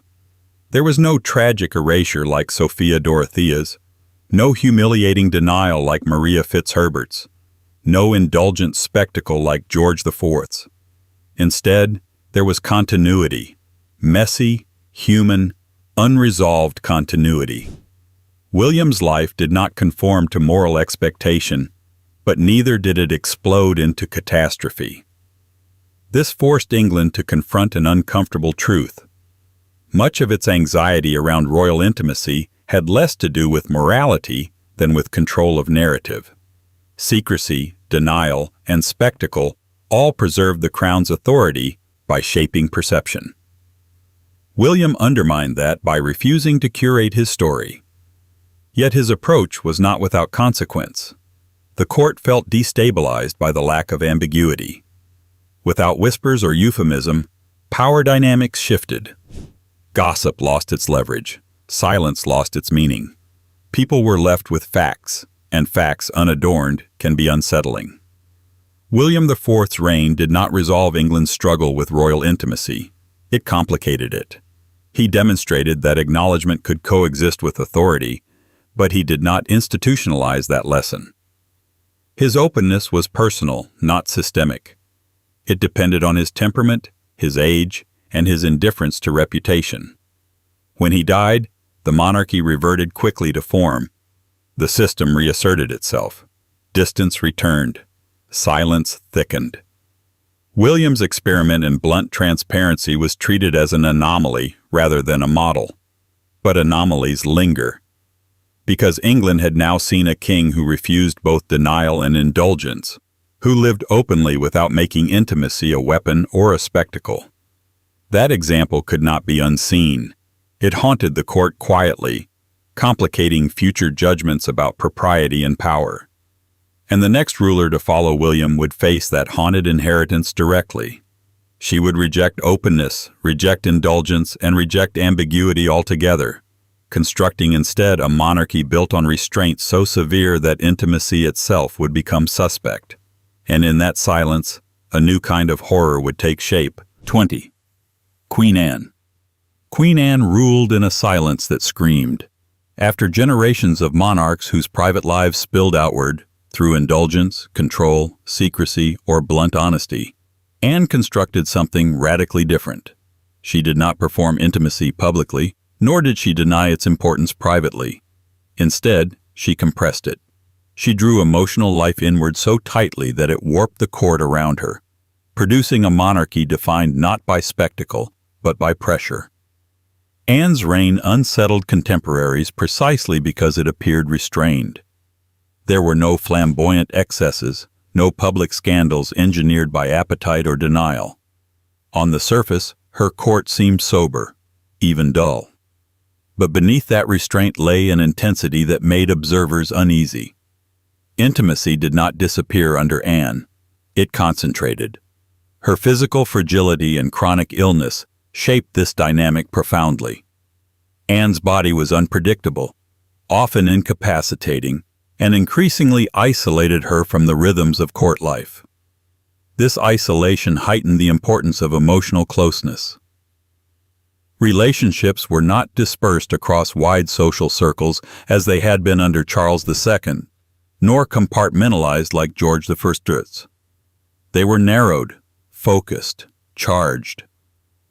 There was no tragic erasure like Sophia Dorothea's, no humiliating denial like Maria Fitzherbert's, no indulgent spectacle like George IV's. Instead, there was continuity, messy, human, unresolved continuity. William's life did not conform to moral expectation, but neither did it explode into catastrophe. This forced England to confront an uncomfortable truth. Much of its anxiety around royal intimacy had less to do with morality than with control of narrative. Secrecy, denial, and spectacle all preserved the crown's authority by shaping perception. William undermined that by refusing to curate his story. Yet his approach was not without consequence. The court felt destabilized by the lack of ambiguity. Without whispers or euphemism, power dynamics shifted. Gossip lost its leverage. Silence lost its meaning. People were left with facts, and facts unadorned can be unsettling. William IV's reign did not resolve England's struggle with royal intimacy. It complicated it. He demonstrated that acknowledgement could coexist with authority, but he did not institutionalize that lesson. His openness was personal, not systemic. It depended on his temperament, his age, and his indifference to reputation. When he died, the monarchy reverted quickly to form. The system reasserted itself. Distance returned. Silence thickened. William's experiment in blunt transparency was treated as an anomaly rather than a model. But anomalies linger. Because England had now seen a king who refused both denial and indulgence, who lived openly without making intimacy a weapon or a spectacle. That example could not be unseen. It haunted the court quietly, complicating future judgments about propriety and power. And the next ruler to follow William would face that haunted inheritance directly. She would reject openness, reject indulgence, and reject ambiguity altogether, constructing instead a monarchy built on restraint so severe that intimacy itself would become suspect. And in that silence, a new kind of horror would take shape. 20. Queen Anne. Queen Anne ruled in a silence that screamed. After generations of monarchs whose private lives spilled outward, through indulgence, control, secrecy, or blunt honesty, Anne constructed something radically different. She did not perform intimacy publicly, nor did she deny its importance privately. Instead, she compressed it. She drew emotional life inward so tightly that it warped the court around her, producing a monarchy defined not by spectacle, but by pressure. Anne's reign unsettled contemporaries precisely because it appeared restrained. There were no flamboyant excesses, no public scandals engineered by appetite or denial. On the surface, her court seemed sober, even dull. But beneath that restraint lay an intensity that made observers uneasy. Intimacy did not disappear under Anne. It concentrated. Her physical fragility and chronic illness shaped this dynamic profoundly. Anne's body was unpredictable, often incapacitating, and increasingly isolated her from the rhythms of court life. This isolation heightened the importance of emotional closeness. Relationships were not dispersed across wide social circles as they had been under Charles II, nor compartmentalized like George I's. They were narrowed, focused, charged.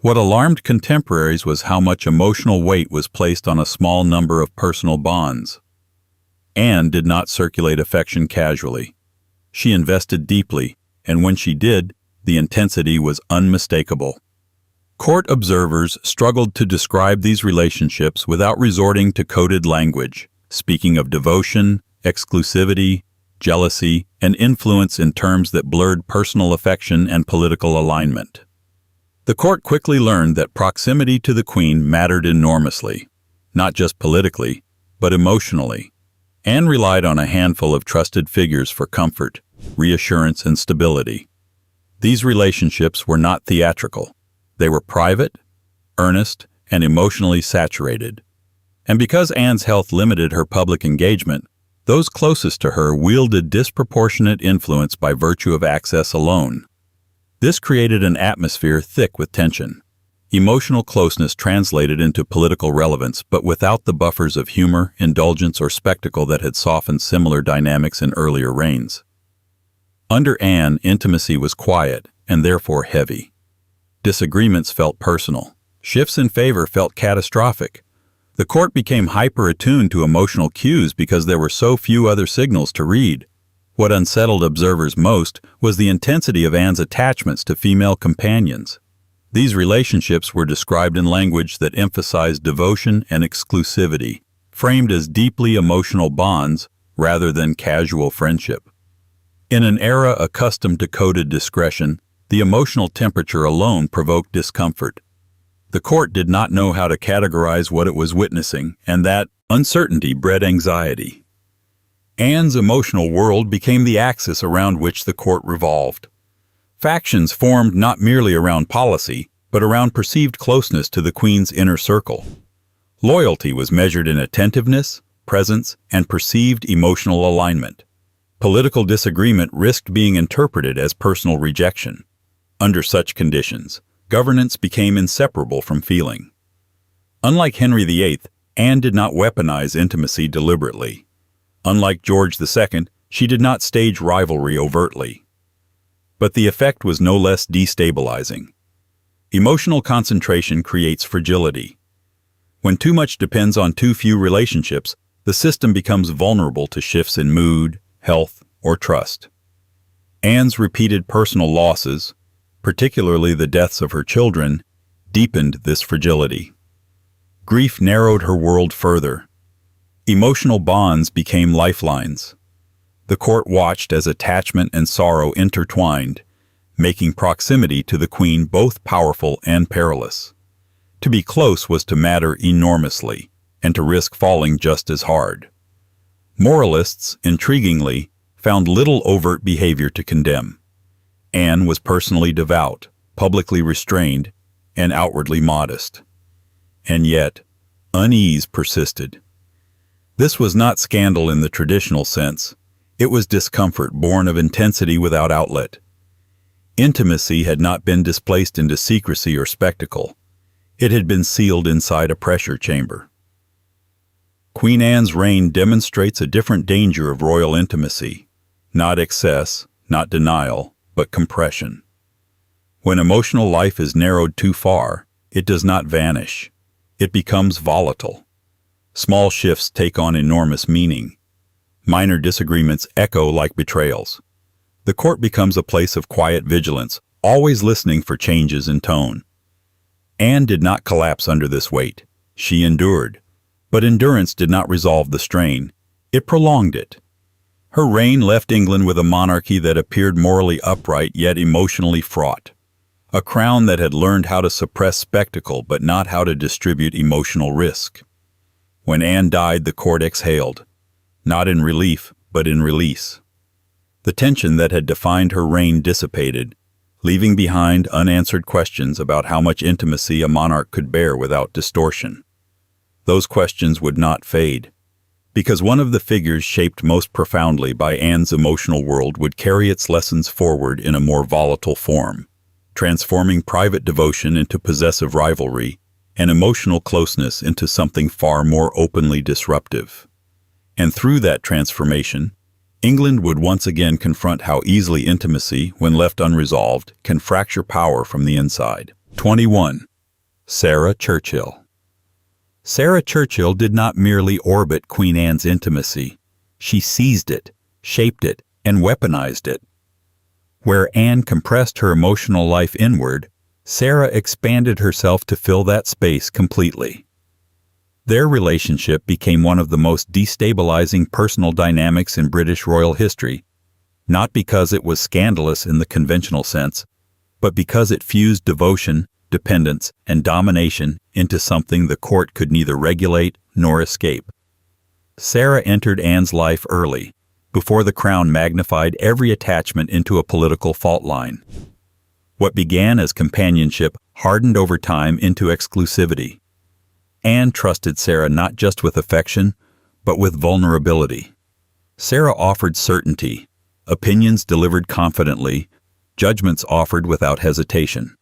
What alarmed contemporaries was how much emotional weight was placed on a small number of personal bonds. Anne did not circulate affection casually. She invested deeply, and when she did, the intensity was unmistakable. Court observers struggled to describe these relationships without resorting to coded language, speaking of devotion, exclusivity, jealousy, and influence in terms that blurred personal affection and political alignment. The court quickly learned that proximity to the Queen mattered enormously, not just politically, but emotionally. Anne relied on a handful of trusted figures for comfort, reassurance, and stability. These relationships were not theatrical. They were private, earnest, and emotionally saturated. And because Anne's health limited her public engagement, those closest to her wielded disproportionate influence by virtue of access alone. This created an atmosphere thick with tension. Emotional closeness translated into political relevance, but without the buffers of humor, indulgence, or spectacle that had softened similar dynamics in earlier reigns. Under Anne, intimacy was quiet and therefore heavy. Disagreements felt personal. Shifts in favor felt catastrophic. The court became hyper-attuned to emotional cues because there were so few other signals to read. What unsettled observers most was the intensity of Anne's attachments to female companions. These relationships were described in language that emphasized devotion and exclusivity, framed as deeply emotional bonds rather than casual friendship. In an era accustomed to coded discretion, the emotional temperature alone provoked discomfort. The court did not know how to categorize what it was witnessing, and that uncertainty bred anxiety. Anne's emotional world became the axis around which the court revolved. Factions formed not merely around policy, but around perceived closeness to the Queen's inner circle. Loyalty was measured in attentiveness, presence, and perceived emotional alignment. Political disagreement risked being interpreted as personal rejection. Under such conditions, governance became inseparable from feeling. Unlike Henry VIII, Anne did not weaponize intimacy deliberately. Unlike George II, she did not stage rivalry overtly. But the effect was no less destabilizing. Emotional concentration creates fragility. When too much depends on too few relationships, the system becomes vulnerable to shifts in mood, health, or trust. Anne's repeated personal losses, particularly the deaths of her children, deepened this fragility. Grief narrowed her world further. Emotional bonds became lifelines. The court watched as attachment and sorrow intertwined, making proximity to the Queen both powerful and perilous. To be close was to matter enormously, and to risk falling just as hard. Moralists, intriguingly, found little overt behavior to condemn. Anne was personally devout, publicly restrained, and outwardly modest. And yet, unease persisted. This was not scandal in the traditional sense. It was discomfort born of intensity without outlet. Intimacy had not been displaced into secrecy or spectacle. It had been sealed inside a pressure chamber. Queen Anne's reign demonstrates a different danger of royal intimacy. Not excess, not denial, but compression. When emotional life is narrowed too far, it does not vanish. It becomes volatile. Small shifts take on enormous meaning. Minor disagreements echo like betrayals. The court becomes a place of quiet vigilance, always listening for changes in tone. Anne did not collapse under this weight. She endured. But endurance did not resolve the strain. It prolonged it. Her reign left England with a monarchy that appeared morally upright yet emotionally fraught. A crown that had learned how to suppress spectacle but not how to distribute emotional risk. When Anne died, the court exhaled, not in relief, but in release. The tension that had defined her reign dissipated, leaving behind unanswered questions about how much intimacy a monarch could bear without distortion. Those questions would not fade, because one of the figures shaped most profoundly by Anne's emotional world would carry its lessons forward in a more volatile form, transforming private devotion into possessive rivalry and emotional closeness into something far more openly disruptive. And through that transformation, England would once again confront how easily intimacy, when left unresolved, can fracture power from the inside. 21. Sarah Churchill. Sarah Churchill did not merely orbit Queen Anne's intimacy. She seized it, shaped it, and weaponized it. Where Anne compressed her emotional life inward, Sarah expanded herself to fill that space completely. Their relationship became one of the most destabilizing personal dynamics in British royal history, not because it was scandalous in the conventional sense, but because it fused devotion, dependence, and domination into something the court could neither regulate nor escape. Sarah entered Anne's life early, before the crown magnified every attachment into a political fault line. What began as companionship hardened over time into exclusivity. Anne trusted Sarah not just with affection, but with vulnerability. Sarah offered certainty, opinions delivered confidently, judgments offered without hesitation.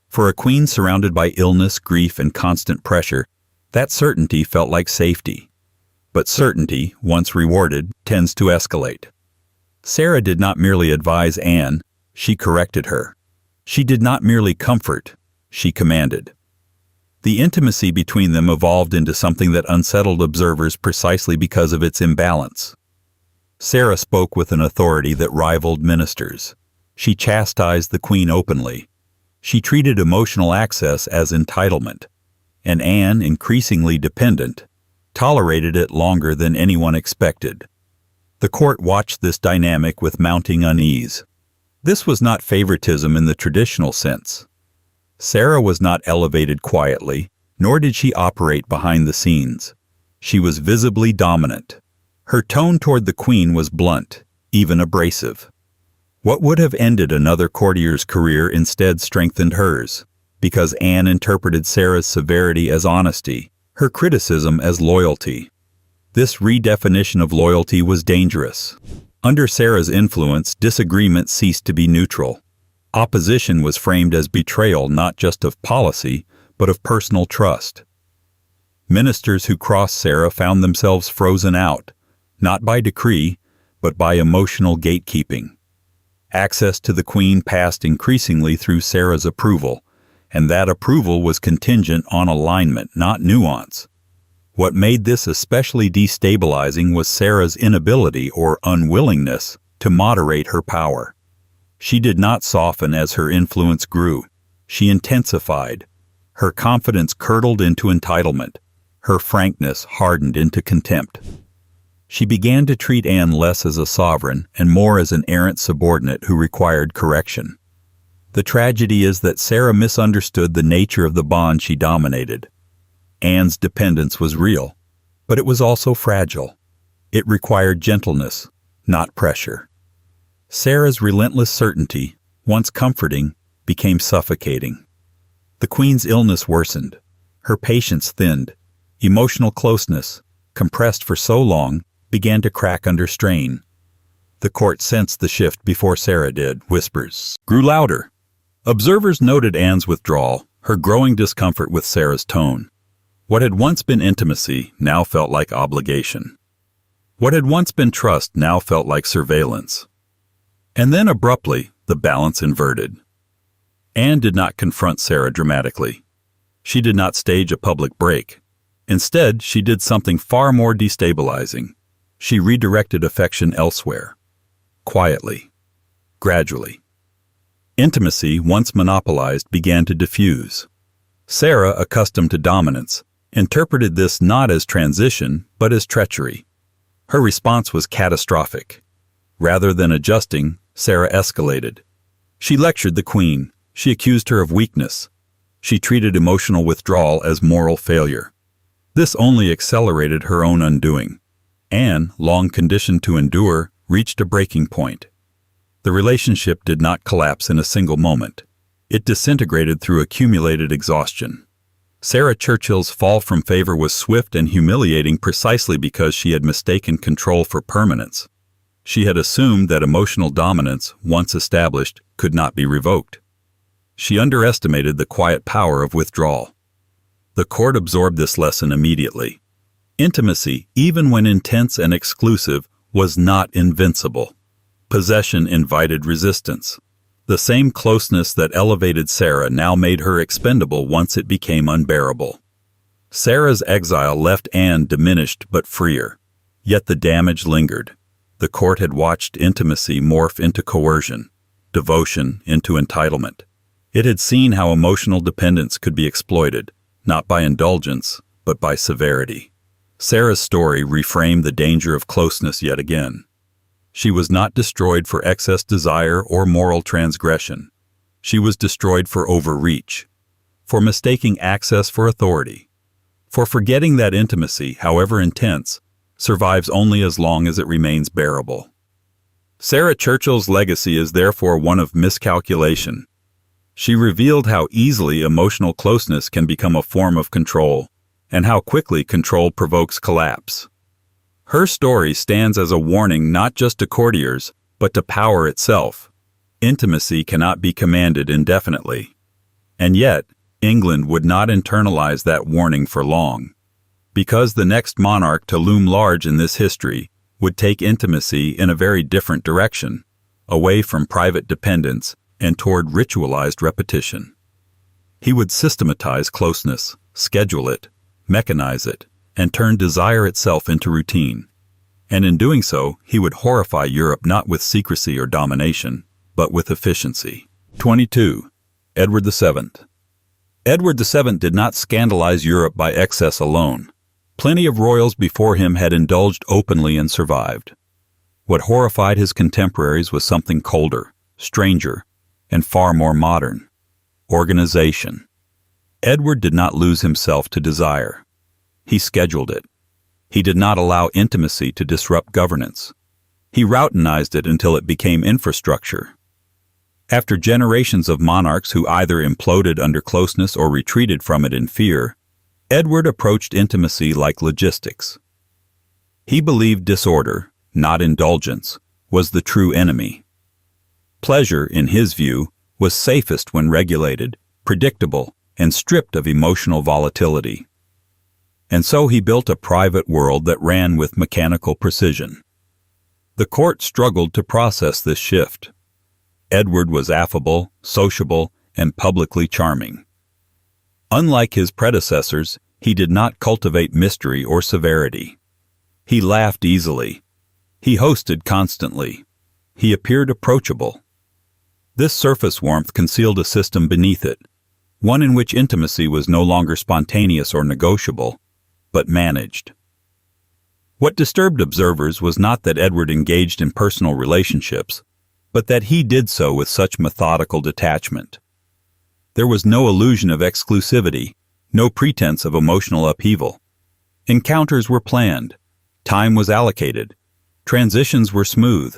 For a queen surrounded by illness, grief, and constant pressure, that certainty felt like safety. But certainty, once rewarded, tends to escalate. Sarah did not merely advise Anne, she corrected her. She did not merely comfort, she commanded. The intimacy between them evolved into something that unsettled observers precisely because of its imbalance. Sarah spoke with an authority that rivaled ministers. She chastised the queen openly. She treated emotional access as entitlement. And Anne, increasingly dependent, tolerated it longer than anyone expected. The court watched this dynamic with mounting unease. This was not favoritism in the traditional sense. Sarah was not elevated quietly, nor did she operate behind the scenes. She was visibly dominant. Her tone toward the queen was blunt, even abrasive. What would have ended another courtier's career instead strengthened hers, because Anne interpreted Sarah's severity as honesty, her criticism as loyalty. This redefinition of loyalty was dangerous. Under Sarah's influence, disagreement ceased to be neutral. Opposition was framed as betrayal not just of policy, but of personal trust. Ministers who crossed Sarah found themselves frozen out, not by decree, but by emotional gatekeeping. Access to the queen passed increasingly through Sarah's approval, and that approval was contingent on alignment, not nuance. What made this especially destabilizing was Sarah's inability or unwillingness to moderate her power. She did not soften as her influence grew. She intensified. Her confidence curdled into entitlement. Her frankness hardened into contempt. She began to treat Anne less as a sovereign and more as an errant subordinate who required correction. The tragedy is that Sarah misunderstood the nature of the bond she dominated. Anne's dependence was real, but it was also fragile. It required gentleness, not pressure. Sarah's relentless certainty, once comforting, became suffocating. The queen's illness worsened. Her patience thinned. Emotional closeness, compressed for so long, began to crack under strain. The court sensed the shift before Sarah did. Whispers grew louder. Observers noted Anne's withdrawal, her growing discomfort with Sarah's tone. What had once been intimacy now felt like obligation. What had once been trust now felt like surveillance. And then abruptly, the balance inverted. Anne did not confront Sarah dramatically. She did not stage a public break. Instead, she did something far more destabilizing. She redirected affection elsewhere. Quietly. Gradually. Intimacy, once monopolized, began to diffuse. Sarah, accustomed to dominance, interpreted this not as transition, but as treachery. Her response was catastrophic. Rather than adjusting, Sarah escalated. She lectured the queen. She accused her of weakness. She treated emotional withdrawal as moral failure. This only accelerated her own undoing. Anne, long conditioned to endure, reached a breaking point. The relationship did not collapse in a single moment. It disintegrated through accumulated exhaustion. Sarah Churchill's fall from favor was swift and humiliating precisely because she had mistaken control for permanence. She had assumed that emotional dominance, once established, could not be revoked. She underestimated the quiet power of withdrawal. The court absorbed this lesson immediately. Intimacy, even when intense and exclusive, was not invincible. Possession invited resistance. The same closeness that elevated Sarah now made her expendable once it became unbearable. Sarah's exile left Anne diminished but freer. Yet the damage lingered. The court had watched intimacy morph into coercion, devotion into entitlement. It had seen how emotional dependence could be exploited, not by indulgence, but by severity. Sarah's story reframed the danger of closeness yet again. She was not destroyed for excess desire or moral transgression. She was destroyed for overreach, for mistaking access for authority, for forgetting that intimacy, however intense, survives only as long as it remains bearable. Sarah Churchill's legacy is therefore one of miscalculation. She revealed how easily emotional closeness can become a form of control, and how quickly control provokes collapse. Her story stands as a warning not just to courtiers, but to power itself. Intimacy cannot be commanded indefinitely. And yet, England would not internalize that warning for long. Because the next monarch to loom large in this history would take intimacy in a very different direction, away from private dependence and toward ritualized repetition. He would systematize closeness, schedule it, mechanize it, and turn desire itself into routine. And in doing so, he would horrify Europe not with secrecy or domination, but with efficiency. 22. Edward VII. Edward VII did not scandalize Europe by excess alone. Plenty of royals before him had indulged openly and survived. What horrified his contemporaries was something colder, stranger, and far more modern: organization. Edward did not lose himself to desire. He scheduled it. He did not allow intimacy to disrupt governance. He routinized it until it became infrastructure. After generations of monarchs who either imploded under closeness or retreated from it in fear, Edward approached intimacy like logistics. He believed disorder, not indulgence, was the true enemy. Pleasure, in his view, was safest when regulated, predictable, and stripped of emotional volatility. And so he built a private world that ran with mechanical precision. The court struggled to process this shift. Edward was affable, sociable, and publicly charming. Unlike his predecessors, he did not cultivate mystery or severity. He laughed easily. He hosted constantly. He appeared approachable. This surface warmth concealed a system beneath it, one in which intimacy was no longer spontaneous or negotiable, but managed. What disturbed observers was not that Edward engaged in personal relationships, but that he did so with such methodical detachment. There was no illusion of exclusivity, no pretense of emotional upheaval. Encounters were planned, time was allocated, transitions were smooth,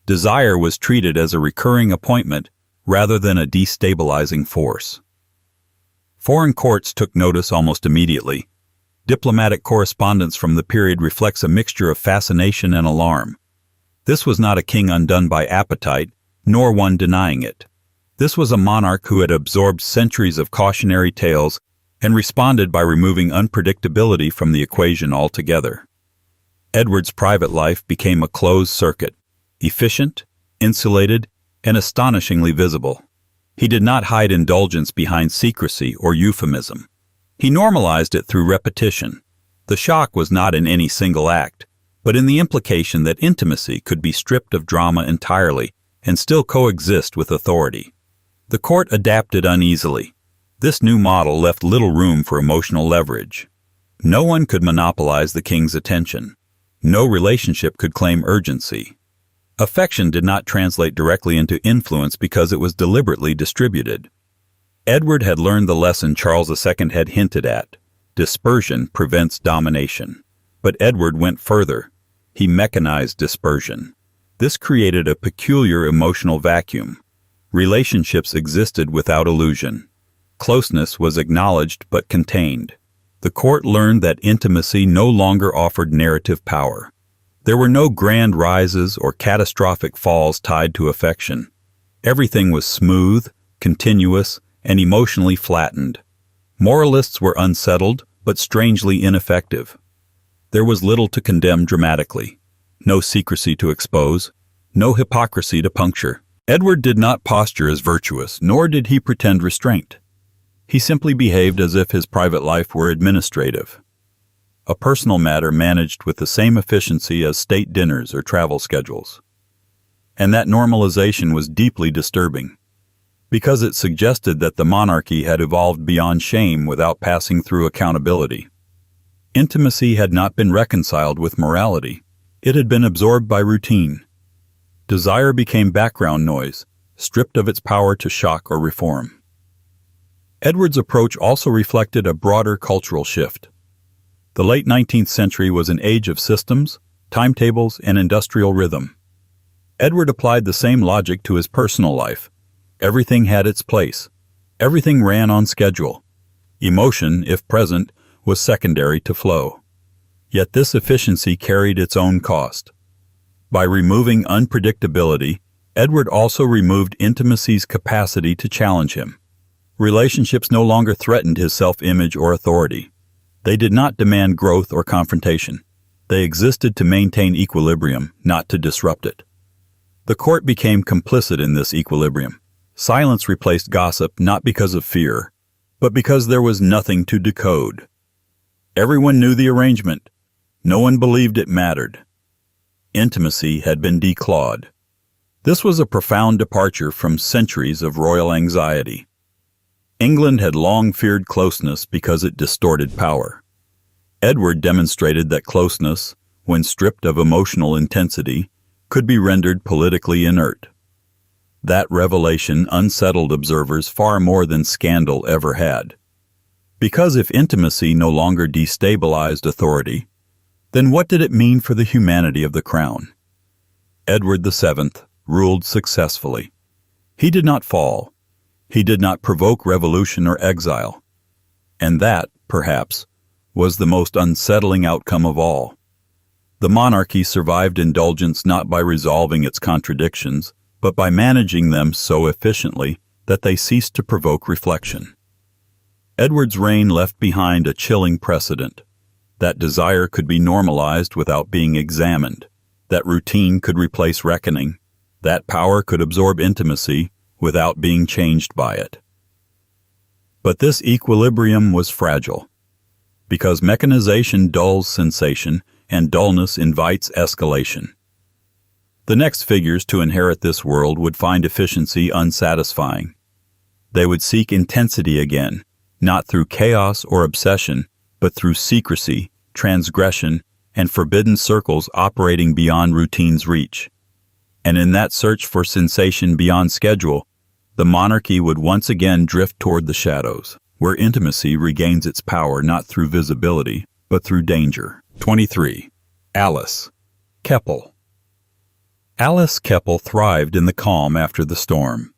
desire was treated as a recurring appointment rather than a destabilizing force. Foreign courts took notice almost immediately. Diplomatic correspondence from the period reflects a mixture of fascination and alarm. This was not a king undone by appetite, nor one denying it. This was a monarch who had absorbed centuries of cautionary tales and responded by removing unpredictability from the equation altogether. Edward's private life became a closed circuit, efficient, insulated, and astonishingly visible. He did not hide indulgence behind secrecy or euphemism. He normalized it through repetition. The shock was not in any single act, but in the implication that intimacy could be stripped of drama entirely and still coexist with authority. The court adapted uneasily. This new model left little room for emotional leverage. No one could monopolize the king's attention. No relationship could claim urgency. Affection did not translate directly into influence because it was deliberately distributed. Edward had learned the lesson Charles II had hinted at: dispersion prevents domination. But Edward went further. He mechanized dispersion. This created a peculiar emotional vacuum. Relationships existed without illusion. Closeness was acknowledged but contained. The court learned that intimacy no longer offered narrative power. There were no grand rises or catastrophic falls tied to affection. Everything was smooth, continuous, and emotionally flattened. Moralists were unsettled, but strangely ineffective. There was little to condemn dramatically. no secrecy to expose, no hypocrisy to puncture. Edward did not posture as virtuous, nor did he pretend restraint. He simply behaved as if his private life were administrative, a personal matter managed with the same efficiency as state dinners or travel schedules. And that normalization was deeply disturbing, because it suggested that the monarchy had evolved beyond shame without passing through accountability. Intimacy had not been reconciled with morality. It had been absorbed by routine. Desire became background noise, stripped of its power to shock or reform. Edward's approach also reflected a broader cultural shift. The late 19th century was an age of systems, timetables, and industrial rhythm. Edward applied the same logic to his personal life. Everything had its place. Everything ran on schedule. Emotion, if present, was secondary to flow. Yet this efficiency carried its own cost. By removing unpredictability, Edward also removed intimacy's capacity to challenge him. Relationships no longer threatened his self-image or authority. They did not demand growth or confrontation. They existed to maintain equilibrium, not to disrupt it. The court became complicit in this equilibrium. Silence replaced gossip not because of fear, but because there was nothing to decode. Everyone knew the arrangement. No one believed it mattered. Intimacy had been declawed. This was a profound departure from centuries of royal anxiety. England had long feared closeness because it distorted power. Edward demonstrated that closeness, when stripped of emotional intensity, could be rendered politically inert. That revelation unsettled observers far more than scandal ever had. Because if intimacy no longer destabilized authority, then what did it mean for the humanity of the crown? Edward VII ruled successfully. He did not fall. He did not provoke revolution or exile. And that, perhaps, was the most unsettling outcome of all. The monarchy survived indulgence not by resolving its contradictions, but by managing them so efficiently that they ceased to provoke reflection. Edward's reign left behind a chilling precedent. That desire could be normalized without being examined. That routine could replace reckoning. That power could absorb intimacy without being changed by it. But this equilibrium was fragile, because mechanization dulls sensation and dullness invites escalation. The next figures to inherit this world would find efficiency unsatisfying. They would seek intensity again, not through chaos or obsession, but through secrecy, transgression, and forbidden circles operating beyond routine's reach. And in that search for sensation beyond schedule, the monarchy would once again drift toward the shadows, where intimacy regains its power not through visibility, but through danger. 23. Alice Keppel. Alice Keppel thrived in the calm after the storm.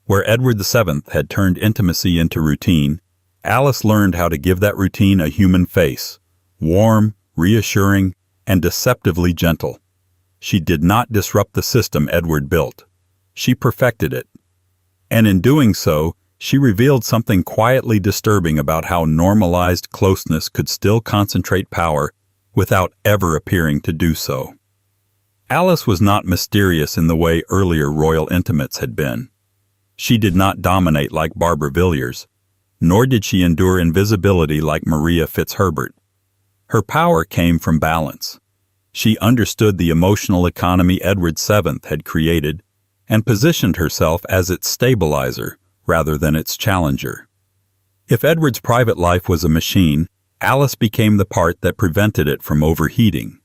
Where Edward VII had turned intimacy into routine, Alice learned how to give that routine a human face, warm, reassuring, and deceptively gentle. She did not disrupt the system Edward built. She perfected it. And in doing so, she revealed something quietly disturbing about how normalized closeness could still concentrate power without ever appearing to do so. Alice was not mysterious in the way earlier royal intimates had been. She did not dominate like Barbara Villiers, nor did she endure invisibility like Maria Fitzherbert. Her power came from balance. She understood the emotional economy Edward VII had created and positioned herself as its stabilizer rather than its challenger. If Edward's private life was a machine, Alice became the part that prevented it from overheating.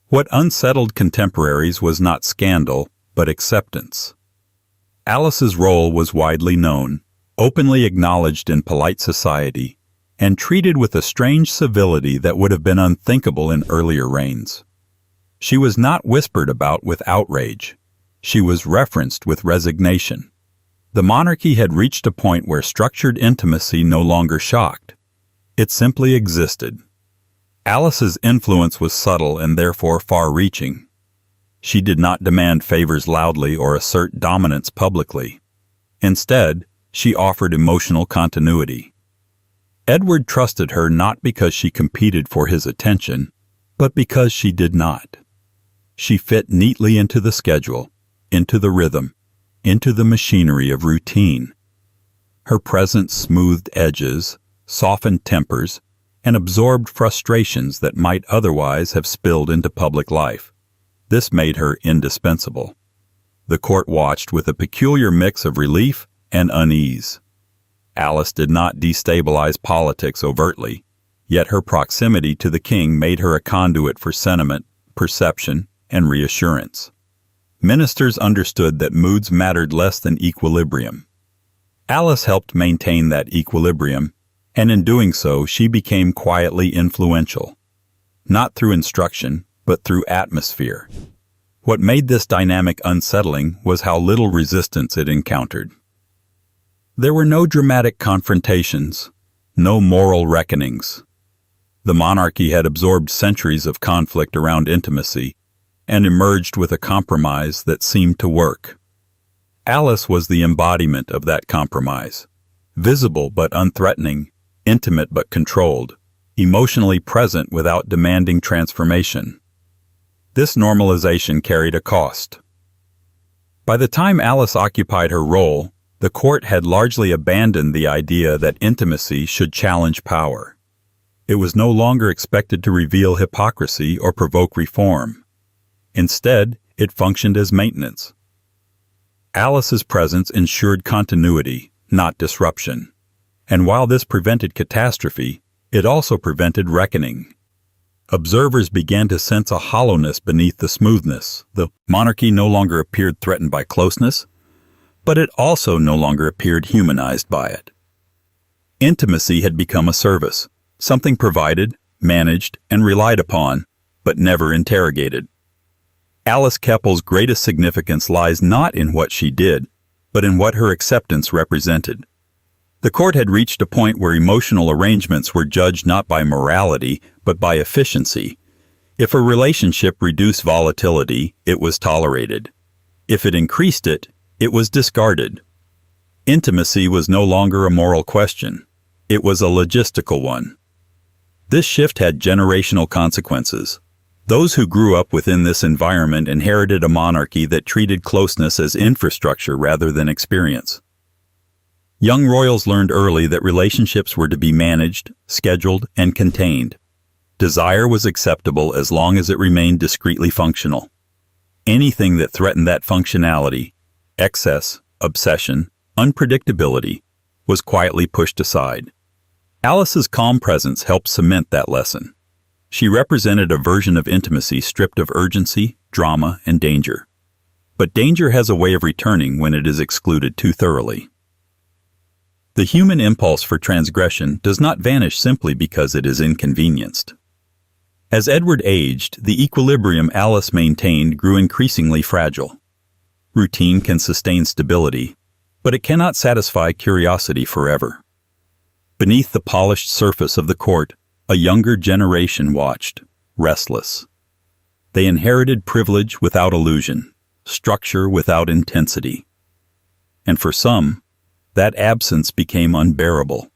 What unsettled contemporaries was not scandal, but acceptance. Alice's role was widely known, openly acknowledged in polite society, and treated with a strange civility that would have been unthinkable in earlier reigns. She was not whispered about with outrage. She was referenced with resignation. The monarchy had reached a point where structured intimacy no longer shocked. It simply existed. Alice's influence was subtle and therefore far-reaching. She did not demand favors loudly or assert dominance publicly. Instead, she offered emotional continuity. Edward trusted her not because she competed for his attention, but because she did not. She fit neatly into the schedule, into the rhythm, into the machinery of routine. Her presence smoothed edges, softened tempers, and absorbed frustrations that might otherwise have spilled into public life. This made her indispensable. The court watched with a peculiar mix of relief and unease. Alice did not destabilize politics overtly, yet her proximity to the king made her a conduit for sentiment, perception, and reassurance. Ministers understood that moods mattered less than equilibrium. Alice helped maintain that equilibrium, and in doing so she became quietly influential. Not through instruction, but through atmosphere. What made this dynamic unsettling was how little resistance it encountered. There were no dramatic confrontations, no moral reckonings. The monarchy had absorbed centuries of conflict around intimacy and emerged with a compromise that seemed to work. Alice was the embodiment of that compromise, visible but unthreatening, intimate but controlled, emotionally present without demanding transformation. This normalization carried a cost. By the time Alice occupied her role, the court had largely abandoned the idea that intimacy should challenge power. It was no longer expected to reveal hypocrisy or provoke reform. Instead, it functioned as maintenance. Alice's presence ensured continuity, not disruption. And while this prevented catastrophe, it also prevented reckoning. Observers began to sense a hollowness beneath the smoothness. The monarchy no longer appeared threatened by closeness, but it also no longer appeared humanized by it. Intimacy had become a service, something provided, managed, and relied upon, but never interrogated. Alice Keppel's greatest significance lies not in what she did, but in what her acceptance represented. The court had reached a point where emotional arrangements were judged not by morality, but by efficiency. If a relationship reduced volatility, it was tolerated. If it increased it, it was discarded. Intimacy was no longer a moral question. It was a logistical one. This shift had generational consequences. Those who grew up within this environment inherited a monarchy that treated closeness as infrastructure rather than experience. Young royals learned early that relationships were to be managed, scheduled, and contained. Desire was acceptable as long as it remained discreetly functional. Anything that threatened that functionality, excess, obsession, unpredictability, was quietly pushed aside. Alice's calm presence helped cement that lesson. She represented a version of intimacy stripped of urgency, drama, and danger. But danger has a way of returning when it is excluded too thoroughly. The human impulse for transgression does not vanish simply because it is inconvenienced. As Edward aged, the equilibrium Alice maintained grew increasingly fragile. Routine can sustain stability, but it cannot satisfy curiosity forever. Beneath the polished surface of the court, a younger generation watched, restless. They inherited privilege without illusion, structure without intensity. And for some, that absence became unbearable.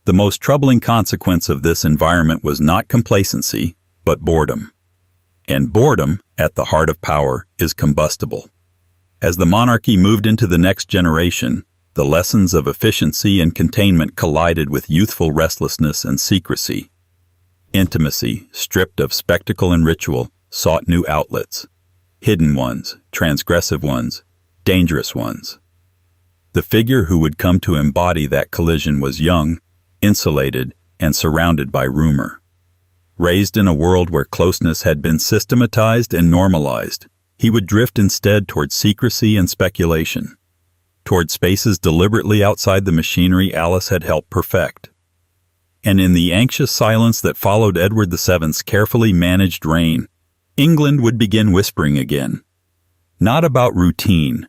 The most troubling consequence of this environment was not complacency, but boredom. And boredom, at the heart of power, is combustible. As the monarchy moved into the next generation, the lessons of efficiency and containment collided with youthful restlessness and secrecy. Intimacy, stripped of spectacle and ritual, sought new outlets. Hidden ones, transgressive ones, dangerous ones. The figure who would come to embody that collision was young, insulated, and surrounded by rumor. Raised in a world where closeness had been systematized and normalized, he would drift instead toward secrecy and speculation, toward spaces deliberately outside the machinery Alice had helped perfect. And in the anxious silence that followed Edward VII's carefully managed reign, England would begin whispering again. Not about routine,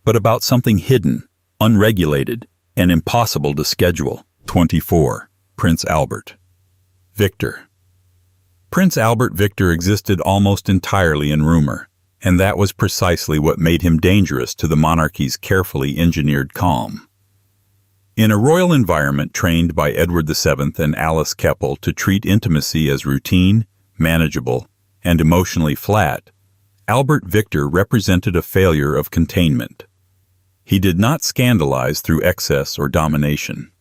but about something hidden, unregulated, and impossible to schedule. 24. Prince Albert. Victor. Prince Albert Victor existed almost entirely in rumor, and that was precisely what made him dangerous to the monarchy's carefully engineered calm. In a royal environment trained by Edward VII and Alice Keppel to treat intimacy as routine, manageable, and emotionally flat, Albert Victor represented a failure of containment. He did not scandalize through excess or domination.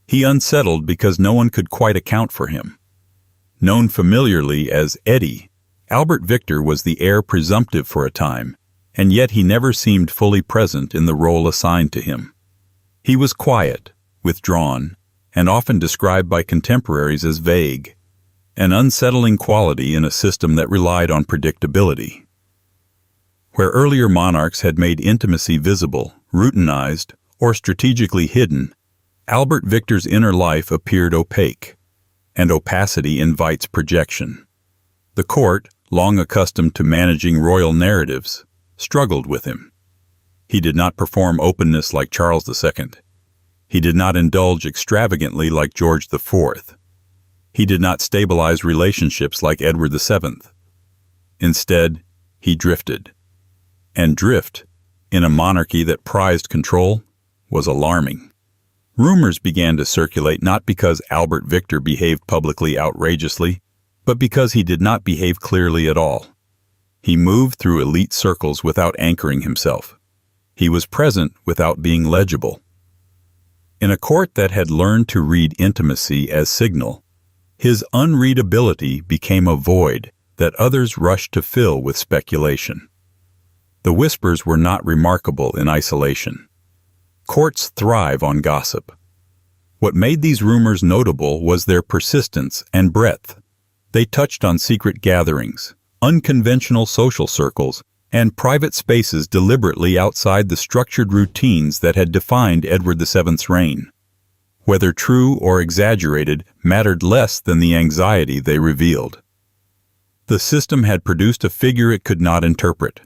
He unsettled because no one could quite account for him. Known familiarly as Eddie, Albert Victor was the heir presumptive for a time, and yet he never seemed fully present in the role assigned to him. He was quiet, withdrawn, and often described by contemporaries as vague, an unsettling quality in a system that relied on predictability. Where earlier monarchs had made intimacy visible, routinized, or strategically hidden, Albert Victor's inner life appeared opaque, and opacity invites projection. The court, long accustomed to managing royal narratives, struggled with him. He did not perform openness like Charles II. He did not indulge extravagantly like George IV. He did not stabilize relationships like Edward VII. Instead, he drifted. And drift, in a monarchy that prized control, was alarming. Rumors began to circulate not because Albert Victor behaved publicly outrageously, but because he did not behave clearly at all. He moved through elite circles without anchoring himself. He was present without being legible. In a court that had learned to read intimacy as signal, his unreadability became a void that others rushed to fill with speculation. The whispers were not remarkable in isolation. Courts thrive on gossip. What made these rumors notable was their persistence and breadth. They touched on secret gatherings, unconventional social circles, and private spaces deliberately outside the structured routines that had defined Edward VII's reign. Whether true or exaggerated mattered less than the anxiety they revealed. The system had produced a figure it could not interpret.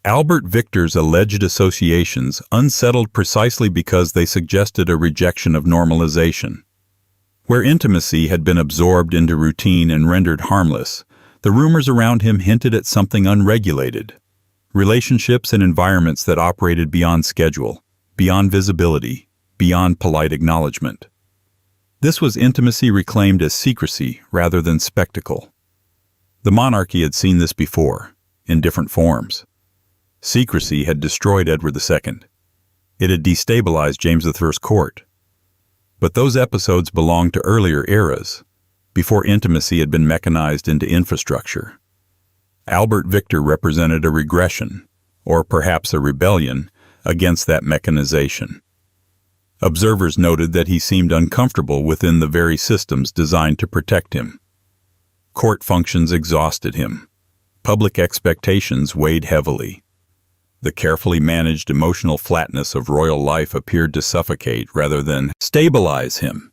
Albert Victor's alleged associations unsettled precisely because they suggested a rejection of normalization. Where intimacy had been absorbed into routine and rendered harmless, the rumors around him hinted at something unregulated. Relationships and environments that operated beyond schedule, beyond visibility, beyond polite acknowledgement. This was intimacy reclaimed as secrecy rather than spectacle. The monarchy had seen this before, in different forms. Secrecy had destroyed Edward II. It had destabilized James I's court. But those episodes belonged to earlier eras, before intimacy had been mechanized into infrastructure. Albert Victor represented a regression, or perhaps a rebellion, against that mechanization. Observers noted that he seemed uncomfortable within the very systems designed to protect him. Court functions exhausted him. Public expectations weighed heavily. The carefully managed emotional flatness of royal life appeared to suffocate rather than stabilize him.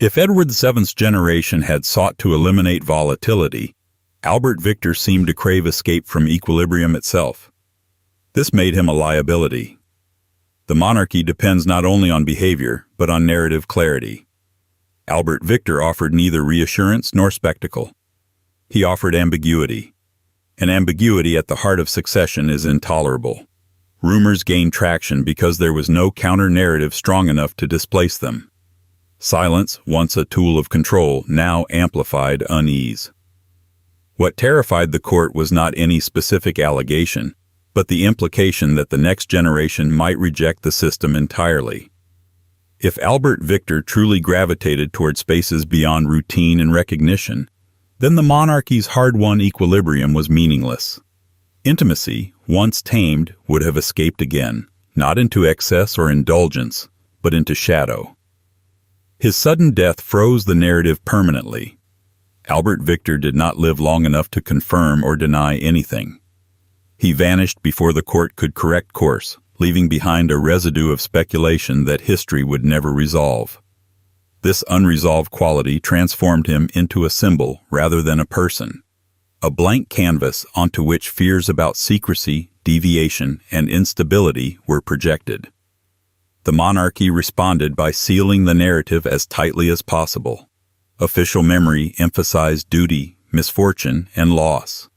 If Edward VII's generation had sought to eliminate volatility, Albert Victor seemed to crave escape from equilibrium itself. This made him a liability. The monarchy depends not only on behavior, but on narrative clarity. Albert Victor offered neither reassurance nor spectacle. He offered ambiguity. And ambiguity at the heart of succession is intolerable. Rumors gained traction because there was no counter-narrative strong enough to displace them. Silence, once a tool of control, now amplified unease. What terrified the court was not any specific allegation, but the implication that the next generation might reject the system entirely. If Albert Victor truly gravitated toward spaces beyond routine and recognition, then the monarchy's hard-won equilibrium was meaningless. Intimacy, once tamed, would have escaped again, not into excess or indulgence, but into shadow. His sudden death froze the narrative permanently. Albert Victor did not live long enough to confirm or deny anything. He vanished before the court could correct course, leaving behind a residue of speculation that history would never resolve. This unresolved quality transformed him into a symbol rather than a person, a blank canvas onto which fears about secrecy, deviation, and instability were projected. The monarchy responded by sealing the narrative as tightly as possible. Official memory emphasized duty, misfortune, and loss.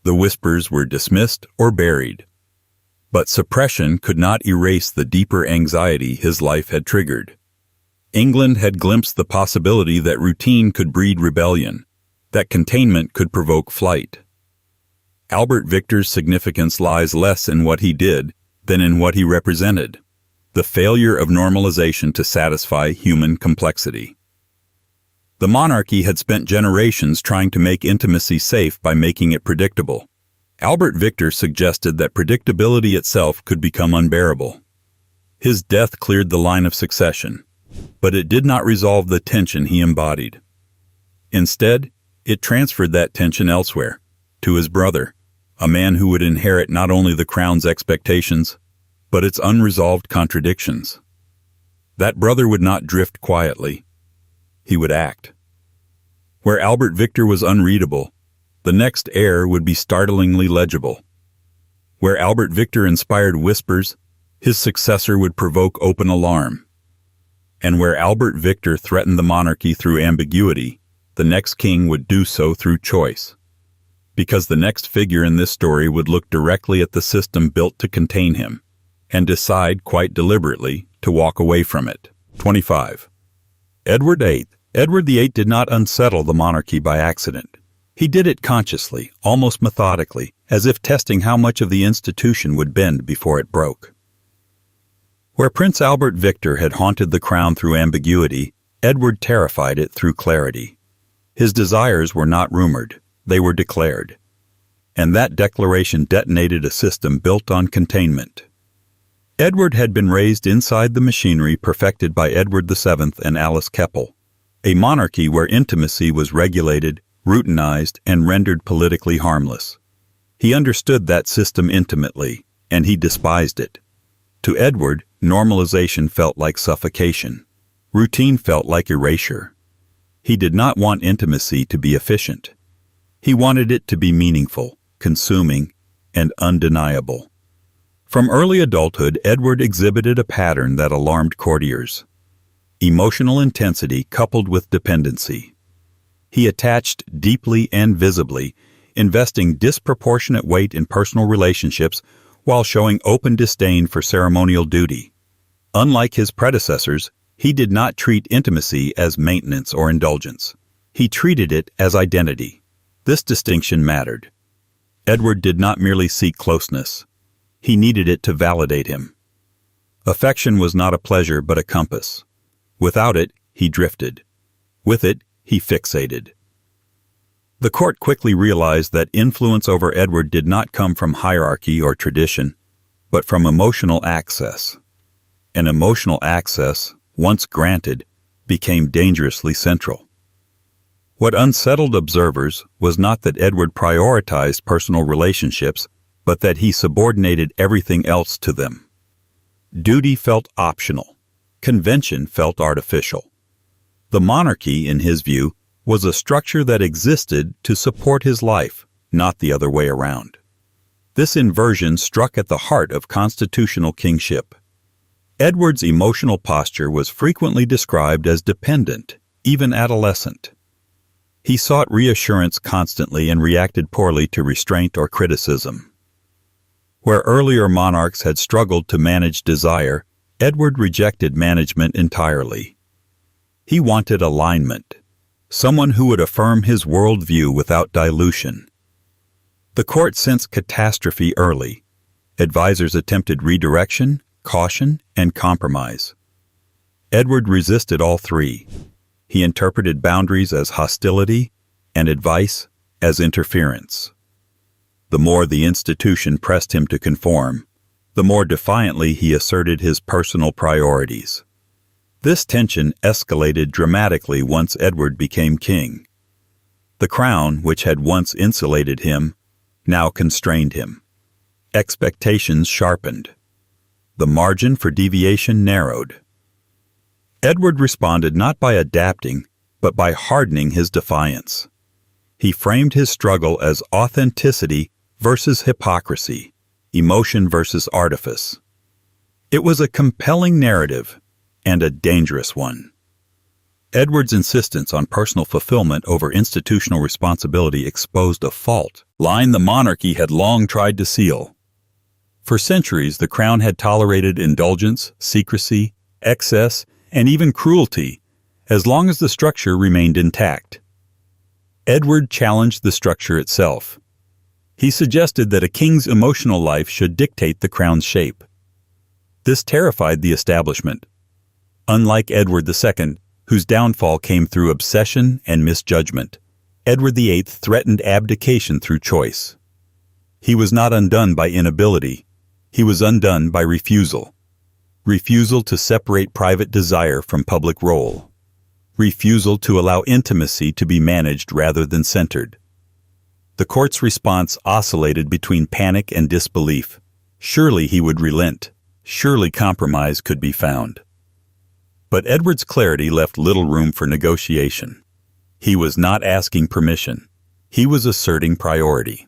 The whispers were dismissed or buried. But suppression could not erase the deeper anxiety his life had triggered. England had glimpsed the possibility that routine could breed rebellion, that containment could provoke flight. Albert Victor's significance lies less in what he did than in what he represented: the failure of normalization to satisfy human complexity. The monarchy had spent generations trying to make intimacy safe by making it predictable. Albert Victor suggested that predictability itself could become unbearable. His death cleared the line of succession, but it did not resolve the tension he embodied. Instead, it transferred that tension elsewhere, to his brother, a man who would inherit not only the crown's expectations, but its unresolved contradictions. That brother would not drift quietly. He would act. Where Albert Victor was unreadable, the next heir would be startlingly legible. Where Albert Victor inspired whispers, his successor would provoke open alarm. And where Albert Victor threatened the monarchy through ambiguity, the next king would do so through choice. Because the next figure in this story would look directly at the system built to contain him, and decide quite deliberately to walk away from it. 25. Edward VIII. Edward VIII did not unsettle the monarchy by accident. He did it consciously, almost methodically, as if testing how much of the institution would bend before it broke. Where Prince Albert Victor had haunted the crown through ambiguity, Edward terrified it through clarity. His desires were not rumored, they were declared. And that declaration detonated a system built on containment. Edward had been raised inside the machinery perfected by Edward VII and Alice Keppel, a monarchy where intimacy was regulated, routinized, and rendered politically harmless. He understood that system intimately, and he despised it. To Edward, normalization felt like suffocation. Routine felt like erasure. He did not want intimacy to be efficient. He wanted it to be meaningful, consuming, and undeniable. From early adulthood, Edward exhibited a pattern that alarmed courtiers: emotional intensity coupled with dependency. He attached deeply and visibly, investing disproportionate weight in personal relationships while showing open disdain for ceremonial duty. Unlike his predecessors, he did not treat intimacy as maintenance or indulgence. He treated it as identity. This distinction mattered. Edward did not merely seek closeness. He needed it to validate him. Affection was not a pleasure but a compass. Without it, he drifted. With it, he fixated. The court quickly realized that influence over Edward did not come from hierarchy or tradition, but from emotional access. And emotional access, once granted, became dangerously central. What unsettled observers was not that Edward prioritized personal relationships, but that he subordinated everything else to them. Duty felt optional. Convention felt artificial. The monarchy, in his view, was a structure that existed to support his life, not the other way around. This inversion struck at the heart of constitutional kingship. Edward's emotional posture was frequently described as dependent, even adolescent. He sought reassurance constantly and reacted poorly to restraint or criticism. Where earlier monarchs had struggled to manage desire, Edward rejected management entirely. He wanted alignment, someone who would affirm his worldview without dilution. The court sensed catastrophe early. Advisors attempted redirection, caution, and compromise. Edward resisted all three. He interpreted boundaries as hostility and advice as interference. The more the institution pressed him to conform, the more defiantly he asserted his personal priorities. This tension escalated dramatically once Edward became king. The crown, which had once insulated him, now constrained him. Expectations sharpened. The margin for deviation narrowed. Edward responded not by adapting, but by hardening his defiance. He framed his struggle as authenticity versus hypocrisy, emotion versus artifice. It was a compelling narrative, and a dangerous one. Edward's insistence on personal fulfillment over institutional responsibility exposed a fault line the monarchy had long tried to seal. For centuries, the crown had tolerated indulgence, secrecy, excess, and even cruelty, as long as the structure remained intact. Edward challenged the structure itself. He suggested that a king's emotional life should dictate the crown's shape. This terrified the establishment. Unlike Edward II, whose downfall came through obsession and misjudgment, Edward VIII threatened abdication through choice. He was not undone by inability. He was undone by refusal. Refusal to separate private desire from public role. Refusal to allow intimacy to be managed rather than centered. The court's response oscillated between panic and disbelief. Surely he would relent. Surely compromise could be found. But Edward's clarity left little room for negotiation. He was not asking permission. He was asserting priority.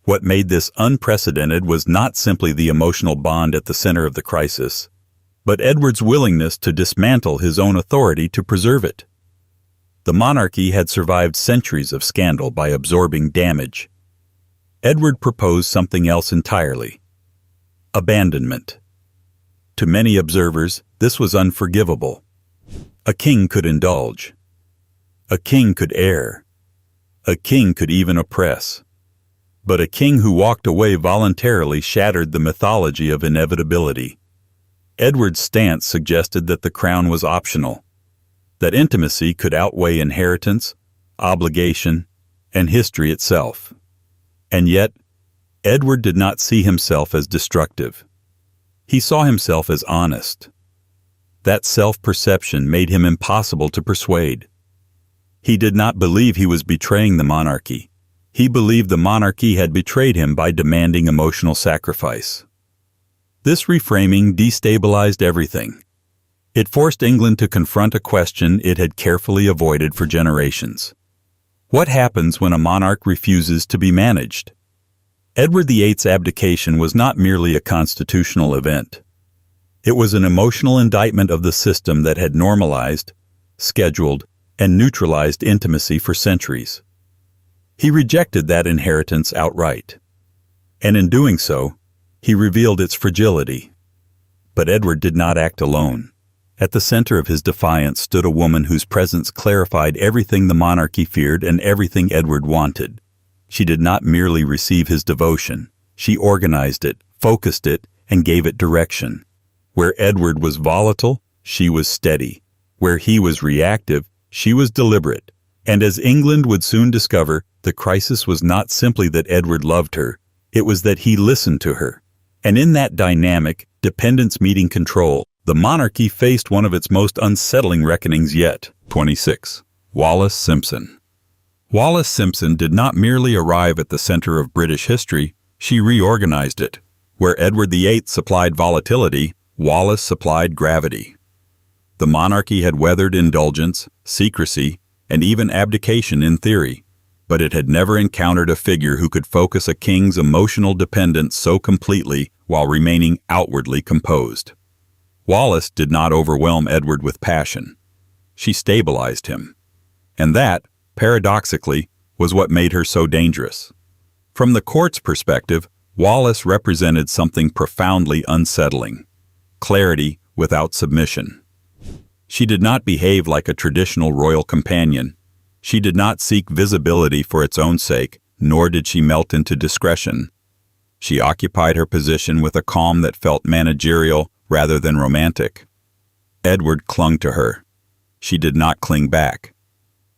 What made this unprecedented was not simply the emotional bond at the center of the crisis, but Edward's willingness to dismantle his own authority to preserve it. The monarchy had survived centuries of scandal by absorbing damage. Edward proposed something else entirely: abandonment. To many observers, this was unforgivable. A king could indulge. A king could err. A king could even oppress. But a king who walked away voluntarily shattered the mythology of inevitability. Edward's stance suggested that the crown was optional, that intimacy could outweigh inheritance, obligation, and history itself. And yet, Edward did not see himself as destructive. He saw himself as honest. That self-perception made him impossible to persuade. He did not believe he was betraying the monarchy. He believed the monarchy had betrayed him by demanding emotional sacrifice. This reframing destabilized everything. It forced England to confront a question it had carefully avoided for generations. What happens when a monarch refuses to be managed? Edward VIII's abdication was not merely a constitutional event. It was an emotional indictment of the system that had normalized, scheduled, and neutralized intimacy for centuries. He rejected that inheritance outright. And in doing so, he revealed its fragility. But Edward did not act alone. At the center of his defiance stood a woman whose presence clarified everything the monarchy feared and everything Edward wanted. She did not merely receive his devotion. She organized it, focused it, and gave it direction. Where Edward was volatile, she was steady. Where he was reactive, she was deliberate. And as England would soon discover, the crisis was not simply that Edward loved her, it was that he listened to her. And in that dynamic, dependence meeting control, the monarchy faced one of its most unsettling reckonings yet. 26. Wallis Simpson. Wallis Simpson did not merely arrive at the center of British history, she reorganized it. Where Edward VIII supplied volatility, Wallis supplied gravity. The monarchy had weathered indulgence, secrecy, and even abdication in theory, but it had never encountered a figure who could focus a king's emotional dependence so completely while remaining outwardly composed. Wallis did not overwhelm Edward with passion. She stabilized him. And that, paradoxically, was what made her so dangerous. From the court's perspective, Wallis represented something profoundly unsettling: clarity without submission. She did not behave like a traditional royal companion. She did not seek visibility for its own sake, nor did she melt into discretion. She occupied her position with a calm that felt managerial rather than romantic. Edward clung to her. She did not cling back.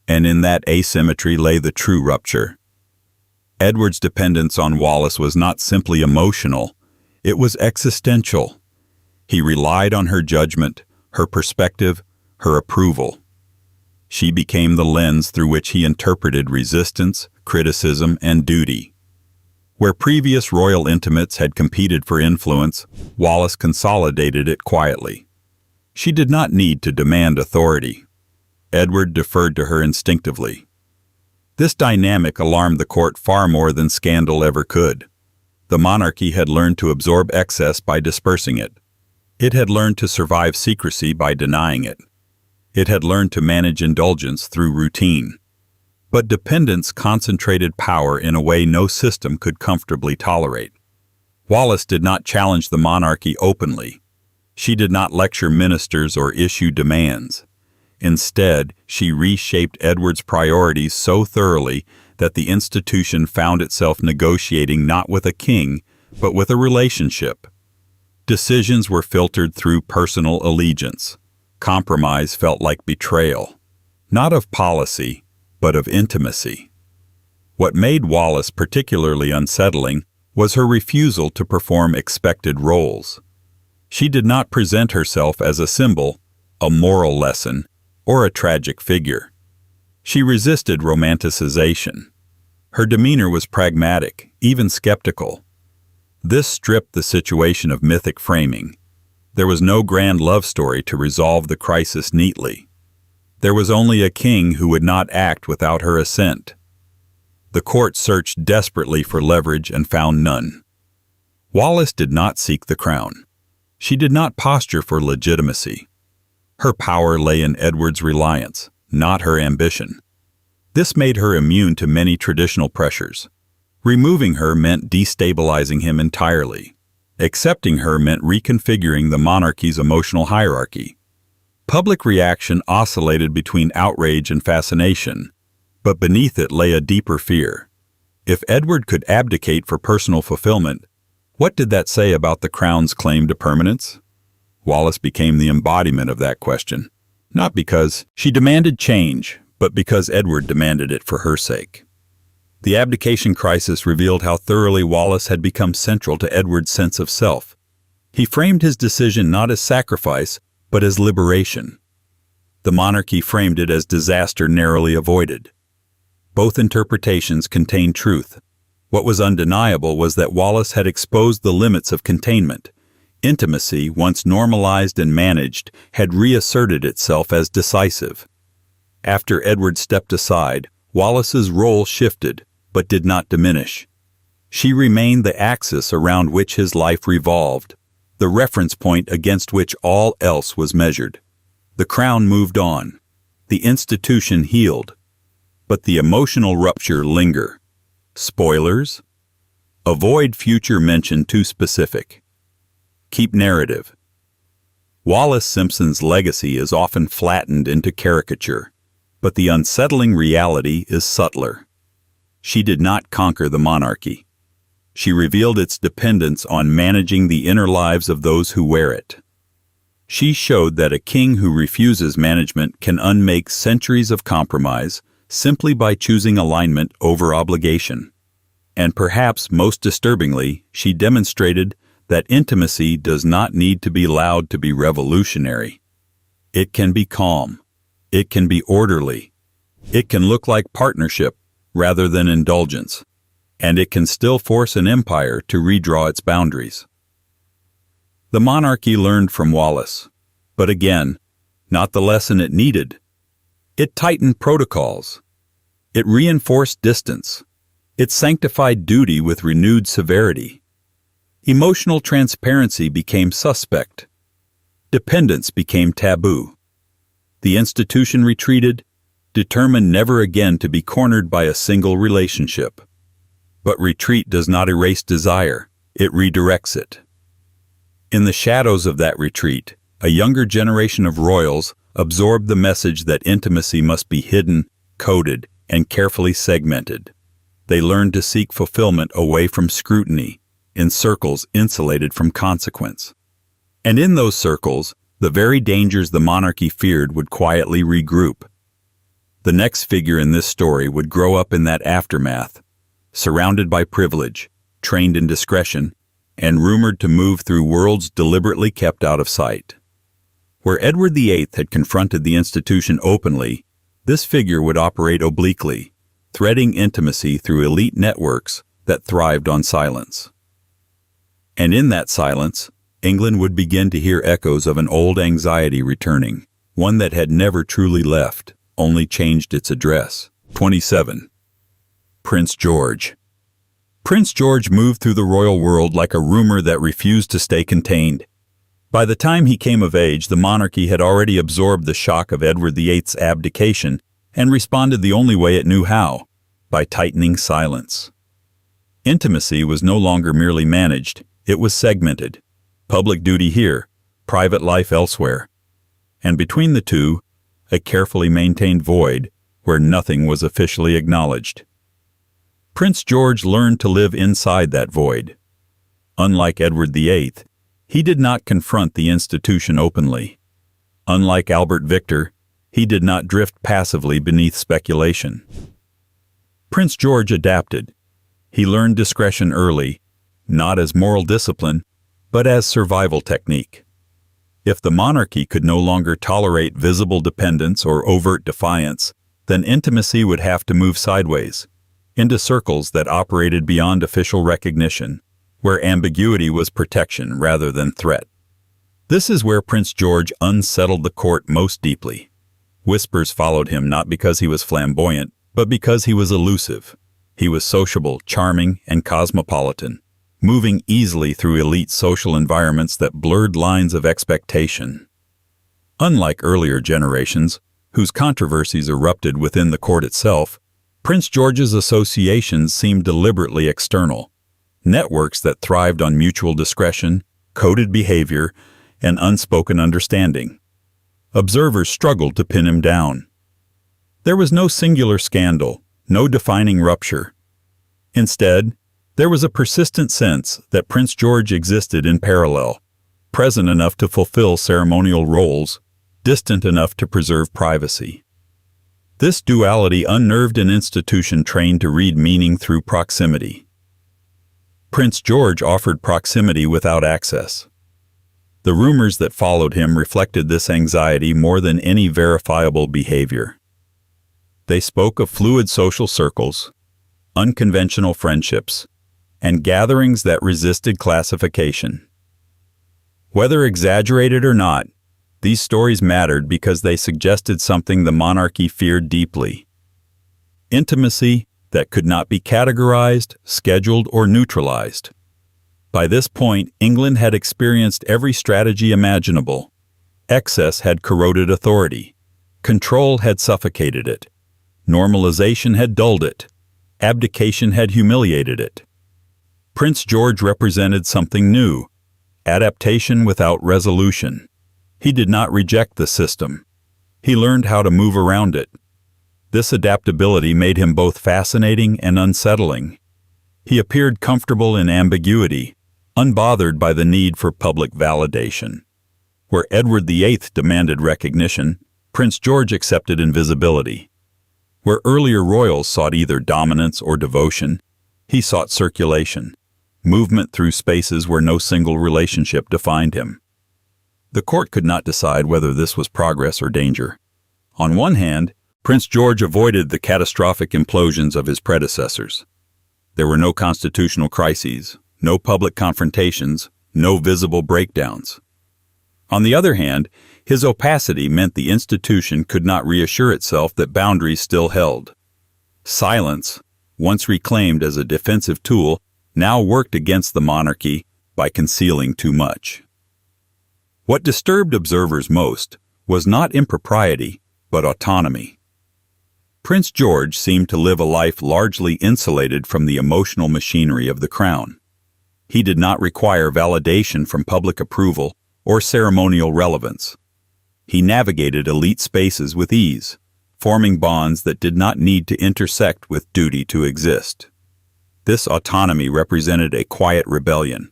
And in that asymmetry lay the true rupture. Edward's dependence on Wallis was not simply emotional, it was existential. He relied on her judgment, her perspective, her approval. She became the lens through which he interpreted resistance, criticism, and duty. Where previous royal intimates had competed for influence, Wallis consolidated it quietly. She did not need to demand authority. Edward deferred to her instinctively. This dynamic alarmed the court far more than scandal ever could. The monarchy had learned to absorb excess by dispersing it. It had learned to survive secrecy by denying it. It had learned to manage indulgence through routine. But dependence concentrated power in a way no system could comfortably tolerate. Wallis did not challenge the monarchy openly. She did not lecture ministers or issue demands. Instead, she reshaped Edward's priorities so thoroughly that the institution found itself negotiating not with a king, but with a relationship. Decisions were filtered through personal allegiance. Compromise felt like betrayal, not of policy, but of intimacy. What made Wallis particularly unsettling was her refusal to perform expected roles. She did not present herself as a symbol, a moral lesson, or a tragic figure. She resisted romanticization. Her demeanor was pragmatic, even skeptical. This stripped the situation of mythic framing. There was no grand love story to resolve the crisis neatly. There was only a king who would not act without her assent. The court searched desperately for leverage and found none. Wallis did not seek the crown. She did not posture for legitimacy. Her power lay in Edward's reliance, not her ambition. This made her immune to many traditional pressures. Removing her meant destabilizing him entirely. Accepting her meant reconfiguring the monarchy's emotional hierarchy. Public reaction oscillated between outrage and fascination, but beneath it lay a deeper fear. If Edward could abdicate for personal fulfillment, what did that say about the crown's claim to permanence? Wallis became the embodiment of that question, not because she demanded change, but because Edward demanded it for her sake. The abdication crisis revealed how thoroughly Wallis had become central to Edward's sense of self. He framed his decision not as sacrifice, but as liberation. The monarchy framed it as disaster narrowly avoided. Both interpretations contained truth. What was undeniable was that Wallis had exposed the limits of containment. Intimacy, once normalized and managed, had reasserted itself as decisive. After Edward stepped aside, Wallis's role shifted, but did not diminish. She remained the axis around which his life revolved, the reference point against which all else was measured. The crown moved on. The institution healed. But the emotional rupture lingered. Spoilers? Avoid future mention too specific. Keep narrative. Wallis Simpson's legacy is often flattened into caricature, but the unsettling reality is subtler. She did not conquer the monarchy. She revealed its dependence on managing the inner lives of those who wear it. She showed that a king who refuses management can unmake centuries of compromise simply by choosing alignment over obligation. And perhaps most disturbingly, she demonstrated that intimacy does not need to be loud to be revolutionary. It can be calm. It can be orderly. It can look like partnership rather than indulgence. And it can still force an empire to redraw its boundaries. The monarchy learned from Wallis, but again, not the lesson it needed. It tightened protocols. It reinforced distance. It sanctified duty with renewed severity. Emotional transparency became suspect. Dependence became taboo. The institution retreated, determined never again to be cornered by a single relationship. But retreat does not erase desire, it redirects it. In the shadows of that retreat, a younger generation of royals absorbed the message that intimacy must be hidden, coded, and carefully segmented. They learned to seek fulfillment away from scrutiny, in circles insulated from consequence. And in those circles, the very dangers the monarchy feared would quietly regroup. The next figure in this story would grow up in that aftermath, surrounded by privilege, trained in discretion, and rumored to move through worlds deliberately kept out of sight. Where Edward VIII had confronted the institution openly, this figure would operate obliquely, threading intimacy through elite networks that thrived on silence. And in that silence, England would begin to hear echoes of an old anxiety returning, one that had never truly left, only changed its address. 27. Prince George. Prince George moved through the royal world like a rumor that refused to stay contained. By the time he came of age, the monarchy had already absorbed the shock of Edward VIII's abdication and responded the only way it knew how, by tightening silence. Intimacy was no longer merely managed, it was segmented. Public duty here, private life elsewhere. And between the two, a carefully maintained void where nothing was officially acknowledged. Prince George learned to live inside that void. Unlike Edward VIII, he did not confront the institution openly. Unlike Albert Victor, he did not drift passively beneath speculation. Prince George adapted. He learned discretion early, not as moral discipline, but as survival technique. If the monarchy could no longer tolerate visible dependence or overt defiance, then intimacy would have to move sideways, into circles that operated beyond official recognition, where ambiguity was protection rather than threat. This is where Prince George unsettled the court most deeply. Whispers followed him not because he was flamboyant, but because he was elusive. He was sociable, charming, and cosmopolitan, moving easily through elite social environments that blurred lines of expectation. Unlike earlier generations, whose controversies erupted within the court itself, Prince George's associations seemed deliberately external, networks that thrived on mutual discretion, coded behavior, and unspoken understanding. Observers struggled to pin him down. There was no singular scandal, no defining rupture. Instead, there was a persistent sense that Prince George existed in parallel, present enough to fulfill ceremonial roles, distant enough to preserve privacy. This duality unnerved an institution trained to read meaning through proximity. Prince George offered proximity without access. The rumors that followed him reflected this anxiety more than any verifiable behavior. They spoke of fluid social circles, unconventional friendships, and gatherings that resisted classification. Whether exaggerated or not, these stories mattered because they suggested something the monarchy feared deeply: intimacy that could not be categorized, scheduled, or neutralized. By this point, England had experienced every strategy imaginable. Excess had corroded authority. Control had suffocated it. Normalization had dulled it. Abdication had humiliated it. Prince George represented something new: adaptation without resolution. He did not reject the system. He learned how to move around it. This adaptability made him both fascinating and unsettling. He appeared comfortable in ambiguity, unbothered by the need for public validation. Where Edward VIII demanded recognition, Prince George accepted invisibility. Where earlier royals sought either dominance or devotion, he sought circulation, movement through spaces where no single relationship defined him. The court could not decide whether this was progress or danger. On one hand, Prince George avoided the catastrophic implosions of his predecessors. There were no constitutional crises, no public confrontations, no visible breakdowns. On the other hand, his opacity meant the institution could not reassure itself that boundaries still held. Silence, once reclaimed as a defensive tool, now worked against the monarchy by concealing too much. What disturbed observers most was not impropriety, but autonomy. Prince George seemed to live a life largely insulated from the emotional machinery of the crown. He did not require validation from public approval or ceremonial relevance. He navigated elite spaces with ease, forming bonds that did not need to intersect with duty to exist. This autonomy represented a quiet rebellion.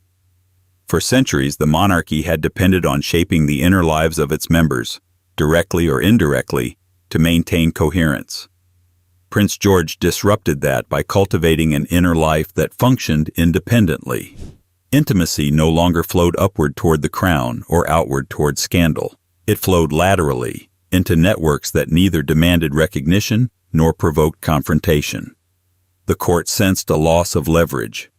For centuries, the monarchy had depended on shaping the inner lives of its members, directly or indirectly, to maintain coherence. Prince George disrupted that by cultivating an inner life that functioned independently. Intimacy no longer flowed upward toward the crown or outward toward scandal. It flowed laterally, into networks that neither demanded recognition nor provoked confrontation. The court sensed a loss of leverage.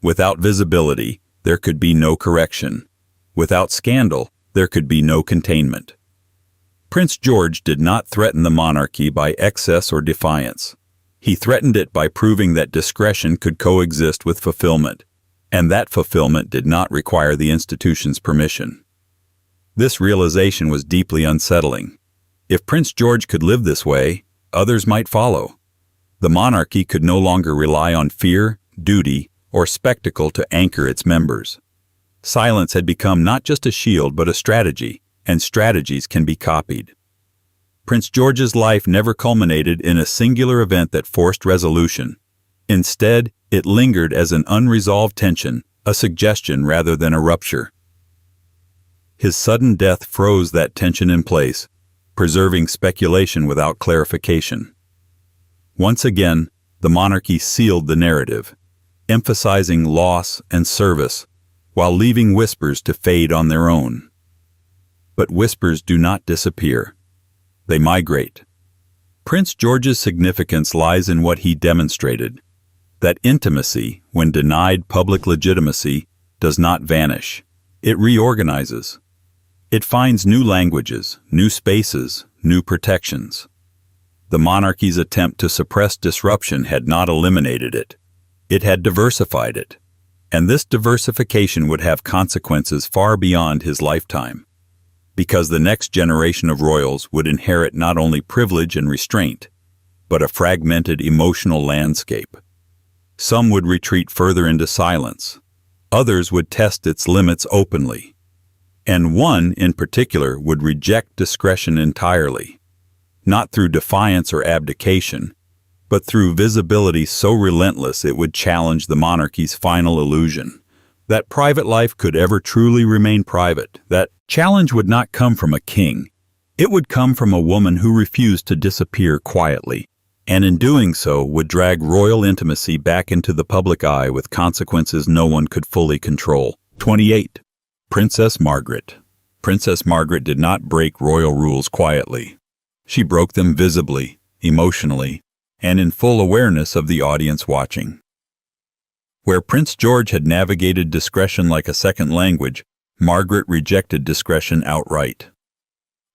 Without visibility, there could be no correction. Without scandal, there could be no containment. Prince George did not threaten the monarchy by excess or defiance. He threatened it by proving that discretion could coexist with fulfillment, and that fulfillment did not require the institution's permission. This realization was deeply unsettling. If Prince George could live this way, others might follow. The monarchy could no longer rely on fear, duty, or spectacle to anchor its members. Silence had become not just a shield but a strategy, and strategies can be copied. Prince George's life never culminated in a singular event that forced resolution. Instead, it lingered as an unresolved tension, a suggestion rather than a rupture. His sudden death froze that tension in place, preserving speculation without clarification. Once again, the monarchy sealed the narrative, emphasizing loss and service, while leaving whispers to fade on their own. But whispers do not disappear. They migrate. Prince George's significance lies in what he demonstrated, that intimacy, when denied public legitimacy, does not vanish. It reorganizes. It finds new languages, new spaces, new protections. The monarchy's attempt to suppress disruption had not eliminated it. It had diversified it. And this diversification would have consequences far beyond his lifetime, because the next generation of royals would inherit not only privilege and restraint, but a fragmented emotional landscape. Some would retreat further into silence. Others would test its limits openly. And one, in particular, would reject discretion entirely, not through defiance or abdication, but through visibility so relentless it would challenge the monarchy's final illusion, that private life could ever truly remain private. That challenge would not come from a king. It would come from a woman who refused to disappear quietly, and in doing so would drag royal intimacy back into the public eye with consequences no one could fully control. 28. Princess Margaret. Princess Margaret did not break royal rules quietly. She broke them visibly, emotionally, and in full awareness of the audience watching. Where Prince George had navigated discretion like a second language, Margaret rejected discretion outright.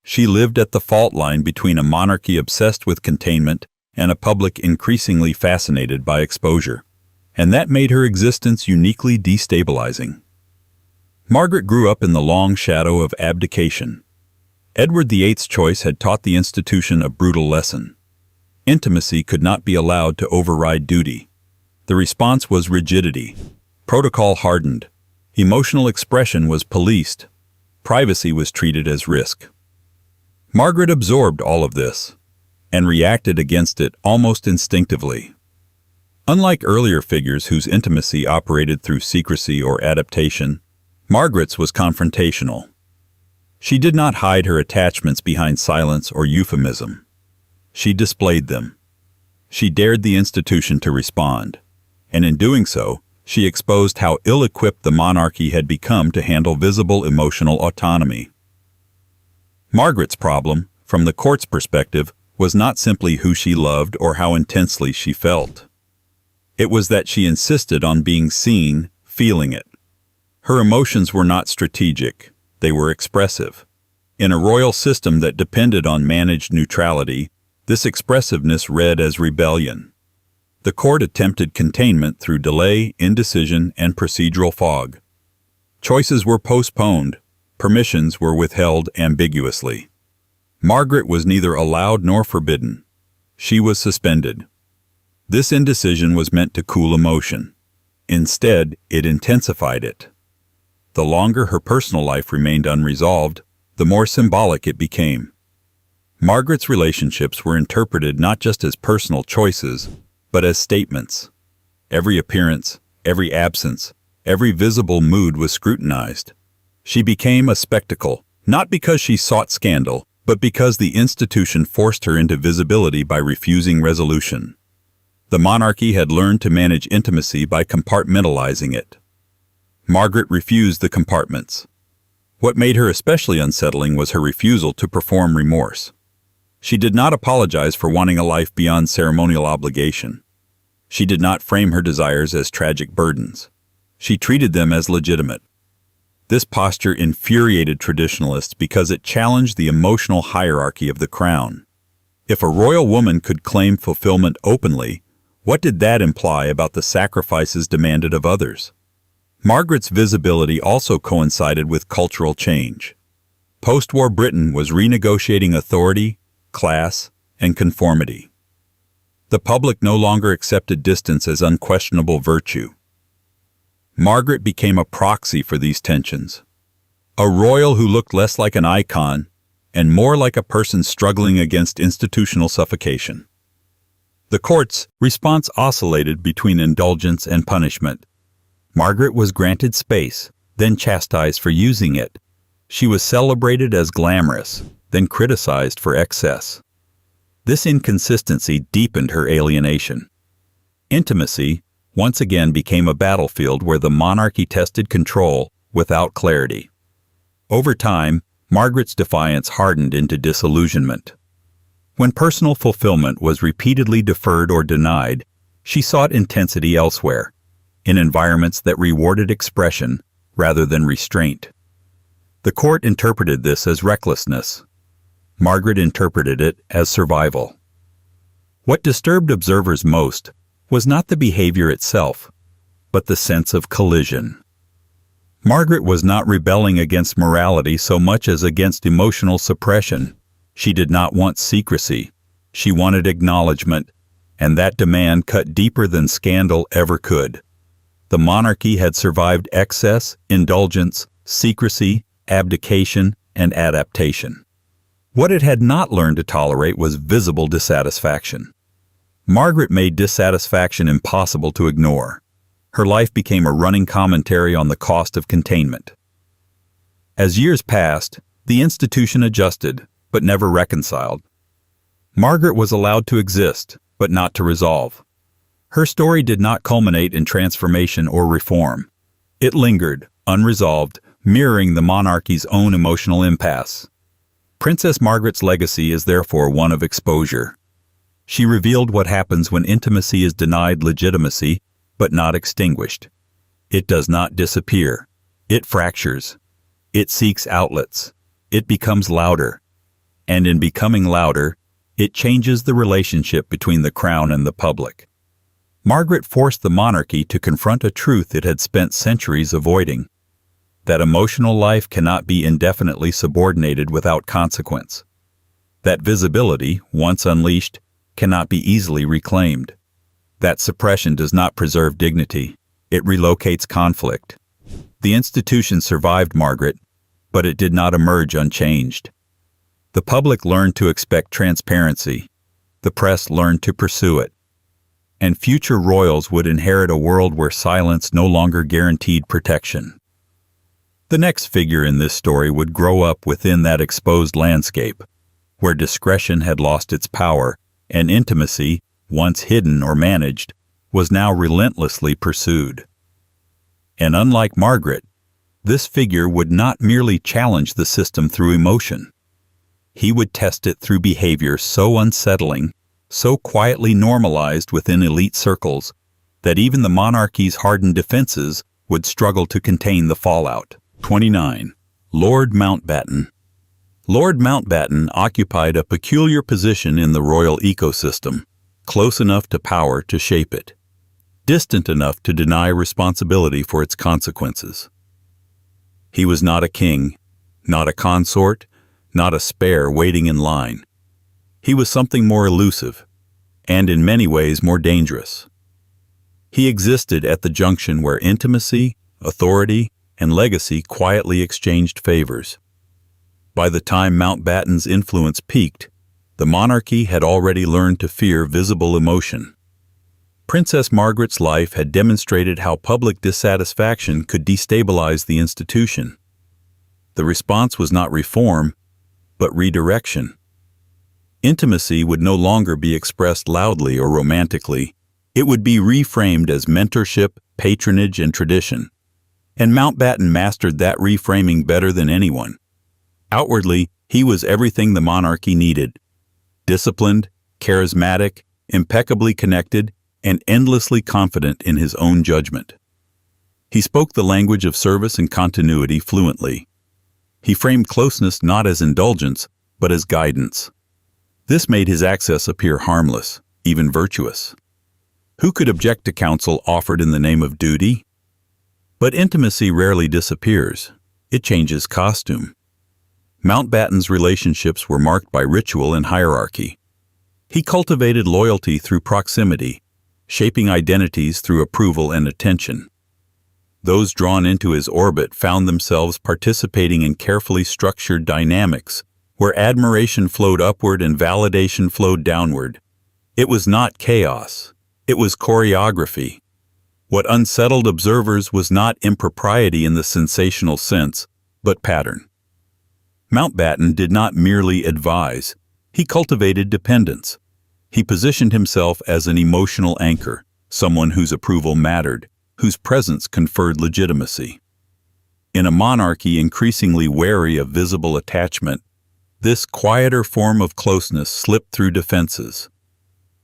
She lived at the fault line between a monarchy obsessed with containment and a public increasingly fascinated by exposure, and that made her existence uniquely destabilizing. Margaret grew up in the long shadow of abdication. Edward VIII's choice had taught the institution a brutal lesson. Intimacy could not be allowed to override duty. The response was rigidity. Protocol hardened. Emotional expression was policed. Privacy was treated as risk. Margaret absorbed all of this and reacted against it almost instinctively. Unlike earlier figures whose intimacy operated through secrecy or adaptation, Margaret's was confrontational. She did not hide her attachments behind silence or euphemism. She displayed them. She dared the institution to respond, and in doing so, she exposed how ill-equipped the monarchy had become to handle visible emotional autonomy. Margaret's problem, from the court's perspective, was not simply who she loved or how intensely she felt. It was that she insisted on being seen, feeling it. Her emotions were not strategic, they were expressive. In a royal system that depended on managed neutrality, this expressiveness read as rebellion. The court attempted containment through delay, indecision, and procedural fog. Choices were postponed, permissions were withheld ambiguously. Margaret was neither allowed nor forbidden. She was suspended. This indecision was meant to cool emotion. Instead, it intensified it. The longer her personal life remained unresolved, the more symbolic it became. Margaret's relationships were interpreted not just as personal choices, but as statements. Every appearance, every absence, every visible mood was scrutinized. She became a spectacle, not because she sought scandal, but because the institution forced her into visibility by refusing resolution. The monarchy had learned to manage intimacy by compartmentalizing it. Margaret refused the compartments. What made her especially unsettling was her refusal to perform remorse. She did not apologize for wanting a life beyond ceremonial obligation. She did not frame her desires as tragic burdens. She treated them as legitimate. This posture infuriated traditionalists because it challenged the emotional hierarchy of the crown. If a royal woman could claim fulfillment openly, what did that imply about the sacrifices demanded of others? Margaret's visibility also coincided with cultural change. Post-war Britain was renegotiating authority, class, and conformity. The public no longer accepted distance as unquestionable virtue. Margaret became a proxy for these tensions. A royal who looked less like an icon and more like a person struggling against institutional suffocation. The court's response oscillated between indulgence and punishment. Margaret was granted space, then chastised for using it. She was celebrated as glamorous, then criticized for excess. This inconsistency deepened her alienation. Intimacy once again became a battlefield where the monarchy tested control without clarity. Over time, Margaret's defiance hardened into disillusionment. When personal fulfillment was repeatedly deferred or denied, she sought intensity elsewhere, in environments that rewarded expression rather than restraint. The court interpreted this as recklessness. Margaret interpreted it as survival. What disturbed observers most was not the behavior itself, but the sense of collision. Margaret was not rebelling against morality so much as against emotional suppression. She did not want secrecy. She wanted acknowledgement, and that demand cut deeper than scandal ever could. The monarchy had survived excess, indulgence, secrecy, abdication, and adaptation. What it had not learned to tolerate was visible dissatisfaction. Margaret made dissatisfaction impossible to ignore. Her life became a running commentary on the cost of containment. As years passed, the institution adjusted, but never reconciled. Margaret was allowed to exist, but not to resolve. Her story did not culminate in transformation or reform. It lingered, unresolved, mirroring the monarchy's own emotional impasse. Princess Margaret's legacy is therefore one of exposure. She revealed what happens when intimacy is denied legitimacy, but not extinguished. It does not disappear. It fractures. It seeks outlets. It becomes louder. And in becoming louder, it changes the relationship between the crown and the public. Margaret forced the monarchy to confront a truth it had spent centuries avoiding: that emotional life cannot be indefinitely subordinated without consequence. That visibility, once unleashed, cannot be easily reclaimed. That suppression does not preserve dignity, it relocates conflict. The institution survived Margaret, but it did not emerge unchanged. The public learned to expect transparency, the press learned to pursue it, and future royals would inherit a world where silence no longer guaranteed protection. The next figure in this story would grow up within that exposed landscape, where discretion had lost its power and intimacy, once hidden or managed, was now relentlessly pursued. And unlike Margaret, this figure would not merely challenge the system through emotion. He would test it through behavior so unsettling, so quietly normalized within elite circles, that even the monarchy's hardened defenses would struggle to contain the fallout. 29. Lord Mountbatten. Lord Mountbatten occupied a peculiar position in the royal ecosystem, close enough to power to shape it, distant enough to deny responsibility for its consequences. He was not a king, not a consort, not a spare waiting in line. He was something more elusive, and in many ways more dangerous. He existed at the junction where intimacy, authority, and legacy quietly exchanged favors. By the time Mountbatten's influence peaked, the monarchy had already learned to fear visible emotion. Princess Margaret's life had demonstrated how public dissatisfaction could destabilize the institution. The response was not reform, but redirection. Intimacy would no longer be expressed loudly or romantically. It would be reframed as mentorship, patronage, and tradition. And Mountbatten mastered that reframing better than anyone. Outwardly, he was everything the monarchy needed: disciplined, charismatic, impeccably connected, and endlessly confident in his own judgment. He spoke the language of service and continuity fluently. He framed closeness not as indulgence, but as guidance. This made his access appear harmless, even virtuous. Who could object to counsel offered in the name of duty? But intimacy rarely disappears. It changes costume. Mountbatten's relationships were marked by ritual and hierarchy. He cultivated loyalty through proximity, shaping identities through approval and attention. Those drawn into his orbit found themselves participating in carefully structured dynamics where admiration flowed upward and validation flowed downward. It was not chaos. It was choreography. What unsettled observers was not impropriety in the sensational sense, but pattern. Mountbatten did not merely advise. He cultivated dependence. He positioned himself as an emotional anchor, someone whose approval mattered, whose presence conferred legitimacy. In a monarchy increasingly wary of visible attachment, this quieter form of closeness slipped through defenses.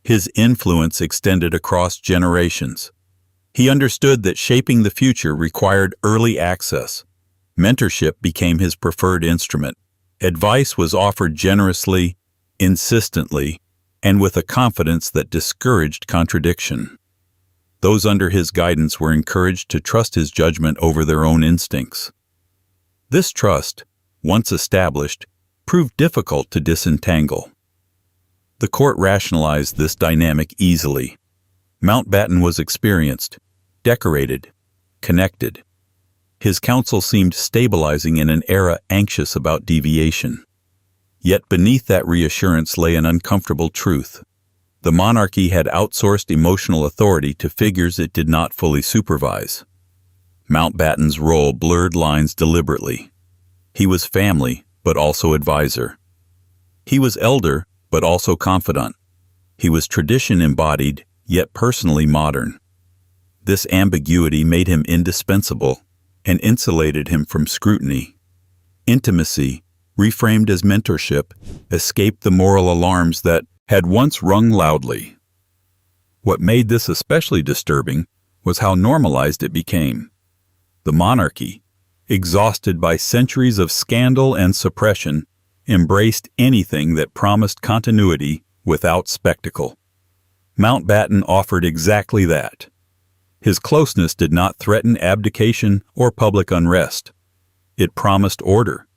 His influence extended across generations. He understood that shaping the future required early access. Mentorship became his preferred instrument. Advice was offered generously, insistently, and with a confidence that discouraged contradiction. Those under his guidance were encouraged to trust his judgment over their own instincts. This trust, once established, proved difficult to disentangle. The court rationalized this dynamic easily. Mountbatten was experienced, decorated, connected. His counsel seemed stabilizing in an era anxious about deviation. Yet beneath that reassurance lay an uncomfortable truth. The monarchy had outsourced emotional authority to figures it did not fully supervise. Mountbatten's role blurred lines deliberately. He was family, but also advisor. He was elder, but also confidant. He was tradition embodied, yet personally modern. This ambiguity made him indispensable and insulated him from scrutiny. Intimacy, reframed as mentorship, escaped the moral alarms that had once rung loudly. What made this especially disturbing was how normalized it became. The monarchy, exhausted by centuries of scandal and suppression, embraced anything that promised continuity without spectacle. Mountbatten offered exactly that. His closeness did not threaten abdication or public unrest. It promised order.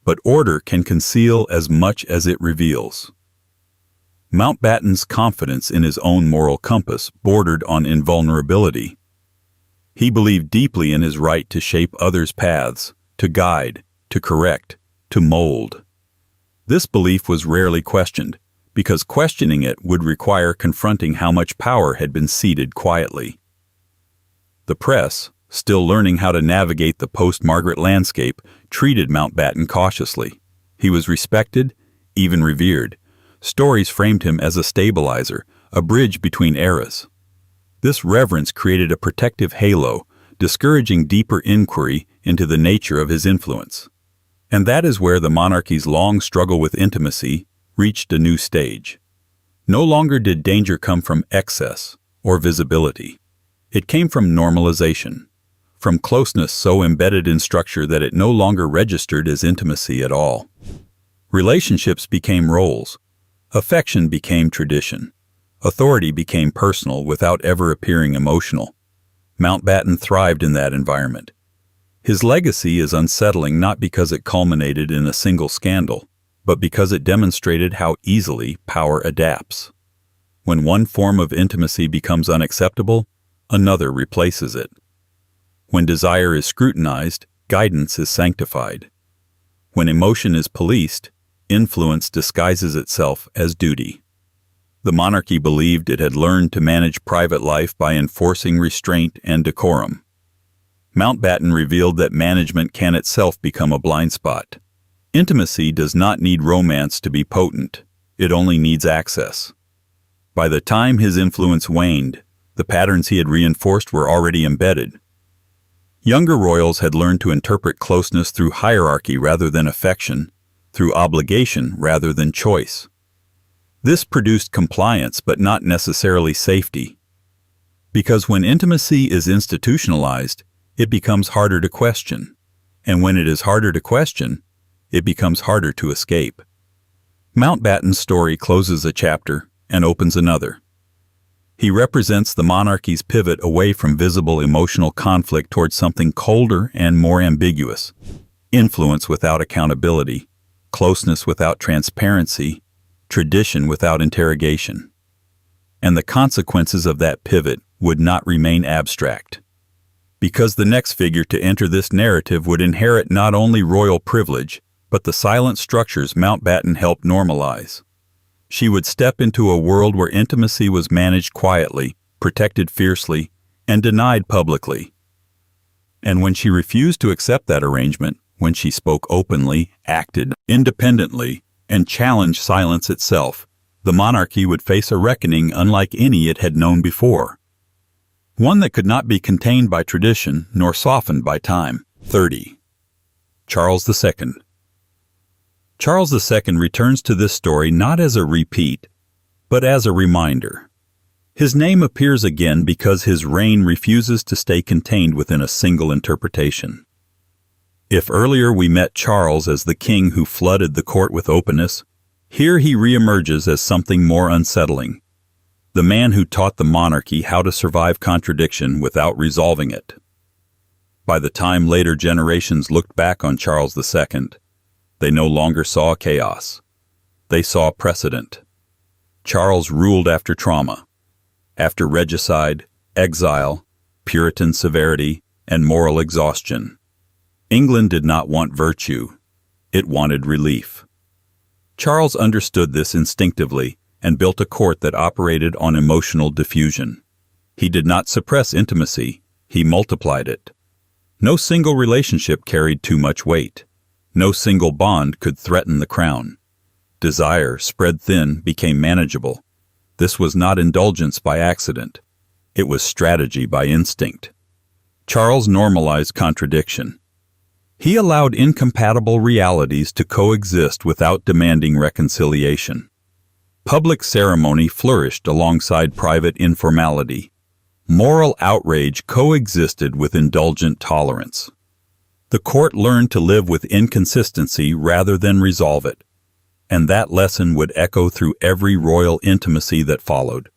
But order can conceal as much as it reveals. Mountbatten's confidence in his own moral compass bordered on invulnerability. He believed deeply in his right to shape others' paths, to guide, to correct, to mold. This belief was rarely questioned, because questioning it would require confronting how much power had been ceded quietly. The press, still learning how to navigate the post-Margaret landscape, treated Mountbatten cautiously. He was respected, even revered. Stories framed him as a stabilizer, a bridge between eras. This reverence created a protective halo, discouraging deeper inquiry into the nature of his influence. And that is where the monarchy's long struggle with intimacy reached a new stage. No longer did danger come from excess or visibility. It came from normalization, from closeness so embedded in structure that it no longer registered as intimacy at all. Relationships became roles. Affection became tradition. Authority became personal without ever appearing emotional. Mountbatten thrived in that environment. His legacy is unsettling not because it culminated in a single scandal, but because it demonstrated how easily power adapts. When one form of intimacy becomes unacceptable, another replaces it. When desire is scrutinized, guidance is sanctified. When emotion is policed, influence disguises itself as duty. The monarchy believed it had learned to manage private life by enforcing restraint and decorum. Mountbatten revealed that management can itself become a blind spot. Intimacy does not need romance to be potent. It only needs access. By the time his influence waned, the patterns he had reinforced were already embedded. Younger royals had learned to interpret closeness through hierarchy rather than affection, through obligation rather than choice. This produced compliance but not necessarily safety. Because when intimacy is institutionalized, it becomes harder to question. And when it is harder to question, it becomes harder to escape. Mountbatten's story closes a chapter and opens another. He represents the monarchy's pivot away from visible emotional conflict towards something colder and more ambiguous. Influence without accountability, closeness without transparency, tradition without interrogation. And the consequences of that pivot would not remain abstract. Because the next figure to enter this narrative would inherit not only royal privilege, but the silent structures Mountbatten helped normalize. She would step into a world where intimacy was managed quietly, protected fiercely, and denied publicly. And when she refused to accept that arrangement, when she spoke openly, acted independently, and challenged silence itself, the monarchy would face a reckoning unlike any it had known before. One that could not be contained by tradition nor softened by time. 30. Charles II. Charles II returns to this story not as a repeat, but as a reminder. His name appears again because his reign refuses to stay contained within a single interpretation. If earlier we met Charles as the king who flooded the court with openness, here he reemerges as something more unsettling. The man who taught the monarchy how to survive contradiction without resolving it. By the time later generations looked back on Charles II, they no longer saw chaos. They saw precedent. Charles ruled after trauma, after regicide, exile, Puritan severity, and moral exhaustion. England did not want virtue. It wanted relief. Charles understood this instinctively and built a court that operated on emotional diffusion. He did not suppress intimacy, he multiplied it. No single relationship carried too much weight. No single bond could threaten the crown. Desire, spread thin, became manageable. This was not indulgence by accident. It was strategy by instinct. Charles normalized contradiction. He allowed incompatible realities to coexist without demanding reconciliation. Public ceremony flourished alongside private informality. Moral outrage coexisted with indulgent tolerance. The court learned to live with inconsistency rather than resolve it, and that lesson would echo through every royal intimacy that followed.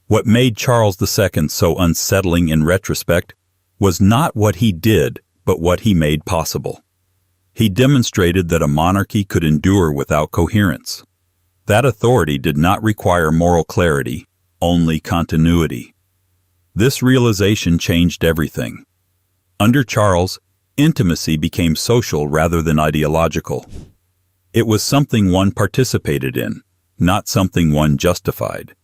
What made Charles II so unsettling in retrospect was not what he did, but what he made possible. He demonstrated that a monarchy could endure without coherence. That authority did not require moral clarity, only continuity. This realization changed everything. Under Charles, intimacy became social rather than ideological. It was something one participated in, not something one justified.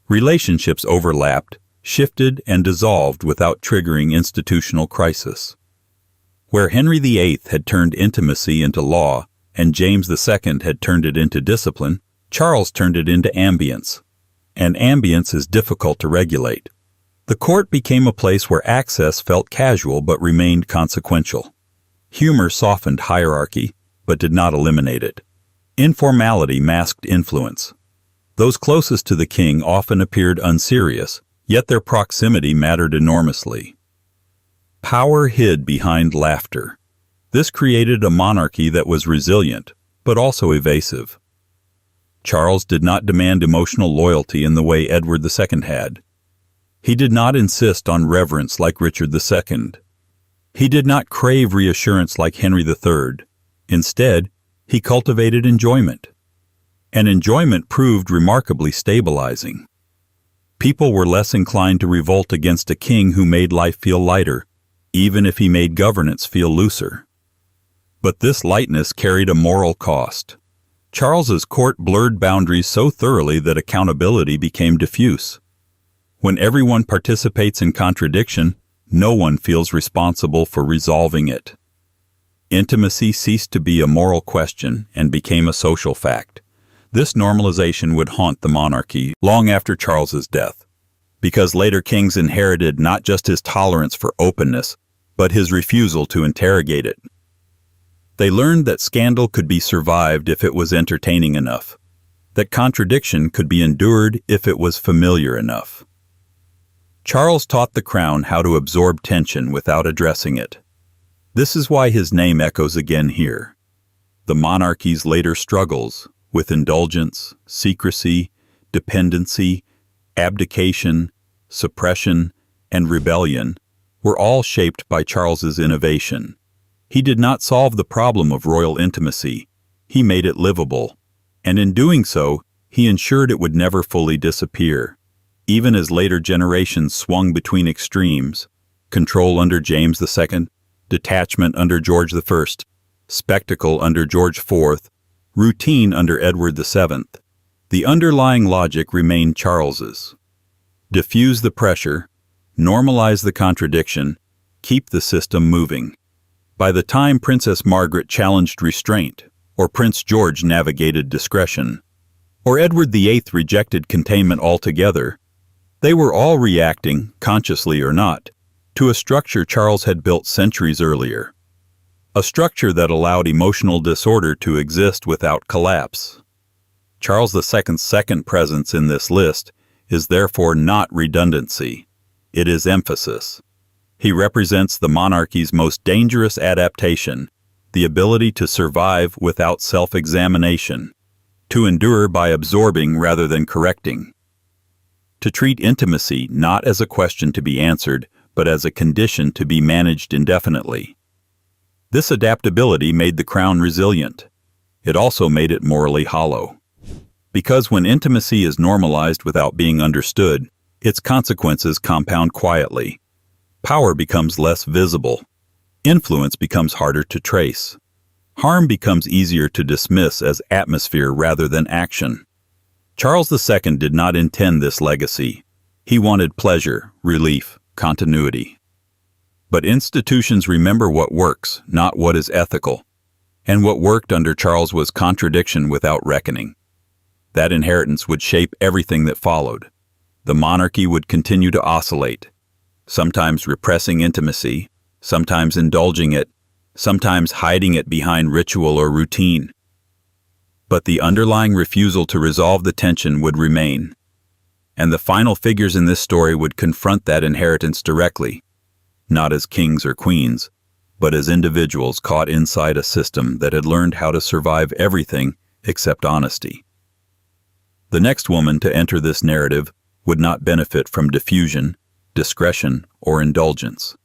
Relationships overlapped, shifted, and dissolved without triggering institutional crisis. Where Henry VIII had turned intimacy into law and James II had turned it into discipline, Charles turned it into ambience. And ambience is difficult to regulate. The court became a place where access felt casual but remained consequential. Humor softened hierarchy, but did not eliminate it. Informality masked influence. Those closest to the king often appeared unserious, yet their proximity mattered enormously. Power hid behind laughter. This created a monarchy that was resilient, but also evasive. Charles did not demand emotional loyalty in the way Edward II had. He did not insist on reverence like Richard II. He did not crave reassurance like Henry III. Instead, he cultivated enjoyment. And enjoyment proved remarkably stabilizing. People were less inclined to revolt against a king who made life feel lighter, even if he made governance feel looser. But this lightness carried a moral cost. Charles's court blurred boundaries so thoroughly that accountability became diffuse. When everyone participates in contradiction, no one feels responsible for resolving it. Intimacy ceased to be a moral question and became a social fact. This normalization would haunt the monarchy long after Charles's death, because later kings inherited not just his tolerance for openness, but his refusal to interrogate it. They learned that scandal could be survived if it was entertaining enough, that contradiction could be endured if it was familiar enough. Charles taught the crown how to absorb tension without addressing it. This is why his name echoes again here. The monarchy's later struggles with indulgence, secrecy, dependency, abdication, suppression, and rebellion were all shaped by Charles's innovation. He did not solve the problem of royal intimacy. He made it livable, and in doing so, he ensured it would never fully disappear. Even as later generations swung between extremes, control under James II, detachment under George I, spectacle under George IV, routine under Edward VII. The underlying logic remained Charles's. Diffuse the pressure, normalize the contradiction, keep the system moving. By the time Princess Margaret challenged restraint, or Prince George navigated discretion, or Edward VIII rejected containment altogether, they were all reacting, consciously or not, to a structure Charles had built centuries earlier. A structure that allowed emotional disorder to exist without collapse. Charles II's second presence in this list is therefore not redundancy. It is emphasis. He represents the monarchy's most dangerous adaptation, the ability to survive without self-examination, to endure by absorbing rather than correcting, to treat intimacy not as a question to be answered, but as a condition to be managed indefinitely. This adaptability made the crown resilient. It also made it morally hollow. Because when intimacy is normalized without being understood, its consequences compound quietly. Power becomes less visible. Influence becomes harder to trace. Harm becomes easier to dismiss as atmosphere rather than action. Charles II did not intend this legacy. He wanted pleasure, relief, continuity. But institutions remember what works, not what is ethical. And what worked under Charles was contradiction without reckoning. That inheritance would shape everything that followed. The monarchy would continue to oscillate, sometimes repressing intimacy, sometimes indulging it, sometimes hiding it behind ritual or routine. But the underlying refusal to resolve the tension would remain. And the final figures in this story would confront that inheritance directly, not as kings or queens, but as individuals caught inside a system that had learned how to survive everything except honesty. The next woman to enter this narrative would not benefit from diffusion, discretion, or indulgence.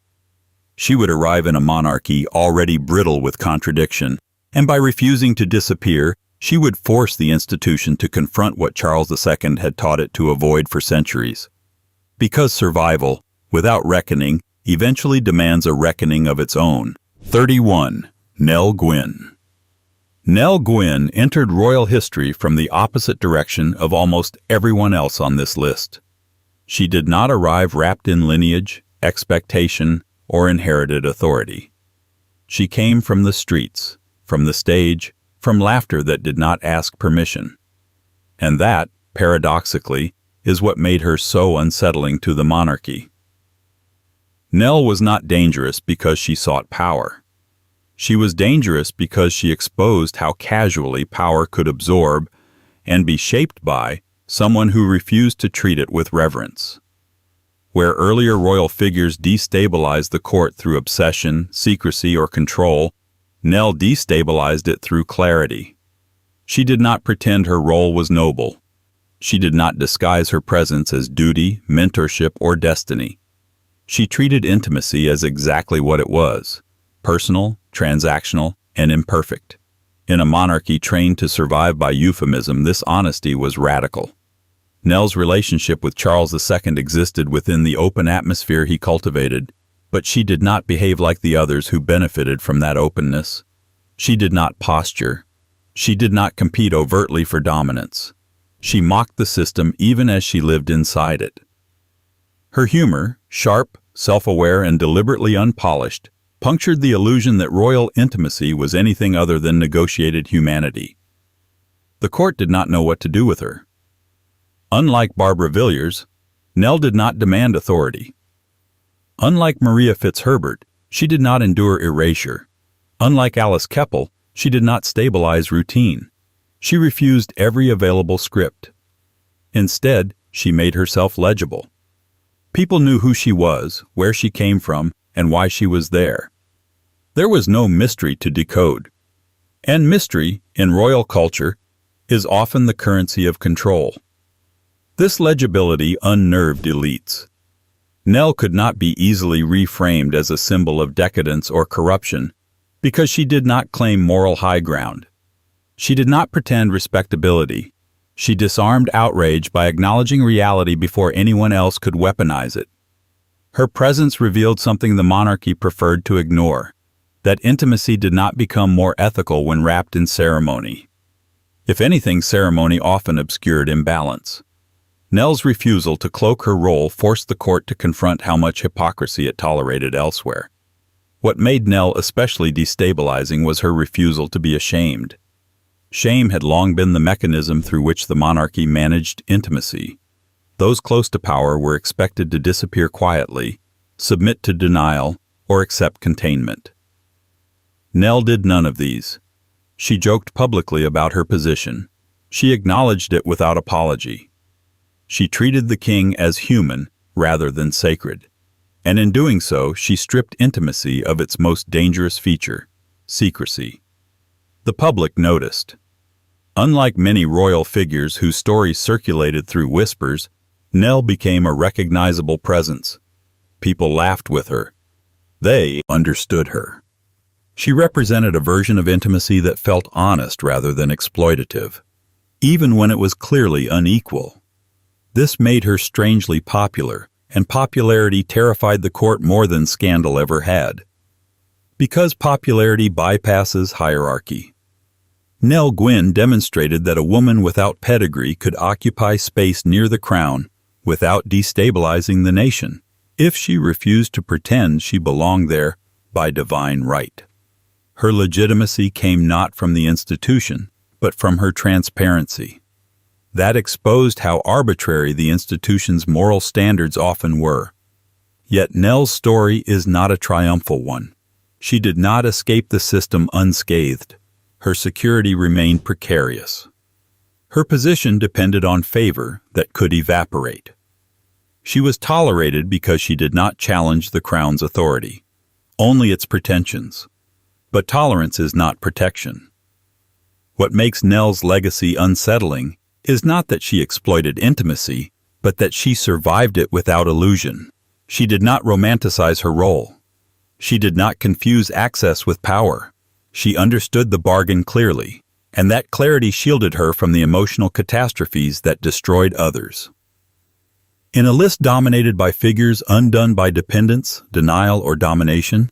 She would arrive in a monarchy already brittle with contradiction, and by refusing to disappear, she would force the institution to confront what Charles II had taught it to avoid for centuries. Because survival, without reckoning, eventually demands a reckoning of its own. 31. Nell Gwyn. Nell Gwyn entered royal history from the opposite direction of almost everyone else on this list. She did not arrive wrapped in lineage, expectation, or inherited authority. She came from the streets, from the stage, from laughter that did not ask permission. And that, paradoxically, is what made her so unsettling to the monarchy. Nell was not dangerous because she sought power. She was dangerous because she exposed how casually power could absorb and be shaped by someone who refused to treat it with reverence. Where earlier royal figures destabilized the court through obsession, secrecy, or control, Nell destabilized it through clarity. She did not pretend her role was noble. She did not disguise her presence as duty, mentorship, or destiny. She treated intimacy as exactly what it was: personal, transactional, and imperfect. In a monarchy trained to survive by euphemism, this honesty was radical. Nell's relationship with Charles II existed within the open atmosphere he cultivated, but she did not behave like the others who benefited from that openness. She did not posture. She did not compete overtly for dominance. She mocked the system even as she lived inside it. Her humor, sharp, self-aware, and deliberately unpolished, punctured the illusion that royal intimacy was anything other than negotiated humanity. The court did not know what to do with her. Unlike Barbara Villiers, Nell did not demand authority. Unlike Maria Fitzherbert, she did not endure erasure. Unlike Alice Keppel, she did not stabilize routine. She refused every available script. Instead, she made herself legible. People knew who she was, where she came from, and why she was there. There was no mystery to decode. And mystery, in royal culture, is often the currency of control. This legibility unnerved elites. Nell could not be easily reframed as a symbol of decadence or corruption because she did not claim moral high ground. She did not pretend respectability. She disarmed outrage by acknowledging reality before anyone else could weaponize it. Her presence revealed something the monarchy preferred to ignore: that intimacy did not become more ethical when wrapped in ceremony. If anything, ceremony often obscured imbalance. Nell's refusal to cloak her role forced the court to confront how much hypocrisy it tolerated elsewhere. What made Nell especially destabilizing was her refusal to be ashamed. Shame had long been the mechanism through which the monarchy managed intimacy. Those close to power were expected to disappear quietly, submit to denial, or accept containment. Nell did none of these. She joked publicly about her position. She acknowledged it without apology. She treated the king as human rather than sacred, and in doing so, she stripped intimacy of its most dangerous feature, secrecy. The public noticed. Unlike many royal figures whose stories circulated through whispers, Nell became a recognizable presence. People laughed with her. They understood her. She represented a version of intimacy that felt honest rather than exploitative, even when it was clearly unequal. This made her strangely popular, and popularity terrified the court more than scandal ever had. Because popularity bypasses hierarchy. Nell Gwyn demonstrated that a woman without pedigree could occupy space near the crown without destabilizing the nation, if she refused to pretend she belonged there by divine right. Her legitimacy came not from the institution, but from her transparency. That exposed how arbitrary the institution's moral standards often were. Yet Nell's story is not a triumphal one. She did not escape the system unscathed. Her security remained precarious. Her position depended on favor that could evaporate. She was tolerated because she did not challenge the crown's authority, only its pretensions. But tolerance is not protection. What makes Nell's legacy unsettling is not that she exploited intimacy, but that she survived it without illusion. She did not romanticize her role. She did not confuse access with power. She understood the bargain clearly, and that clarity shielded her from the emotional catastrophes that destroyed others. In a list dominated by figures undone by dependence, denial, or domination,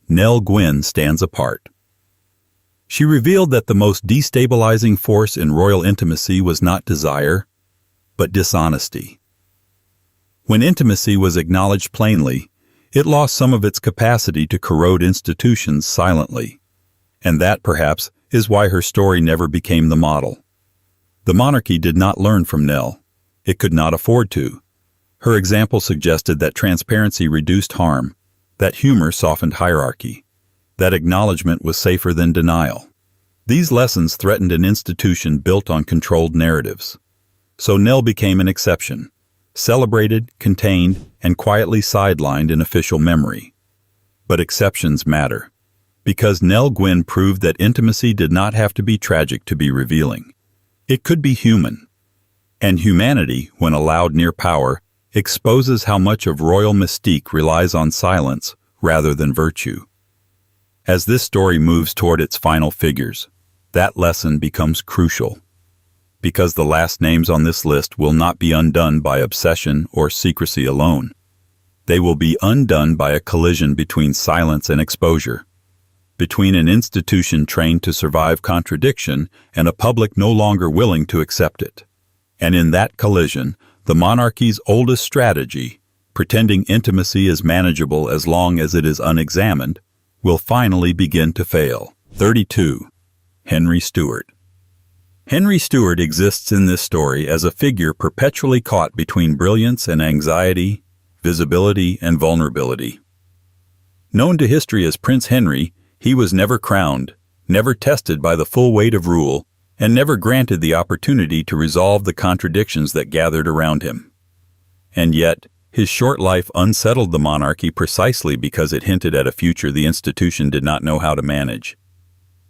Nell Gwyn stands apart. She revealed that the most destabilizing force in royal intimacy was not desire, but dishonesty. When intimacy was acknowledged plainly, it lost some of its capacity to corrode institutions silently. And that, perhaps, is why her story never became the model. The monarchy did not learn from Nell. It could not afford to. Her example suggested that transparency reduced harm, that humor softened hierarchy, that acknowledgement was safer than denial. These lessons threatened an institution built on controlled narratives. So Nell became an exception, celebrated, contained, and quietly sidelined in official memory. But exceptions matter, because Nell Gwyn proved that intimacy did not have to be tragic to be revealing. It could be human. And humanity, when allowed near power, exposes how much of royal mystique relies on silence rather than virtue. As this story moves toward its final figures, that lesson becomes crucial. Because the last names on this list will not be undone by obsession or secrecy alone. They will be undone by a collision between silence and exposure, between an institution trained to survive contradiction and a public no longer willing to accept it. And in that collision, the monarchy's oldest strategy, pretending intimacy is manageable as long as it is unexamined, will finally begin to fail. 32. Henry Stuart. Henry Stuart exists in this story as a figure perpetually caught between brilliance and anxiety, visibility and vulnerability. Known to history as Prince Henry, he was never crowned, never tested by the full weight of rule, and never granted the opportunity to resolve the contradictions that gathered around him. And yet, his short life unsettled the monarchy precisely because it hinted at a future the institution did not know how to manage.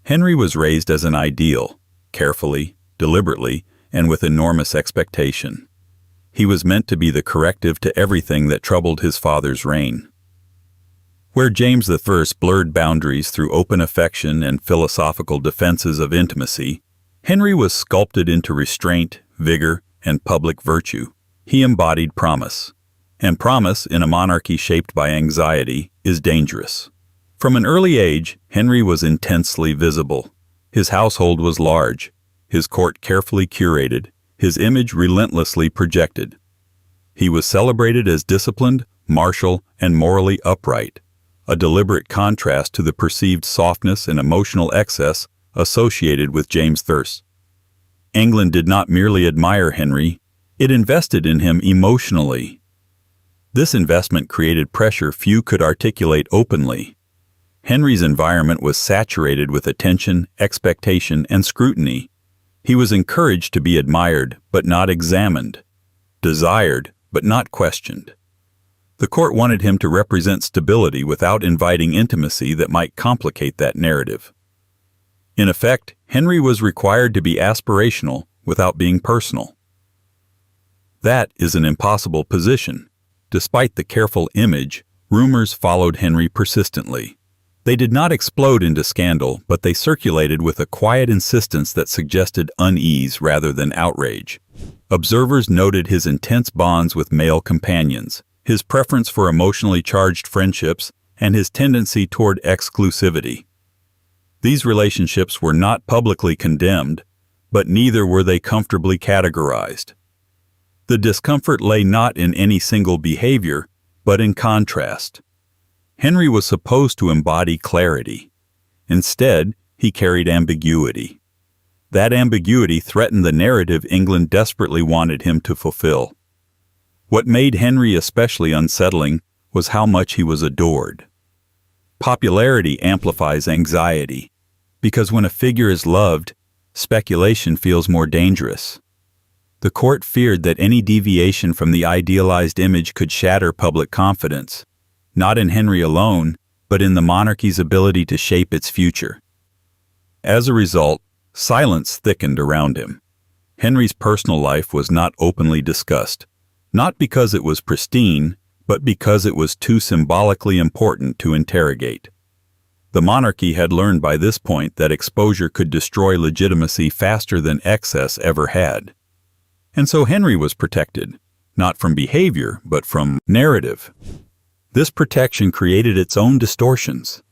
Henry was raised as an ideal, carefully, deliberately, and with enormous expectation. He was meant to be the corrective to everything that troubled his father's reign. Where James I blurred boundaries through open affection and philosophical defenses of intimacy, Henry was sculpted into restraint, vigor, and public virtue. He embodied promise. And promise, in a monarchy shaped by anxiety, is dangerous. From an early age, Henry was intensely visible. His household was large, his court carefully curated, his image relentlessly projected. He was celebrated as disciplined, martial, and morally upright, a deliberate contrast to the perceived softness and emotional excess associated with James I. England did not merely admire Henry, it invested in him emotionally. This investment created pressure few could articulate openly. Henry's environment was saturated with attention, expectation, and scrutiny. He was encouraged to be admired, but not examined, desired, but not questioned. The court wanted him to represent stability without inviting intimacy that might complicate that narrative. In effect, Henry was required to be aspirational without being personal. That is an impossible position. Despite the careful image, rumors followed Henry persistently. They did not explode into scandal, but they circulated with a quiet insistence that suggested unease rather than outrage. Observers noted his intense bonds with male companions, his preference for emotionally charged friendships, and his tendency toward exclusivity. These relationships were not publicly condemned, but neither were they comfortably categorized. The discomfort lay not in any single behavior, but in contrast. Henry was supposed to embody clarity. Instead, he carried ambiguity. That ambiguity threatened the narrative England desperately wanted him to fulfill. What made Henry especially unsettling was how much he was adored. Popularity amplifies anxiety, because when a figure is loved, speculation feels more dangerous. The court feared that any deviation from the idealized image could shatter public confidence, not in Henry alone, but in the monarchy's ability to shape its future. As a result, silence thickened around him. Henry's personal life was not openly discussed, not because it was pristine, but because it was too symbolically important to interrogate. The monarchy had learned by this point that exposure could destroy legitimacy faster than excess ever had. And so Henry was protected, not from behavior, but from narrative. This protection created its own distortions.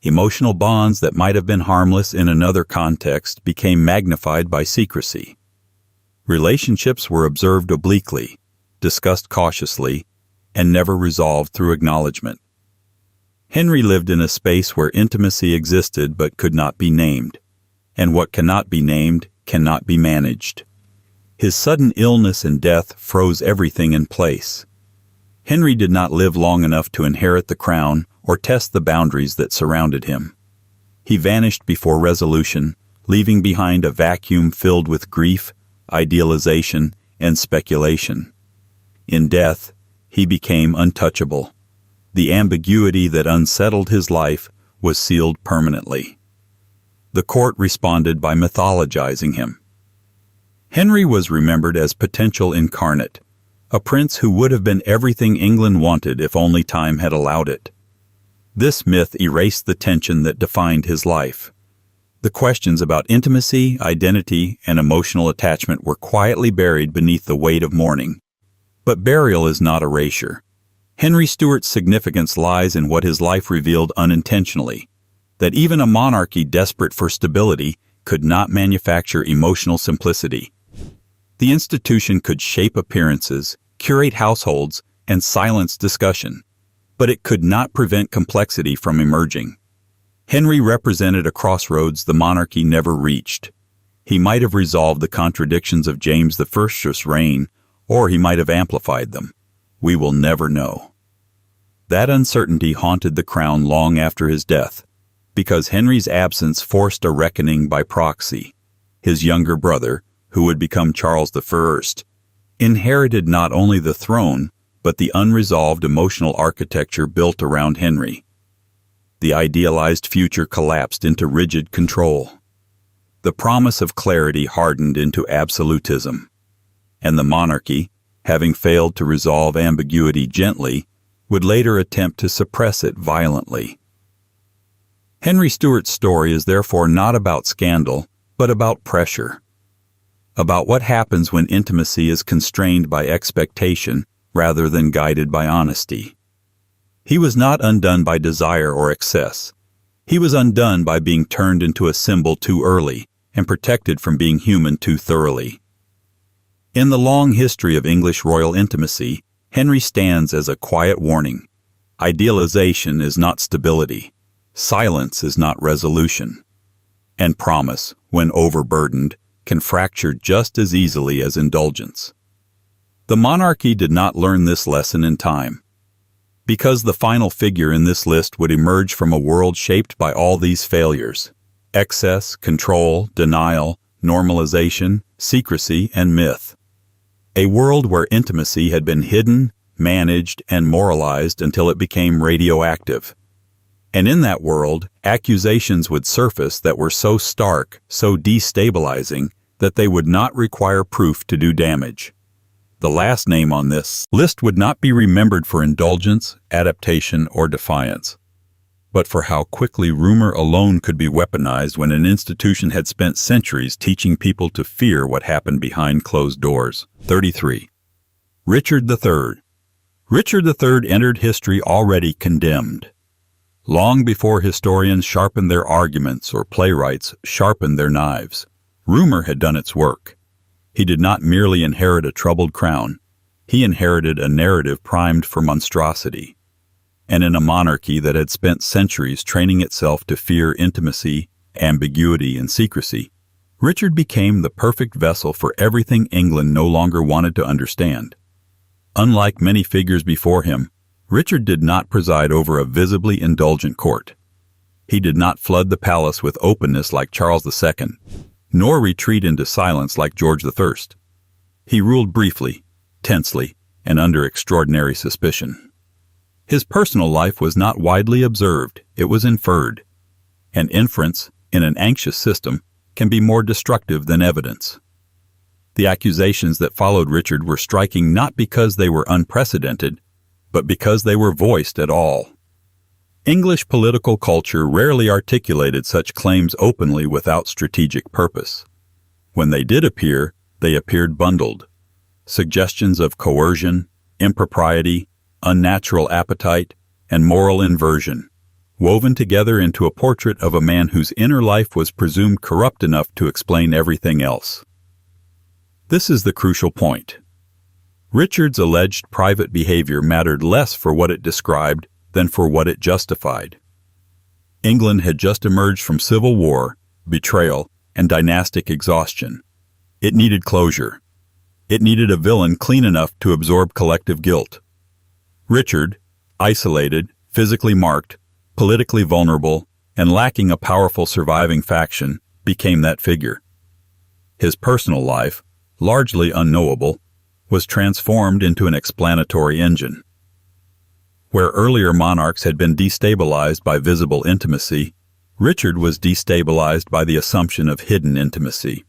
Emotional bonds that might have been harmless in another context became magnified by secrecy. Relationships were observed obliquely, discussed cautiously, and never resolved through acknowledgement. Henry lived in a space where intimacy existed but could not be named, and what cannot be named cannot be managed. His sudden illness and death froze everything in place. Henry did not live long enough to inherit the crown or test the boundaries that surrounded him. He vanished before resolution, leaving behind a vacuum filled with grief, idealization, and speculation. In death, he became untouchable. The ambiguity that unsettled his life was sealed permanently. The court responded by mythologizing him. Henry was remembered as potential incarnate, a prince who would have been everything England wanted if only time had allowed it. This myth erased the tension that defined his life. The questions about intimacy, identity, and emotional attachment were quietly buried beneath the weight of mourning. But burial is not erasure. Henry Stuart's significance lies in what his life revealed unintentionally, that even a monarchy desperate for stability could not manufacture emotional simplicity. The institution could shape appearances, curate households, and silence discussion, but it could not prevent complexity from emerging. Henry represented a crossroads the monarchy never reached. He might have resolved the contradictions of James I's reign, or he might have amplified them. We will never know. That uncertainty haunted the crown long after his death, because Henry's absence forced a reckoning by proxy. His younger brother, who would become Charles I, inherited not only the throne, but the unresolved emotional architecture built around Henry. The idealized future collapsed into rigid control. The promise of clarity hardened into absolutism. And the monarchy, having failed to resolve ambiguity gently, would later attempt to suppress it violently. Henry Stuart's story is therefore not about scandal, but about pressure. About what happens when intimacy is constrained by expectation rather than guided by honesty. He was not undone by desire or excess. He was undone by being turned into a symbol too early and protected from being human too thoroughly. In the long history of English royal intimacy, Henry stands as a quiet warning. Idealization is not stability. Silence is not resolution. And promise, when overburdened, can fracture just as easily as indulgence. The monarchy did not learn this lesson in time. Because the final figure in this list would emerge from a world shaped by all these failures: excess, control, denial, normalization, secrecy, and myth. A world where intimacy had been hidden, managed, and moralized until it became radioactive. And in that world, accusations would surface that were so stark, so destabilizing, that they would not require proof to do damage. The last name on this list would not be remembered for indulgence, adaptation, or defiance, but for how quickly rumor alone could be weaponized when an institution had spent centuries teaching people to fear what happened behind closed doors. 33. Richard III. Richard III entered history already condemned. Long before historians sharpened their arguments or playwrights sharpened their knives, rumor had done its work. He did not merely inherit a troubled crown, he inherited a narrative primed for monstrosity. And in a monarchy that had spent centuries training itself to fear intimacy, ambiguity, and secrecy, Richard became the perfect vessel for everything England no longer wanted to understand. Unlike many figures before him, Richard did not preside over a visibly indulgent court. He did not flood the palace with openness like Charles II, nor retreat into silence like George I. He ruled briefly, tensely, and under extraordinary suspicion. His personal life was not widely observed, it was inferred. And inference, in an anxious system, can be more destructive than evidence. The accusations that followed Richard were striking not because they were unprecedented, but because they were voiced at all. English political culture rarely articulated such claims openly without strategic purpose. When they did appear, they appeared bundled. Suggestions of coercion, impropriety, unnatural appetite, and moral inversion, woven together into a portrait of a man whose inner life was presumed corrupt enough to explain everything else. This is the crucial point. Richard's alleged private behavior mattered less for what it described than for what it justified. England had just emerged from civil war, betrayal, and dynastic exhaustion. It needed closure. It needed a villain clean enough to absorb collective guilt. Richard, isolated, physically marked, politically vulnerable, and lacking a powerful surviving faction, became that figure. His personal life, largely unknowable, was transformed into an explanatory engine. Where earlier monarchs had been destabilized by visible intimacy, Richard was destabilized by the assumption of hidden intimacy.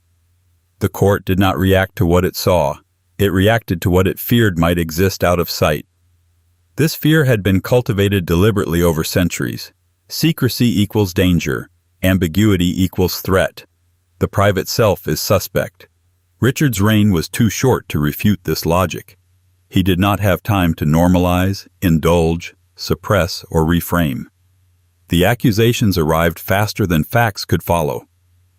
The court did not react to what it saw, it reacted to what it feared might exist out of sight. This fear had been cultivated deliberately over centuries. Secrecy equals danger, ambiguity equals threat. The private self is suspect. Richard's reign was too short to refute this logic. He did not have time to normalize, indulge, suppress, or reframe. The accusations arrived faster than facts could follow.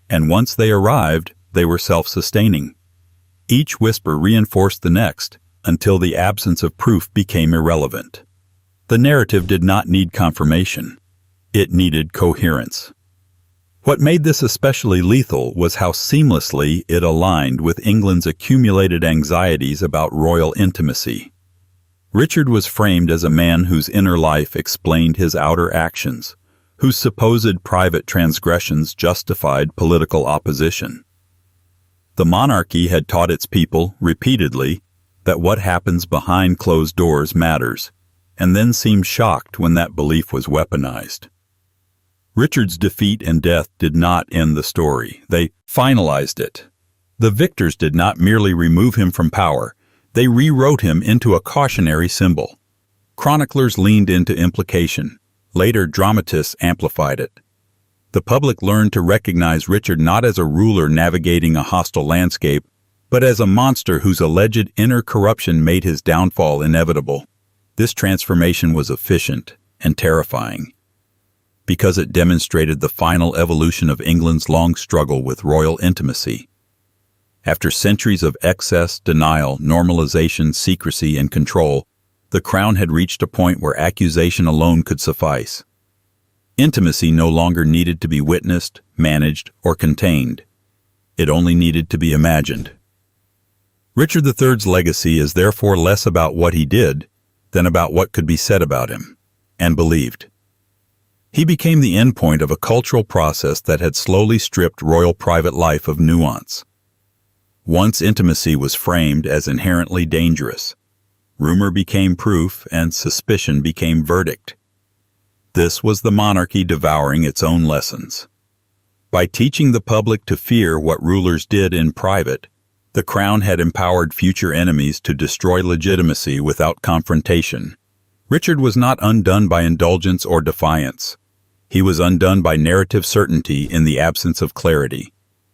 And once they arrived, they were self-sustaining. Each whisper reinforced the next, until the absence of proof became irrelevant. The narrative did not need confirmation. It needed coherence. What made this especially lethal was how seamlessly it aligned with England's accumulated anxieties about royal intimacy. Richard was framed as a man whose inner life explained his outer actions, whose supposed private transgressions justified political opposition. The monarchy had taught its people, repeatedly, that what happens behind closed doors matters, and then seemed shocked when that belief was weaponized. Richard's defeat and death did not end the story. They finalized it. The victors did not merely remove him from power, they rewrote him into a cautionary symbol. Chroniclers leaned into implication. Later, dramatists amplified it. The public learned to recognize Richard not as a ruler navigating a hostile landscape, but as a monster whose alleged inner corruption made his downfall inevitable. This transformation was efficient and terrifying, because it demonstrated the final evolution of England's long struggle with royal intimacy. After centuries of excess, denial, normalization, secrecy, and control, the crown had reached a point where accusation alone could suffice. Intimacy no longer needed to be witnessed, managed, or contained. It only needed to be imagined. Richard III's legacy is therefore less about what he did than about what could be said about him and believed. He became the endpoint of a cultural process that had slowly stripped royal private life of nuance. Once intimacy was framed as inherently dangerous, rumor became proof and suspicion became verdict. This was the monarchy devouring its own lessons. By teaching the public to fear what rulers did in private, the crown had empowered future enemies to destroy legitimacy without confrontation. Richard was not undone by indulgence or defiance. He was undone by narrative certainty in the absence of clarity,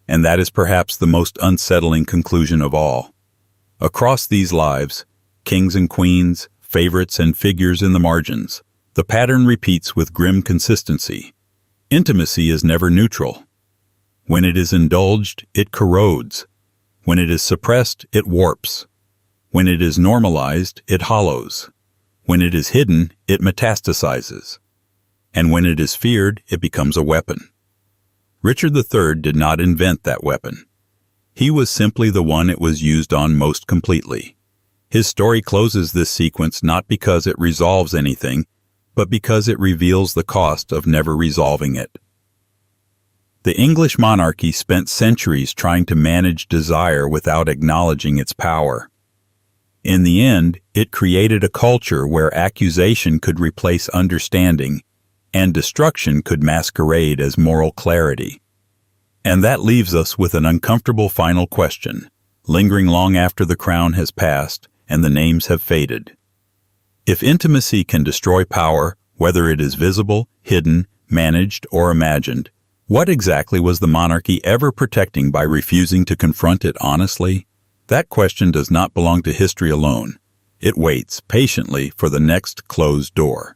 and that is perhaps the most unsettling conclusion of all. Across these lives, kings and queens, favorites and figures in the margins, the pattern repeats with grim consistency. Intimacy is never neutral. When it is indulged, it corrodes. When it is suppressed, it warps. When it is normalized, it hollows. When it is hidden, it metastasizes. And when it is feared, it becomes a weapon. Richard III did not invent that weapon. He was simply the one it was used on most completely. His story closes this sequence not because it resolves anything, but because it reveals the cost of never resolving it. The English monarchy spent centuries trying to manage desire without acknowledging its power. In the end, it created a culture where accusation could replace understanding, and destruction could masquerade as moral clarity. And that leaves us with an uncomfortable final question, lingering long after the crown has passed and the names have faded. If intimacy can destroy power, whether it is visible, hidden, managed, or imagined, what exactly was the monarchy ever protecting by refusing to confront it honestly? That question does not belong to history alone. It waits patiently for the next closed door.